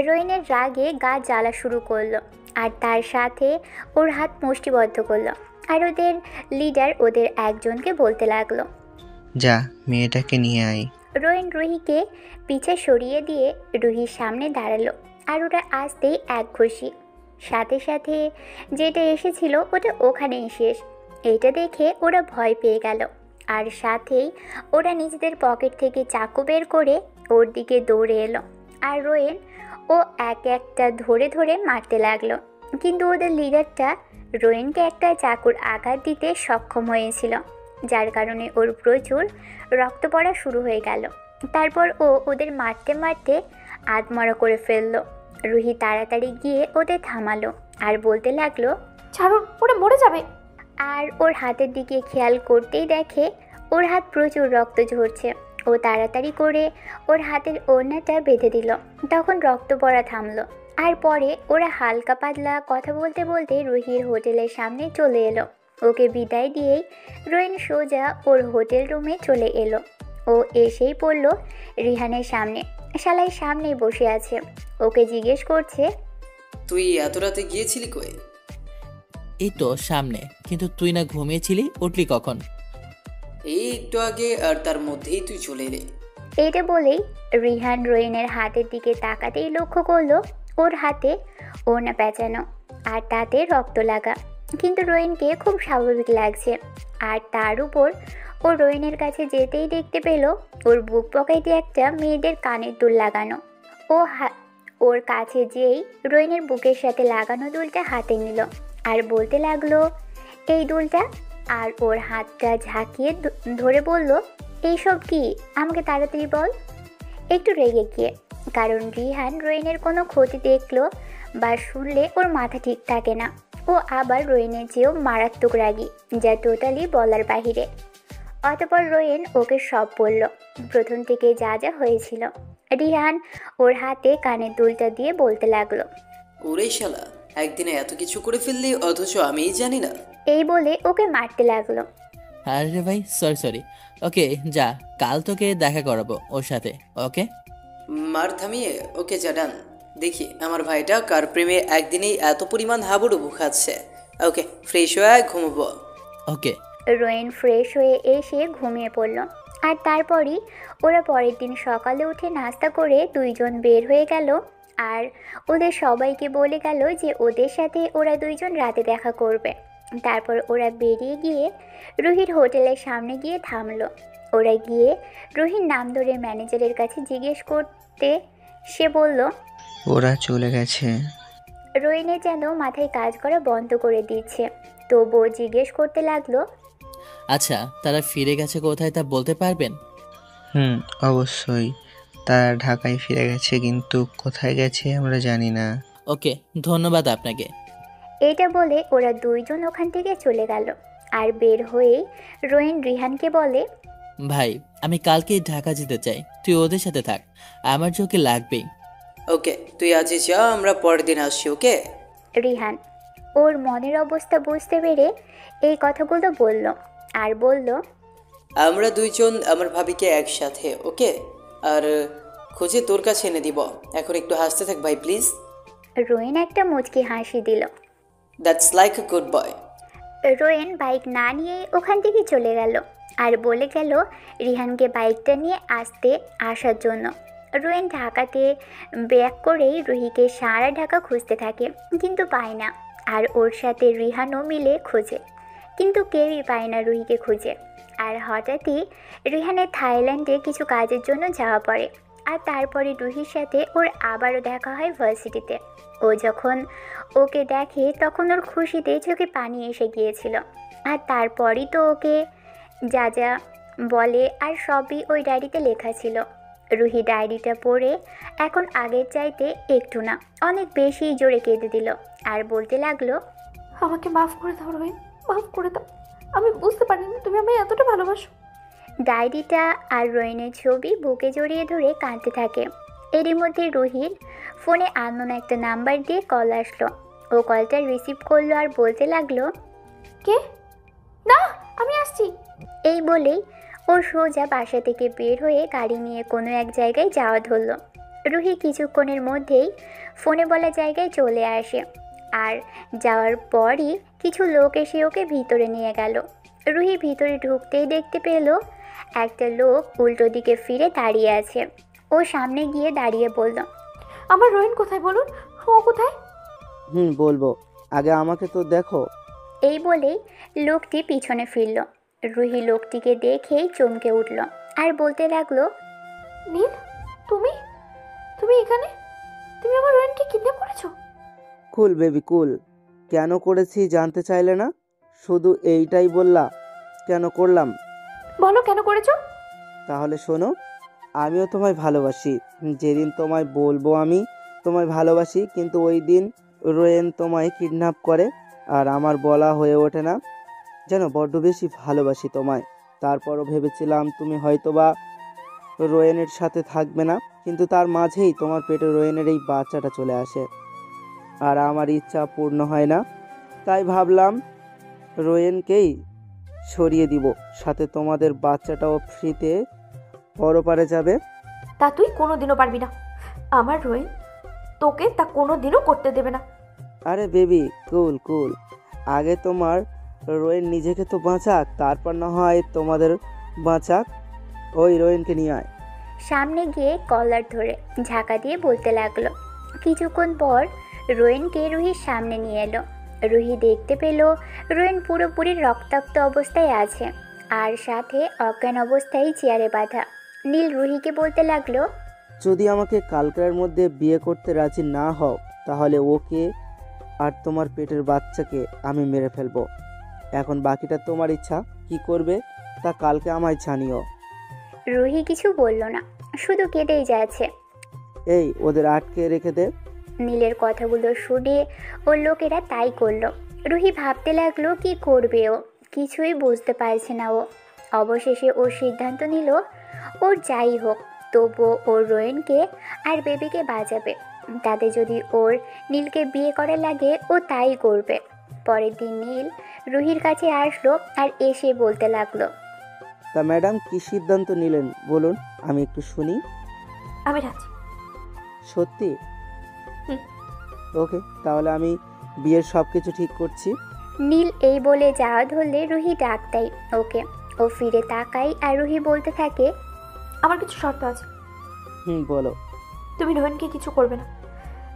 রোয়েনের রাগে গা জ্বালা শুরু করলো, আর তার সাথে ওর হাত মুষ্টিবদ্ধ করলো। আর ওদের লিডার ওদের একজনকে বলতে লাগলো, যা, মেয়েটাকে নিয়ে আয়। রোয়েন রুহিকে পিছে সরিয়ে দিয়ে রুহির সামনে দাঁড়ালো। আর ওরা আসতেই এক খুশি, সাথে সাথে যেটা এসেছিল ওটা ওখানেই শেষ। এটা দেখে ওরা ভয় পেয়ে গেল, আর সাথেই ওরা নিজেদের পকেট থেকে চাকু বের করে ওর দিকে দৌড়ে এলো। আর রোয়েন ও এক একটা ধরে ধরে মারতে লাগলো, কিন্তু ওদের লিডারটা রোয়েনকে একটা চাকুর আঘাত দিতে সক্ষম হয়েছিল, যার কারণে ওর প্রচুর রক্ত পড়া শুরু হয়ে গেল। তারপর ও ওদের মারতে মারতে আধমরা করে ফেললো। রুহি তাড়াতাড়ি গিয়ে ওদের থামালো আর বলতে লাগলো, ছাড়ুন, ওরা মরে যাবে। আর ওর হাতের দিকে খেয়াল করতেই দেখে ওর হাত প্রচুর রক্ত ঝরছে। ও তাড়াতাড়ি করে ওর হাতের ওড়নাটা বেঁধে দিল। তখন রক্ত পড়া থামলো। আর পরে ওরা হালকা পাতলা কথা বলতে বলতে রুহির হোটেলের সামনে চলে এলো। ওকে বিদায় দিয়েই রোয়েন সোজা ওর হোটেল রুমে চলে এলো। ও এসেই পড়ল রিহানের সামনে। শালাই সামনেই বসে আছে। ওকে জিজ্ঞেস করছে, তুই এত রাতে গিয়েছিলি কই? এই তো সামনে। কিন্তু তুই না ঘুমিয়েছিলি, উঠলি কখন? এই একটু আগে, আর তার মধ্যেই তুই চলে এলি। এইটা বলেই রিহান রোয়েনের হাতের দিকে তাকাতেই লক্ষ্য করলো ওর হাতে ওড়না পেঁচানো আর তাতে রক্ত লাগা। কিন্তু রোয়েনকে খুব স্বাভাবিক লাগছে। আর তার উপর ও রোয়েনের কাছে যেতেই দেখতে পেল ওর বুক পকেটে একটা মেয়েদের কানের দুল লাগানো। ওর কাছে যেই রোয়েনের বুকের সাথে লাগানো দুলটা হাতে নিল আর বলতে লাগলো, এই দুলটা। আর ওর হাতটা ঝাঁকিয়ে ধরে বলল, এইসব কি, আমাকে তাড়াতাড়ি বল। একটু রেগে গিয়ে, কারণ রিহান রোয়েনের কোনো ক্ষতি দেখলো বা শুনলে ওর মাথা ঠিক থাকে না। ও আবার রোয়েনের চেয়েও মারাত্মক রাগী, যা টোটালি বলার বাহিরে। অতপর রোয়েন ওকে সব বলল, প্রথম থেকে যা যা হয়েছিল। রিহান ওর হাতে কানের দুলটা দিয়ে বলতে লাগলো, ওরে শালা, একদিনে এত কিছু করে ফেললি অথচ আমিই জানি না। এই বলে ওকে মারতে লাগলো। আরে ভাই, সরি। ওকে যা, কাল তোকে দেখা করাবো ওর সাথে। ওকে, মার থামিয়ে ওকে যা, ডান। দেখি আমার ভাইটা কার প্রেমে একদিনেই এত পরিমাণ হাবুডুবু খাচ্ছে। ওকে, ফ্রেশ হয়ে ঘুমবো। ওকে। রোয়েন ফ্রেশ হয়ে এসে ঘুমিয়ে পড়ল। আর তারপরই ওরা পরের দিন সকালে উঠে নাস্তা করে দুইজন বের হয়ে গেল। আর ওদের সবাইকে বলে গেল যে ওদের সাথে ওরা দুইজন রাতে দেখা করবে। তারপর ওরা বেরিয়ে গিয়ে রুহির হোটেলের সামনে গিয়ে থামলো। ওরা গিয়ে রুহির নাম ধরে ম্যানেজারের কাছে জিজ্ঞেস করতে সে বলল, ওরা চলে গেছে। রোয়েনের যেন মাথায় কাজ করা বন্ধ করে দিচ্ছে। তবুও জিজ্ঞেস করতে লাগলো, আচ্ছা, তারা ফিরে গেছে কোথায় তা বলতে পারবেন? অবশ্যই। তারা ঢাকায় ফিরে গেছে, কিন্তু কোথায় গেছে আমরা জানি না। ওকে, ধন্যবাদ আপনাকে। এটা বলে ওরা দুইজন ওখান থেকে চলে গেল। আর বের হয়েই রোয়েন রিহানকে বলে, ভাই, আমি কালকেই ঢাকা যেতে চাই, তুই ওদের সাথে থাক, আমার চোখে লাগবেই। ওকে, তুই আজই যা, আমরা পরের দিন আসছি। ওকে। রিহান ওর মনের অবস্থা বুঝতে পেরে এই কথাগুলো বলল আর বলল, আমরা দুইজন আমার ভাবিকে একসাথে। ওকে, আর খুঁজে তোর কাছে এনে দিব। এখন একটু হাসতে থাক ভাই, প্লিজ। রোয়েন একটা মুচকি হাসি দিল। That's like a good boy. Rowen bike না নিয়েই ওখান থেকে চলে গেল আর বলে গেল রিহানকে বাইকটা নিয়ে আসার জন্য। রোয়েন ঢাকাতে ব্যাক করেই রুহিকে সারা ঢাকা খুঁজতে থাকে, কিন্তু পায় না। আর ওর সাথে রিহানও মিলে খোঁজে, কিন্তু কেউই পায় না রুহিকে খুঁজে। আর হঠাৎই রিহানের থাইল্যান্ডে কিছু কাজের জন্য যাওয়া পড়ে। আর তারপরে রুহির সাথে ওর আবারও দেখা হয় ভার্সিটিতে। ও যখন ওকে দেখে তখন ওর খুশিতে চোখে পানি এসে গিয়েছিল। আর তারপরই তো ওকে যা যা বলে আর সবই ওই ডায়েরিতে লেখা ছিল। রুহি ডায়েরিটা পড়ে এখন আগের চাইতে একটু না, অনেক বেশি জোরে কেঁদে দিল আর বলতে লাগলো, আমাকে মাফ করে দাও রোহিত, মাফ করে দাও। আমি বুঝতে পারিনি তুমি আমায় এতটা ভালোবাসো। ডায়েরিটা আর রোয়েনের ছবি বুকে জড়িয়ে ধরে কাঁদতে থাকে। এরই মধ্যে রুহির ফোনে আননোন একটা নাম্বার দিয়ে কল আসলো। ও কলটা রিসিভ করলো আর বলতে লাগলো, কে? না, আমি আসছি। এই বলেই ও সোজা বাসা থেকে বের হয়ে গাড়ি নিয়ে কোনো এক জায়গায় যাওয়া ধরল। রুহি কিছুক্ষণের মধ্যেই ফোনে বলা জায়গায় চলে আসে। আর যাওয়ার পরই কিছু লোক এসে ওকে ভিতরে নিয়ে গেল। রুহি ভিতরে ঢুকতেই দেখতে পেল একটা লোক উল্টো দিকে ফিরে দাঁড়িয়ে আছে। ও সামনে গিয়ে দাঁড়িয়ে বলল, আমার রোহিন কোথায় বলুন, ও কোথায়? বলবো, আগে আমাকে তো দেখো। এই বলেই লোকটি পিছনে ফিরল। রুহি লোকটিকে দেখেই চমকে উঠল আর বলতে লাগলো, নীল, তুমি তুমি এখানে? তুমি আমার রোহিনকে কিডন্যাপ করেছো? কুল বেবি কুল, কেন করেছি জানতে চাইলে না? শুধু এইটাই বললা কেন করলাম। বলো কেন করেছো? তাহলে শোনো, আমিও তোমায় ভালোবাসি। যেদিন তোমায় বলবো আমি তোমায় ভালোবাসি, কিন্তু ওই দিন রোয়েন তোমায় কিডন্যাপ করে আর আমার বলা হয়ে ওঠে না। যেন বড্ড বেশি ভালোবাসি তোমায়। তারপরও ভেবেছিলাম তুমি হয়তোবা রোয়েনের সাথে থাকবে না, কিন্তু তার মাঝেই তোমার পেটে রোয়েনের এই বাচ্চাটা চলে আসে আর আমার ইচ্ছা পূর্ণ হয় না। তাই ভাবলাম রোয়েনকেই সরিয়ে দিব, সাথে তোমাদের বাচ্চাটাও ফ্রিতে পরপারে যাবে। তা তুই কোনোদিনও পারবি না। আমার রোয়েন তোকে তা কোনোদিনও করতে দেবে না। আরে বেবি, কুল কুল। আগে তোমার রোয়েন নিজেকে তো বাঁচাক, তারপর না হয় তোমাদের বাঁচাক। ওই রোয়েনকে নিয়ে আয়। সামনে গিয়ে কলার ধরে ঝাঁকা দিয়ে বলতে লাগলো। কিছুক্ষণ পর রোয়েনকে রুহির সামনে নিয়ে এলো। রুহি দেখতে পেল রোয়েন পুরোপুরি রক্তাক্ত অবস্থায় আছে আর সাথে অজ্ঞান অবস্থায় চেয়ারে বাঁধা। নীল রুহিকে বলতে লাগলো, যদি আমাকে কালকের মধ্যে বিয়ে করতে রাজি না হও, তাহলে ওকে আর তোমার পেটের বাচ্চাকে আমি মেরে ফেলবো। এখন বাকিটা তোমার ইচ্ছা, কি করবে তা কালকে আমায় জানিও। রুহি কিছু বলল না, শুধু কেঁদেই যাচ্ছে। এই ওদের আটকে রেখে দে। নীলের কথাগুলো শুনে ওর লোকেরা তাই করলো। রুহি ভাবতে লাগলো কি করবে ও, কিছুই বুঝতে পারছে না ও। অবশেষে ওর সিদ্ধান্ত নিল ওর যাই হোক তবুও ওর রোয়েনকে আর বেবিকে বাঁচাবে। তাতে যদি ওর নীলকে বিয়ে করা লাগে ও তাই করবে। পরের দিন নীল রুহির কাছে আসলো আর এসে বলতে লাগলো, তা ম্যাডাম কি সিদ্ধান্ত নিলেন বলুন, আমি একটু শুনি। আমি রাজি। সত্যি? ওকে, তাহলে আমি বিয়ের সব কিছু ঠিক করছি। নীল এই বলে যাওয়া ধরলে রুহি ডাক দেয় ওকে। ও ফিরে তাকায় আর রুহি বলতে থাকে, আমার কিছু শর্ত আছে। বলো। তুমি রোহনকে কিছু করবে না,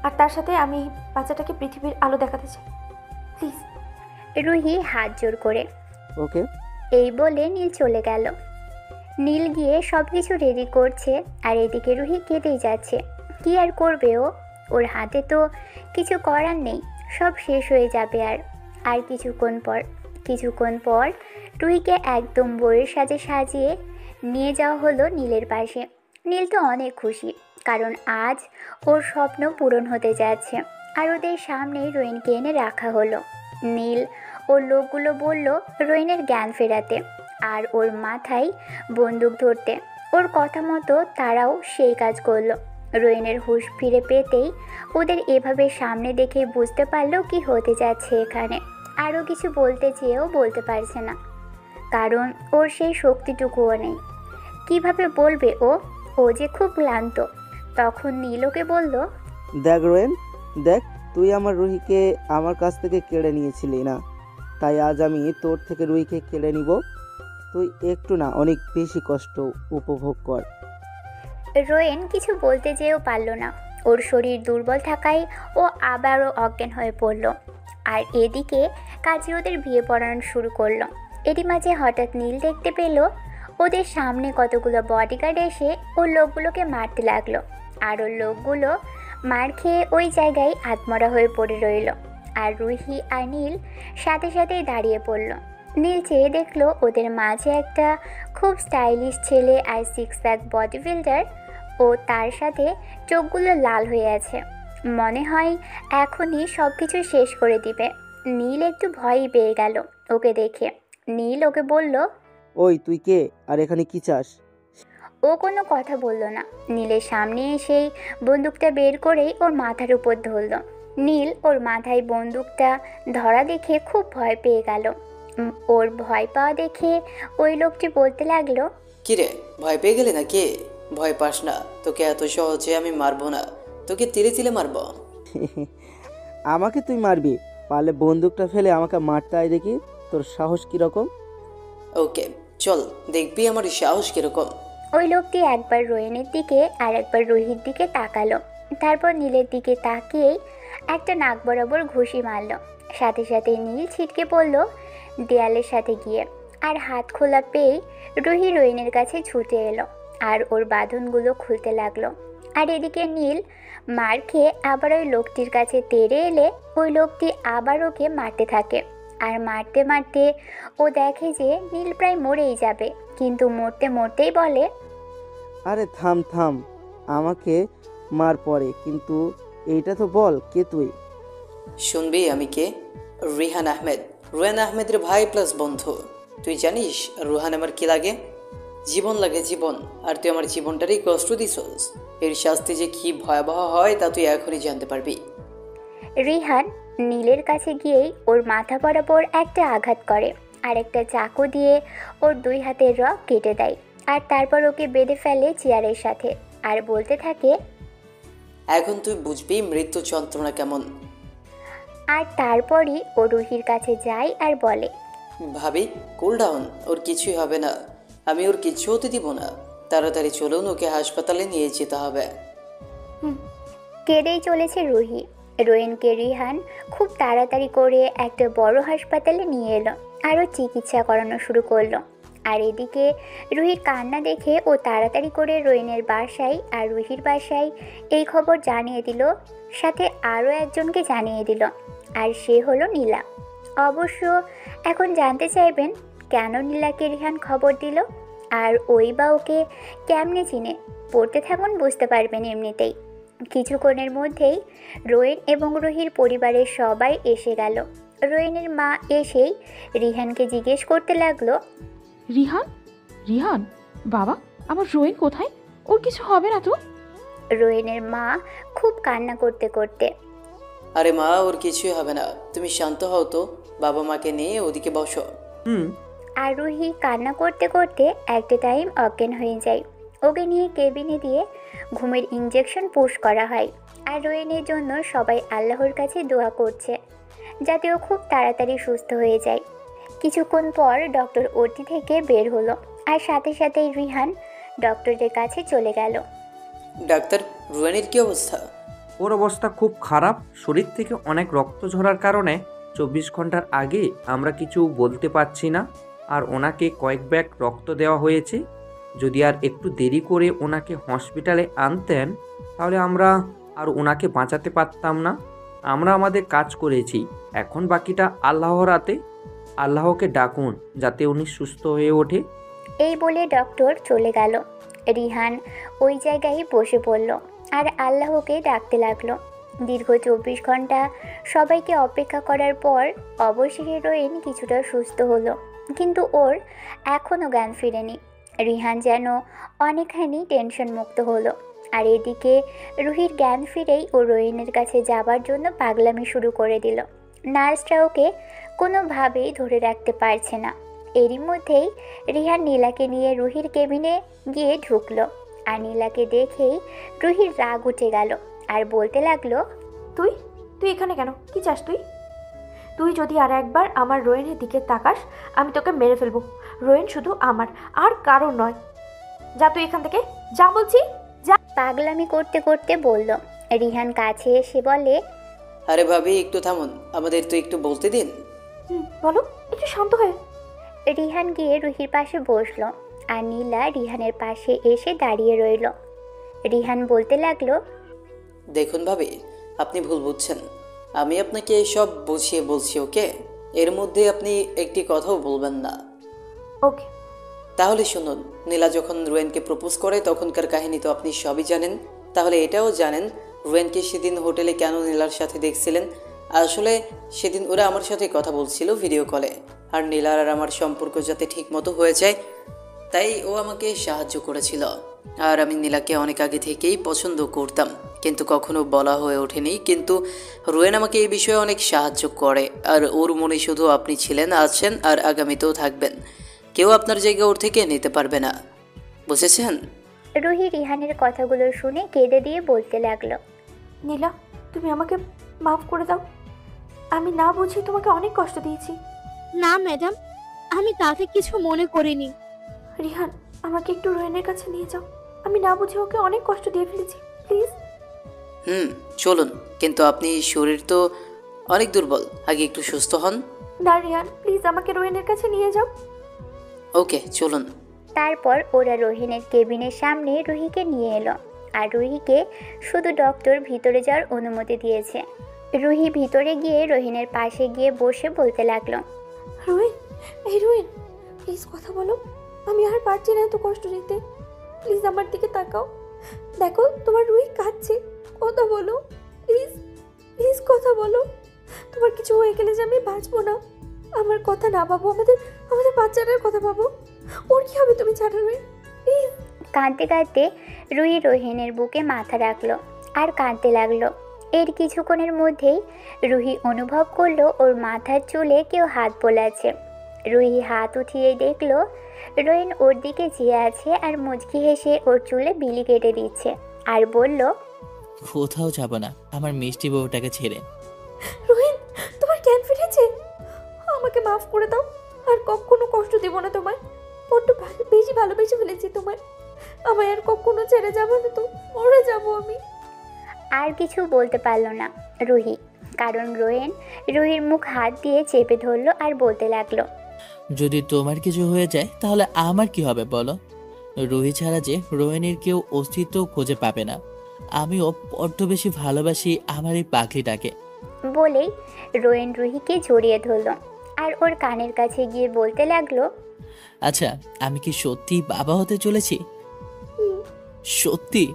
আর তার সাথে আমি বাচ্চাটাকে পৃথিবীর আলো দেখাতে চাই, প্লিজ। রুহি হাত জোর করে ওকে এই বলে নীল চলে গেল। নীল গিয়ে সব কিছু রেডি করছে আর এদিকে রুহি কেঁদেই যাচ্ছে। কি আর করবে ও, ওর হাতে তো কিছু করার নেই, সব শেষ হয়ে যাবে। আর কিছুক্ষণ পর রুহিকে একদম বইয়ের সাজে সাজিয়ে নিয়ে যাওয়া হলো নীলের পাশে। নীল তো অনেক খুশি, কারণ আজ ওর স্বপ্ন পূরণ হতে যাচ্ছে। আর ওদের সামনে রোয়েনকে এনে রাখা হলো। নীল ওর লোকগুলো বলল রোয়েনের জ্ঞান ফেরাতে আর ওর মাথায় বন্দুক ধরতে। ওর কথা মতো তারাও সেই কাজ করলো। রোয়েনের হুঁশ ফিরে পেতেই ওদের এভাবে সামনে দেখে বুঝতে পারলো কি হতে যাচ্ছে এখানে। আরও কিছু বলতে চেয়েও বলতে পারছে না, কারণ ওর সেই শক্তিটুকুও নেই। কিভাবে বলবে ও যে খুব ক্লান্ত। তখন নীল ওকে বলল, দেখ রোয়েন, দেখ তুই আমার রুহিকে আমার কাছ থেকে কেড়ে নিয়েছিলি না, তাই আজ আমি তোর থেকে রুহিকে কেড়ে নিব। তুই একটু না অনেক বেশি কষ্ট উপভোগ কর। রোয়েন কিছু বলতে যেও পারল না। ওর শরীর দুর্বল থাকায় ও আবারও অজ্ঞান হয়ে পড়ল। আর এদিকে কাজী ওদের বিয়ে পড়ানো শুরু করলো। এরই মাঝে হঠাৎ নীল দেখতে পেল ওদের সামনে কতগুলো বডিগার্ড এসে ওর লোকগুলোকে মারতে লাগলো। আর ওর লোকগুলো মার খেয়ে ওই জায়গায় আত্মরা হয়ে পড়ে রইল। আর রুহি আর নীল সাথে সাথেই দাঁড়িয়ে পড়ল। নীল চেয়ে দেখলো ওদের মাঝে একটা খুব স্টাইলিশ ছেলে আর সিক্স প্যাক বডি বিল্ডার। ও তার সাথে চোখগুলো লাল হয়ে আছে, মনে হয় এখনই সব কিছু শেষ করে দিবে। নীল একটু ভয়ই পেয়ে গেল ওকে দেখে। নীল ওকে বলল, ওই তুই কে আর এখানে কি চাস? ও কোনো কথা বলল না। নীলের সামনে এসেই বন্দুকটা বের করেই ওর মাথার উপর ধরল। নীল ওর মাথায় বন্দুকটা ধরা দেখে খুব ভয় পেয়ে গেল। ওর ভয় পাওয়া দেখে ওই লোকটি বলতে লাগলো, কিরে ভয় পেয়ে গেলে নাকি? ভয় পাস না, তোকে এত সহজে আমি মারবো না, তোকে তিলে তিলে মারবো। আমাকে তুই মারবি? পারলে বন্দুকটা ফেলে আমাকে মারতে আয় দেখি, তোর সাহস কিরকম। ওকে চল দেখবি আমার সাহস কিরকম। ওই লোকটি একবার রোয়েনের দিকে আর একবার রুহির দিকে তাকালো। তারপর নীলের দিকে তাকিয়েই একটা নাক বরাবর ঘুষি মারল। সাথে সাথে নীল ছিটকে পড়ল দেয়ালের সাথে গিয়ে। আর হাত খোলা পেয়ে রুহি রোয়েনের কাছে ছুটে এলো আর ওর বাঁধনগুলো খুলতে লাগলো। আর এদিকে নীল মার খেয়ে আবার ওই লোকটির কাছে তেড়ে এলে ওই লোকটি আবার ওকে মারতে থাকে। আর মারতে মারতে ও দেখে যে নীল প্রায় মরেই যাবে, কিন্তু মরতে মরতেই বলে, আরে থাম থাম, আমাকে মার পরে, কিন্তু এইটা তো বল কে তুই? শুনবি আমি কে? রিহান আহমেদ, রোয়েন আহমেদের ভাই প্লাস বন্ধু। তুই জানিস রুহান আমার কি লাগে? জীবন লাগে, জীবন। আর তুই আমার জীবনটারই কষ্ট দিছস। এর শাস্তি যে কি ভয়াবহ হয় তা তুই এখনই জানতে পারবি। রিহান নীলের কাছে গিয়েই ওর মাথা বরাবর একটা আঘাত করে আর একটা চাকু দিয়ে ওর 2 হাতের রগ কেটে দেয়। আর তারপর ওকে বেঁধে ফেলে চেয়ারের সাথে আর বলতে থাকে, এখন তুই বুঝবি মৃত্যু যন্ত্রণা কেমন। আর তারপরই ও রুহির কাছে যায় আর বলে, ভাবি কুল ডাউন, ওর কিছুই হবে না। আমি ওর কিছু হতে দিব না। তাড়াতাড়ি চলুন, ওকে হাসপাতালে নিয়ে যেতে হবে। কেঁদেই চলেছে রুহি। রোয়েনকে রিহান খুব তাড়াতাড়ি করে একটা বড় হাসপাতালে নিয়ে এলো আর ও চিকিৎসা করানো শুরু করলো। আর এদিকে রুহির কান্না দেখে ও তাড়াতাড়ি করে রোয়েনের বাসায় আর রুহির বাসায় এই খবর জানিয়ে দিল, সাথে আরও একজনকে জানিয়ে দিল, আর সে হলো নীলা। অবশ্য এখন জানতে চাইবেন কেন নীলাকে রিহান খবর দিল আর ওই বা ওকে কেমনে চিনে? পড়তে থাকুন, বুঝতে পারবেন এমনিতেই। কিছুক্ষণের মধ্যেই রোয়েন এবং রুহির পরিবারের সবাই এসে গেল। রোয়েনের মা এসেই রিহানকে জিজ্ঞেস করতে লাগলো, রিহান, রিহান বাবা, আমার রোয়েন কোথায়? ওর কিছু হবে না তো? রোয়েনের মা খুব কান্না করতে করতে, আরে মা, ওর কিছুই হবে না, তুমি শান্ত হও তো। বাবা মাকে নিয়ে ওদিকে বসো। আর রুহি কান্না করতে করতে একটা টাইম অজ্ঞান হয়ে যায়। ওকে নিয়ে কেবিনে দিয়ে ঘুমের ইঞ্জেকশন পুশ করা হয়। আর রোয়েনের জন্য সবাই আল্লাহর কাছে দোয়া করছে যাতে ও খুব তাড়াতাড়ি সুস্থ হয়ে যায়। কিছুক্ষণ পর ডক্টর ওটি থেকে বের হলো আর সাথে সাথেই রিহান ডক্টরের কাছে চলে গেল। ডাক্তার, রোয়েনের কি অবস্থা? ওর অবস্থা খুব খারাপ। শরীর থেকে অনেক রক্ত ঝরার কারণে 24 ঘন্টার আগে আমরা কিছু বলতে পারছি না। আর ওনাকে কয়েক ব্যাগ রক্ত দেওয়া হয়েছে। যদি আর একটু দেরি করে ওনাকে হসপিটালে আনতেন তাহলে আমরা আর ওনাকে বাঁচাতে পারতাম না। আমরা আমাদের কাজ করেছি, এখন বাকিটা আল্লাহর হাতে। আল্লাহকে ডাকুন যাতে উনি সুস্থ হয়ে ওঠে। এই বলে ডক্টর চলে গেল। রিহান ওই জায়গায় বসে পড়ল আর আল্লাহকে ডাকতে লাগলো। দীর্ঘ 24 ঘন্টা সবাইকে অপেক্ষা করার পর অবশেষে রোয়েন কিছুটা সুস্থ হলো, কিন্তু ওর এখনও জ্ঞান ফিরেনি। রিহান যেন অনেকখানি টেনশন মুক্ত হলো। আর এদিকে রুহির জ্ঞান ফিরেই ও রোয়েনের কাছে যাবার জন্য পাগলামি শুরু করে দিল। নার্সরা ওকে কোনোভাবেই ধরে রাখতে পারছে না। এরই মধ্যেই রিহান নীলাকে নিয়ে রুহির কেবিনে গিয়ে ঢুকলো। আর নীলাকে দেখেই রুহির রাগ উঠে গেল আর বলতে লাগলো, তুই তুই এখানে কেন? কি চাস তুই? তুই যদি আর একবার আমার রোয়েনের দিকে তাকাস আমি তোকে মেরে ফেলবো। রোয়েন শুধু আমার, আর কারো নয়। যা তুই এখান থেকে, যা বলছি, যা। পাগলামি করতে করতে বলল। রিহান কাছে এসে বলে, আরে ভাবি একটু থামুন, আমাদের তো একটু বলতে দিন। বলো, একটু শান্ত হয়ে। রিহান গিয়ে রুহির পাশে বসলো আর নীলা রিহানের পাশে এসে দাঁড়িয়ে রইল। রিহান বলতে লাগলো, দেখুন ভাবি, আপনি ভুল বুঝছেন। আমি আপনাকে সব বুঝিয়ে বলছি, ওকে? এর মধ্যে আপনি একটি কথাও বলবেন না। ওকে। তাহলে শুনুন, নীলা যখন রোয়েনকে প্রপোজ করে তখনকার কাহিনী তো আপনি সবই জানেন। তাহলে এটাও জানেন রোয়েনকে সেদিন হোটেলে কেন নীলার সাথে দেখছিলেন। আসলে সেদিন ওরা আমার সাথে কথা বলছিল ভিডিও কলে, আর নীলার আর আমার সম্পর্ক যাতে ঠিক মতো হয়ে যায় তাই ও আমাকে সাহায্য করেছিল। আর আমি নীলাকে অনেক আগে থেকেই পছন্দ করতাম, কিন্তু কখনো বলা হয়ে ওঠেনি। কিন্তু রোয়েন আমাকে এই বিষয়ে অনেক সাহায্য করে, আর ওর মনে শুধু আপনি ছিলেন, আছেন আর আগামীতেও থাকবেন। কেউ আপনার জায়গা ওর থেকে নিতে পারবে না, বুঝেছেন? রুহি রিহানের কথাগুলো শুনে কেঁদে দিয়ে বলতে লাগলো, নীলা, তুমি আমাকে মাফ করে দাও। আমি না বুঝি তোমাকে অনেক কষ্ট দিয়েছি। না ম্যাডাম, আমি তাতে কিছু মনে করিনি। রিহান, আমাকে একটু রোয়েনের কাছে নিয়ে যাও। আমি না বুঝে ওকে অনেক কষ্ট দিয়ে ফেলেছি, প্লিজ। চলুন, কিন্তু আপনি শরীর তো অনেক দুর্বল, আগে একটু সুস্থ হন। না রিহান, প্লিজ আমাকে রোয়েনের কাছে নিয়ে যাও। ওকে, চলুন। তারপর ওরা রোহিনের কেবিনের সামনে রুহিকে নিয়ে এলো আর রুহিকে শুধু ডক্টর ভিতরে যাওয়ার অনুমতি দিয়েছে। রুহি ভিতরে গিয়ে রোহিণের পাশে গিয়ে বসে বলতে লাগলো, রোহিণ, এই রোহিণ, প্লিজ কথা বলো। আমি আর পারছি না এত কষ্ট নিতে। প্লিজ আমার দিকে তাকাও, দেখো তোমার রুহি কাঁদছে। কথা বলো প্লিজ, প্লিজ কথা বলো। তোমার কিছু হয়ে গেলে যে আমি বাঁচবো না। আমার কথা না ভাবো, আমাদের আমাদের বাচ্চাটার কথা ভাবো। ওর কি হবে তুমি ছাড়া রোহিণ, প্লিজ। কাঁদতে কাঁদতে রুহি রোহিণের বুকে মাথা রাখলো আর কাঁদতে লাগলো। এর কিছুক্ষণের মধ্যেই রুহি অনুভব করলো ওর মাথার চুলে কেউ হাত বোলাচ্ছে। রুহি হাত উঠিয়ে দেখলো রোহিণ ওর দিকে চেয়ে আছে আর মুচকি হেসে ওর চুলে বিলি কেটে দিচ্ছে আর বলল, কোথাও যাব না আমার মিষ্টি বউটাকে ছেড়ে। রোহিণ, তোমার জ্ঞান ফিরেছে? আমাকে মাফ করে দাও, আর কখনো কষ্ট দেব না তোমায়। বড্ড বেশি ভালোবেসে ফেলেছি তোমায়। আমায় আর কখনো ছেড়ে যাবো না তো, মরে যাবো আমি। আর কিছু বলতে পারল না রুহি, কারণ রোহিণ রুহির মুখ হাত দিয়ে চেপে ধরলো আর বলতে লাগলো, যদি তোমার কিছু হয়ে যায় তাহলে আমার কি হবে বলো? রুহি ছাড়া যে রোহিণীর কেউ অস্তিত্ব খুঁজে পাবে না। আমিও বড্ড বেশি ভালোবাসি আমার এই পাখিটাকে। বলেই রোহিণ রুহিকে জড়িয়ে ধরলো আর ওর কানের কাছে গিয়ে বলতে লাগলো, আচ্ছা আমি কি সত্যি বাবা হতে চলেছি? সত্যি?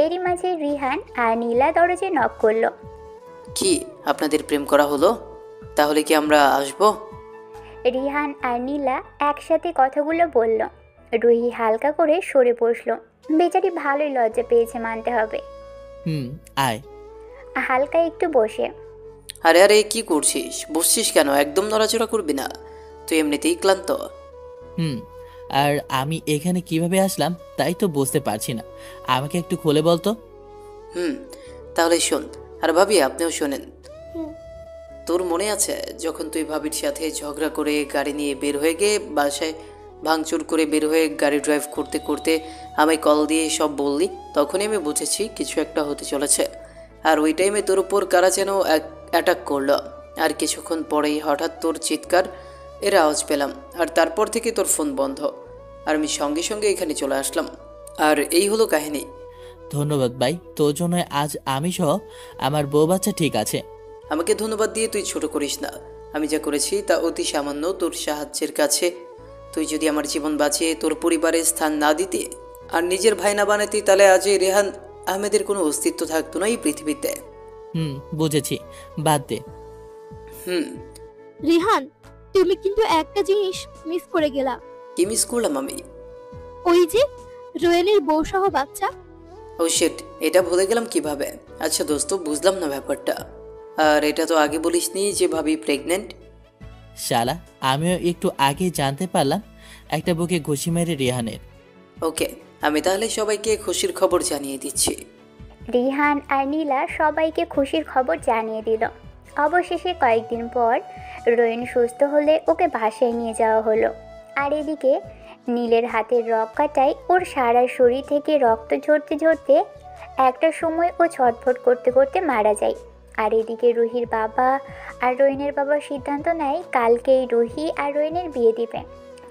এরই মাঝে রিহান আর নীলা দরজায় নক করলো। কি আপনাদের প্রেম করা হলো? তাহলে কি আমরা আসবো? রিহান আর নীলা একসাথে কথাগুলো বলল। রুহি হালকা করে সরে বসলো। বেচারি ভালোই লজ্জা পেয়েছে মানতে হবে। আয়। হালকা একটু বসে, আরে আরে কি করছিস? বসছিস কেন? একদম নড়াচড়া করবি না, তুই এমনিতেই ক্লান্ত। আর আমি এখানে কিভাবে আসলাম তাই তো বুঝতে পারছি না, আমাকে একটু খুলে বলতো। তাহলে শোন, আর ভাবি আপনিও শোনেন। তোর মনে আছে যখন তুই ভাবির সাথে ঝগড়া করে গাড়ি নিয়ে বের হয়ে গিয়ে বাসায় ভাঙচুর করে বের হয়ে গাড়ি ড্রাইভ করতে করতে আমায় কল দিয়ে সব বললি? তখনই আমি বুঝেছি কিছু একটা হতে চলেছে। আর ওই টাইমে তোর উপর কারা যেন অ্যাটাক করলো, আর কিছুক্ষণ পরেই হঠাৎ তোর চিৎকার এর আওয়াজ পেলাম, আর তারপর থেকে তোর ফোন বন্ধ, আর আমি সঙ্গে সঙ্গে এখানে চলে আসলাম। আর এই হলো কাহিনী। ধন্যবাদ ভাই, তোর জন্য আজ আমি সহ আমার বউ বাচ্চা ঠিক আছে। আমাকে ধন্যবাদ দিয়ে তুই ছোট করিস না। আমি যা করেছি তা অতি সামান্য তোর সাহায্যের কাছে। তুই যদি আমার জীবন বাঁচিয়ে তোর পরিবারের স্থান না দিতে আর নিজের ভাই না বানাতি, তাহলে আজ এই রেহান আহমেদের কোনো অস্তিত্ব থাকতো না এই পৃথিবীতে। বুঝেছি, বাদ দে। রিহান, তুমি কিন্তু একটা জিনিস মিস করে গেলা। কি মিস করলাম আমি? ওই যে রোয়েনের বউ সহ বাচ্চা। ও শিট, এটা ভুলে গেলাম কিভাবে? আচ্ছা দোস্ত, বুঝলাম না ব্যাপারটা। আর এটা তো আগে বলিসনি যে ভাবি প্রেগনেন্ট। শালা, আমিও একটু আগে জানতে পারলাম একটা বুকে ঘুষি মেরে রেহানের। ওকে, আমি তাহলে সবাইকে খুশির খবর জানিয়ে দিচ্ছি। রিহান আর নীলা সবাইকে খুশির খবর জানিয়ে দিল। অবশেষে কয়েকদিন পর রোহিণ সুস্থ হলে ওকে বাসায় নিয়ে যাওয়া হলো। আর এদিকে নীলের হাতের রক কাটায় ওর সারা শরীর থেকে রক্ত ঝরতে ঝরতে একটা সময় ও ছটফট করতে করতে মারা যায়। আর এদিকে রুহির বাবা আর রোহিণের বাবা সিদ্ধান্ত নেয় কালকেই রুহি আর রোহিণের বিয়ে দিবে।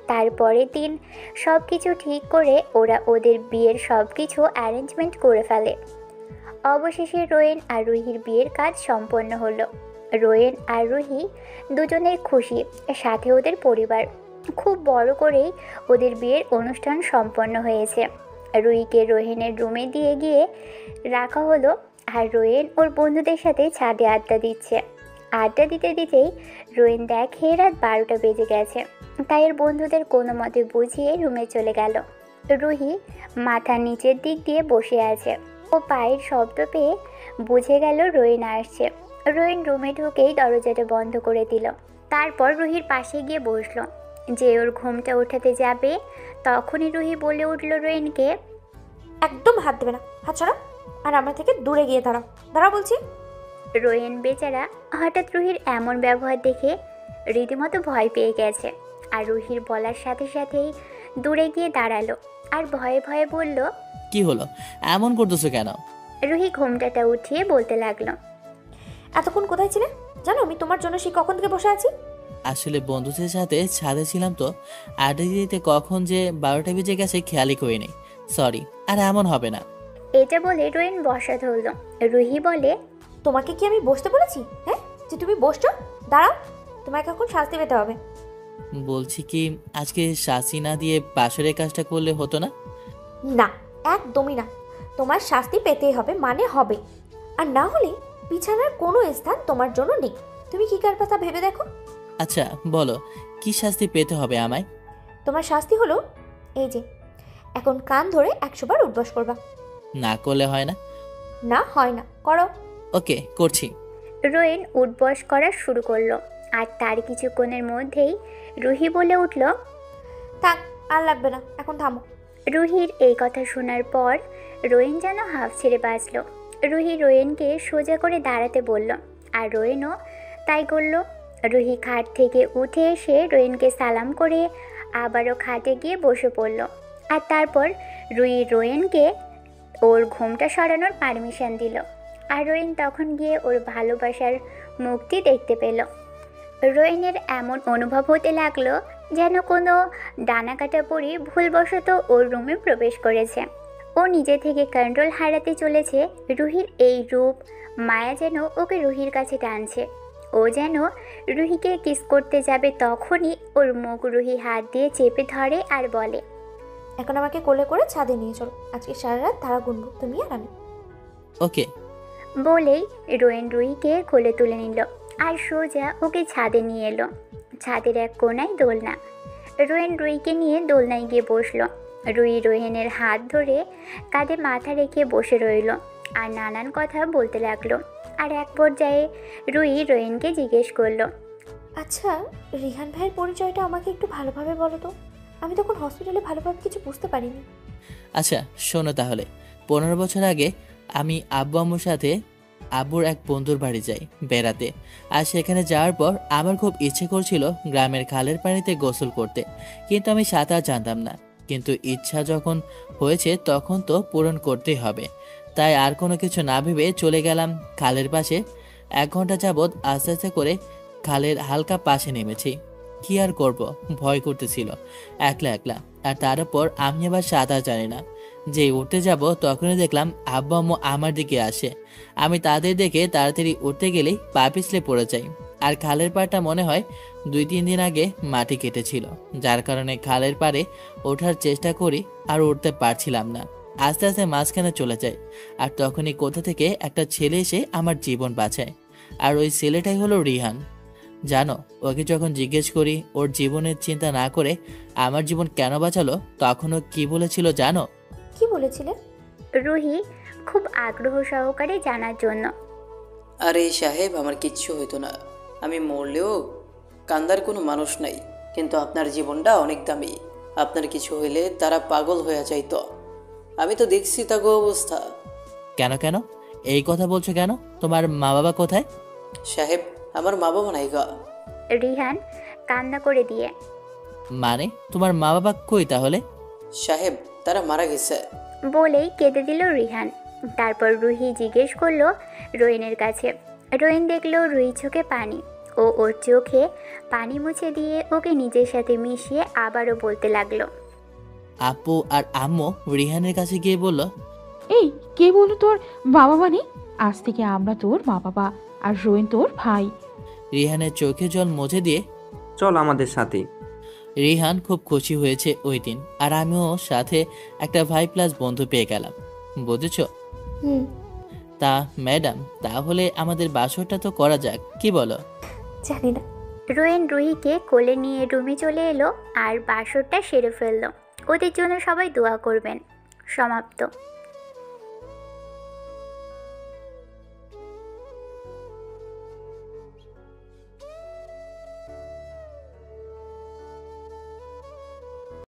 তারপরের দিন সব কিছু ঠিক করে ওরা ওদের বিয়ের সব কিছু অ্যারেঞ্জমেন্ট করে ফেলে। অবশেষে রোহিণ আর রুহির বিয়ের কাজ সম্পন্ন হলো। রোহিণ আর রুহি দুজনেই খুশি, সাথে ওদের পরিবার। খুব বড় করেই ওদের বিয়ের অনুষ্ঠান সম্পন্ন হয়েছে। রুহিকে রোহিণের রুমে দিয়ে গিয়ে রাখা হলো, আর রোহিণ ওর বন্ধুদের সাথে ছাদে আড্ডা দিচ্ছে। আড্ডা দিতে দিতেই রোহিণ দেখে রাত 12টা বেজে গেছে, তাই এর বন্ধুদের কোনো মতে বুঝিয়ে রুমে চলে গেল। রুহি মাথার নিচের দিক দিয়ে বসে আছে। ও পায়ের শব্দ পেয়ে বুঝে গেল রোহিণ আসছে। রোহিণ রুমে ঢুকেই দরজাটা বন্ধ করে দিল। তারপর রুহির পাশে গিয়ে বসলো যে ওর ঘুমটা ওঠাতে যাবে। তখনই রুহি বলে উঠল রোহিণকে, একদম হাত দেবে না, হাত ছাড়া, আর আমার থেকে দূরে গিয়ে দাঁড়াও, দাঁড়া বলছি। রোহিণ বেচারা হঠাৎ রুহির এমন ব্যবহার দেখে রীতিমতো ভয় পেয়ে গেছে। আর রুহির বলার সাথে সাথেই দূরে গিয়ে দাঁড়ালো আর ভয়ে ভয়ে বলল, কি হলো, এমন করতেছো কেন? রুহি ঘুমটাটা উঠিয়ে বলতে লাগলো, এতক্ষণ কোথায় ছিলে জানো? আমি তোমার জন্য সেই কখন থেকে বসে আছি। আসলে বন্ধুদের সাথে ছাদে ছিলাম তো, আড্ডা দিতে কখন যে 12টা বেজে গেছে খেয়ালই করিনি, সরি। আর এমন হবে না। এটা বলে রোয়েন বসা ধরল। রুহি বলে, তোমাকে কি আমি বসতে বলেছি? হ্যাঁ, যে তুমি বসছো? দাঁড়াও, তোমাকে এখন শাস্তি পেতে হবে। বলছি কি, আজকে শাস্তি না দিয়ে বাসরের কাজটা করলে হতো না? না, একদমই না। তোমার শাস্তি পেতেই হবে, মানে হবে। আর না হলে বিছানার কোনো স্থান তোমার জন্য নেই। তুমি কি করবে তা ভেবে দেখো। আচ্ছা বলো, কি শাস্তি পেতে হবে আমায়? তোমার শাস্তি হলো এই যে, এখন কান ধরে 100 বার উঠবস করবা। না করলে হয় না? না হয় না, করো। ওকে, করছি। রোয়েন উঠবস করা শুরু করলো। আর তার কিছুক্ষণের মধ্যেই রুহি বলে উঠল, থাক, আর লাগবে না, এখন থামো। রুহির এই কথা শোনার পর রোয়েন যেন হাফ ছেড়ে বাঁচল। রুহি রোয়েনকে সোজা করে দাঁড়াতে বলল, আর রোয়েনও তাই করল। রুহি খাট থেকে উঠে এসে রোয়েনকে সালাম করে আবারও খাটে গিয়ে বসে পড়ল। আর তারপর রুহি রোয়েনকে ওর ঘুমটা সরানোর পারমিশন দিল। আর রোয়েন তখন গিয়ে ওর ভালোবাসার মুক্তি দেখতে পেল। রোয়েনের এমন অনুভব হতে লাগলো যেন কোনো ডানাকাটা পরি ভুলবশত ওর রুমে প্রবেশ করেছে। ও নিজে থেকে কন্ট্রোল হারাতে চলেছে। রুহির এই রূপ মায়া যেন ওকে রুহির কাছে টানছে। ও যেন রুহিকে কিস করতে যাবে, তখনই ওর মুখ রুহি হাত দিয়ে চেপে ধরে আর বলে, এখন আমাকে কোলে করে ছাদে নিয়ে চলো, আজকে সারা রাত তারা গুনবো, তুমি আর আমি। ওকে। বলেই রোয়েন রুহিকে কোলে তুলে নিল আর সোজা ওকে ছাদে নিয়ে এলো। ছাদের এক কোনায় দোলনা। রোয়েন রুহিকে নিয়ে দোলনায় গিয়ে বসলো। রুহি রোয়েনের হাত ধরে কাঁধে মাথা রেখে বসে রইল আর নানান কথা বলতে লাগলো। আর এক পর্যায়ে রুহি রোয়েনকে জিজ্ঞেস করলো, আচ্ছা, রিহান ভাইয়ের পরিচয়টা আমাকে একটু ভালোভাবে বলো তো। আমি তখন হসপিটালে ভালোভাবে কিছু বুঝতে পারিনি। আচ্ছা শোনো তাহলে, 15 বছর আগে আমি আব্বু আম্মুর সাথে আব্বুর এক বন্ধুর বাড়ি যাই বেড়াতে। আর সেখানে যাওয়ার পর আমার খুব ইচ্ছে করছিল গ্রামের খালের পানিতে গোসল করতে, কিন্তু আমি সাঁতার জানতাম না। কিন্তু ইচ্ছা যখন হয়েছে তখন তো পূরণ করতেই হবে। তাই আর কোনো কিছু না ভেবে চলে গেলাম খালের পাশে। 1 ঘন্টা যাবৎ আস্তে আস্তে করে খালের হালকা পাশে নেমেছি। কি আর করব, ভয় করতেছিল একলা একলা। আর তার উপর আমি আবার সাঁতার জানি না। যে উঠতে যাব তখনই দেখলাম আব্বু আম্মু আমার দিকে আসে। আমি তাদের দেখে তাড়াতাড়ি উঠতে গেলেই পা পিছলে পড়ে যাই। আর খালের পাড়টা মনে হয় 2-3 দিন আগে মাটি কেটেছিল, যার কারণে খালের পাড়ে ওঠার চেষ্টা করি আর উঠতে পারছিলাম না। আস্তে আস্তে মাঝখানে চলে যায়। আর তখনই কোথা থেকে একটা ছেলে এসে আমার জীবন বাঁচায়। আর ওই ছেলেটাই হলো রিহান। জানো, ওকে যখন জিজ্ঞেস করি ওর জীবনের চিন্তা না করে আমার জীবন কেন বাঁচালো, তখন ও কি বলেছিল জানো? কি বলেছিলে? রুহি খুব আগ্রহ সহকারে জানার জন্য। আরে সাহেব, আমার কিচ্ছু হইতো না। আমি মরলেও কান্দার কোনো মানুষ নাই, কিন্তু আপনার জীবনটা অনেক দামি। আপনার কিছু হইলে তারা পাগল হয়ে যাইতো। আমি তো দেখছি তাগো অবস্থা। কেন কেন এই কথা বলছো কেন? তোমার মা বাবা কোথায়? সাহেব, আমার মা বাবা নাই গা। রিহান কান্না করে দিয়ে, মানে তোমার মা বাবা কই তাহলে? সাহেব, তারা মারা গেছে। বলেই কেঁদে দিল রিহান। তারপর রুহি জিজ্ঞেস করলো রোয়েনের কাছে। রোয়েন দেখলো রুহি চোখে পানি। ও ওর চোখে পানি মুছে দিয়ে ওকে নিজের সাথে মিশিয়ে আবারও বলতে লাগলো, আপু আর আম্মু রিহানের কাছে গিয়ে বলল, এই কে বললো তোর বাবা? মানে আজ থেকে আমরা তোর মা বাবা, আর রোয়েন তোর ভাই। রিহানের চোখে জল মুছে দিয়ে চল আমাদের সাথে। রিহান খুব খুশি হয়েছে ওই দিন। আর আমিও সাথে একটা ভাই প্লাস বন্ধু পেয়ে গেলাম, বুঝেছ? তা ম্যাডাম, তাহলে আমাদের বাসরটা তো করা যাক, কি বলো? জানি না। রোয়েন রুহিকে কোলে নিয়ে রুমে চলে এলো আর বাসরটা সেরে ফেললো। ওদের জন্য সবাই দোয়া করবেন। সমাপ্ত।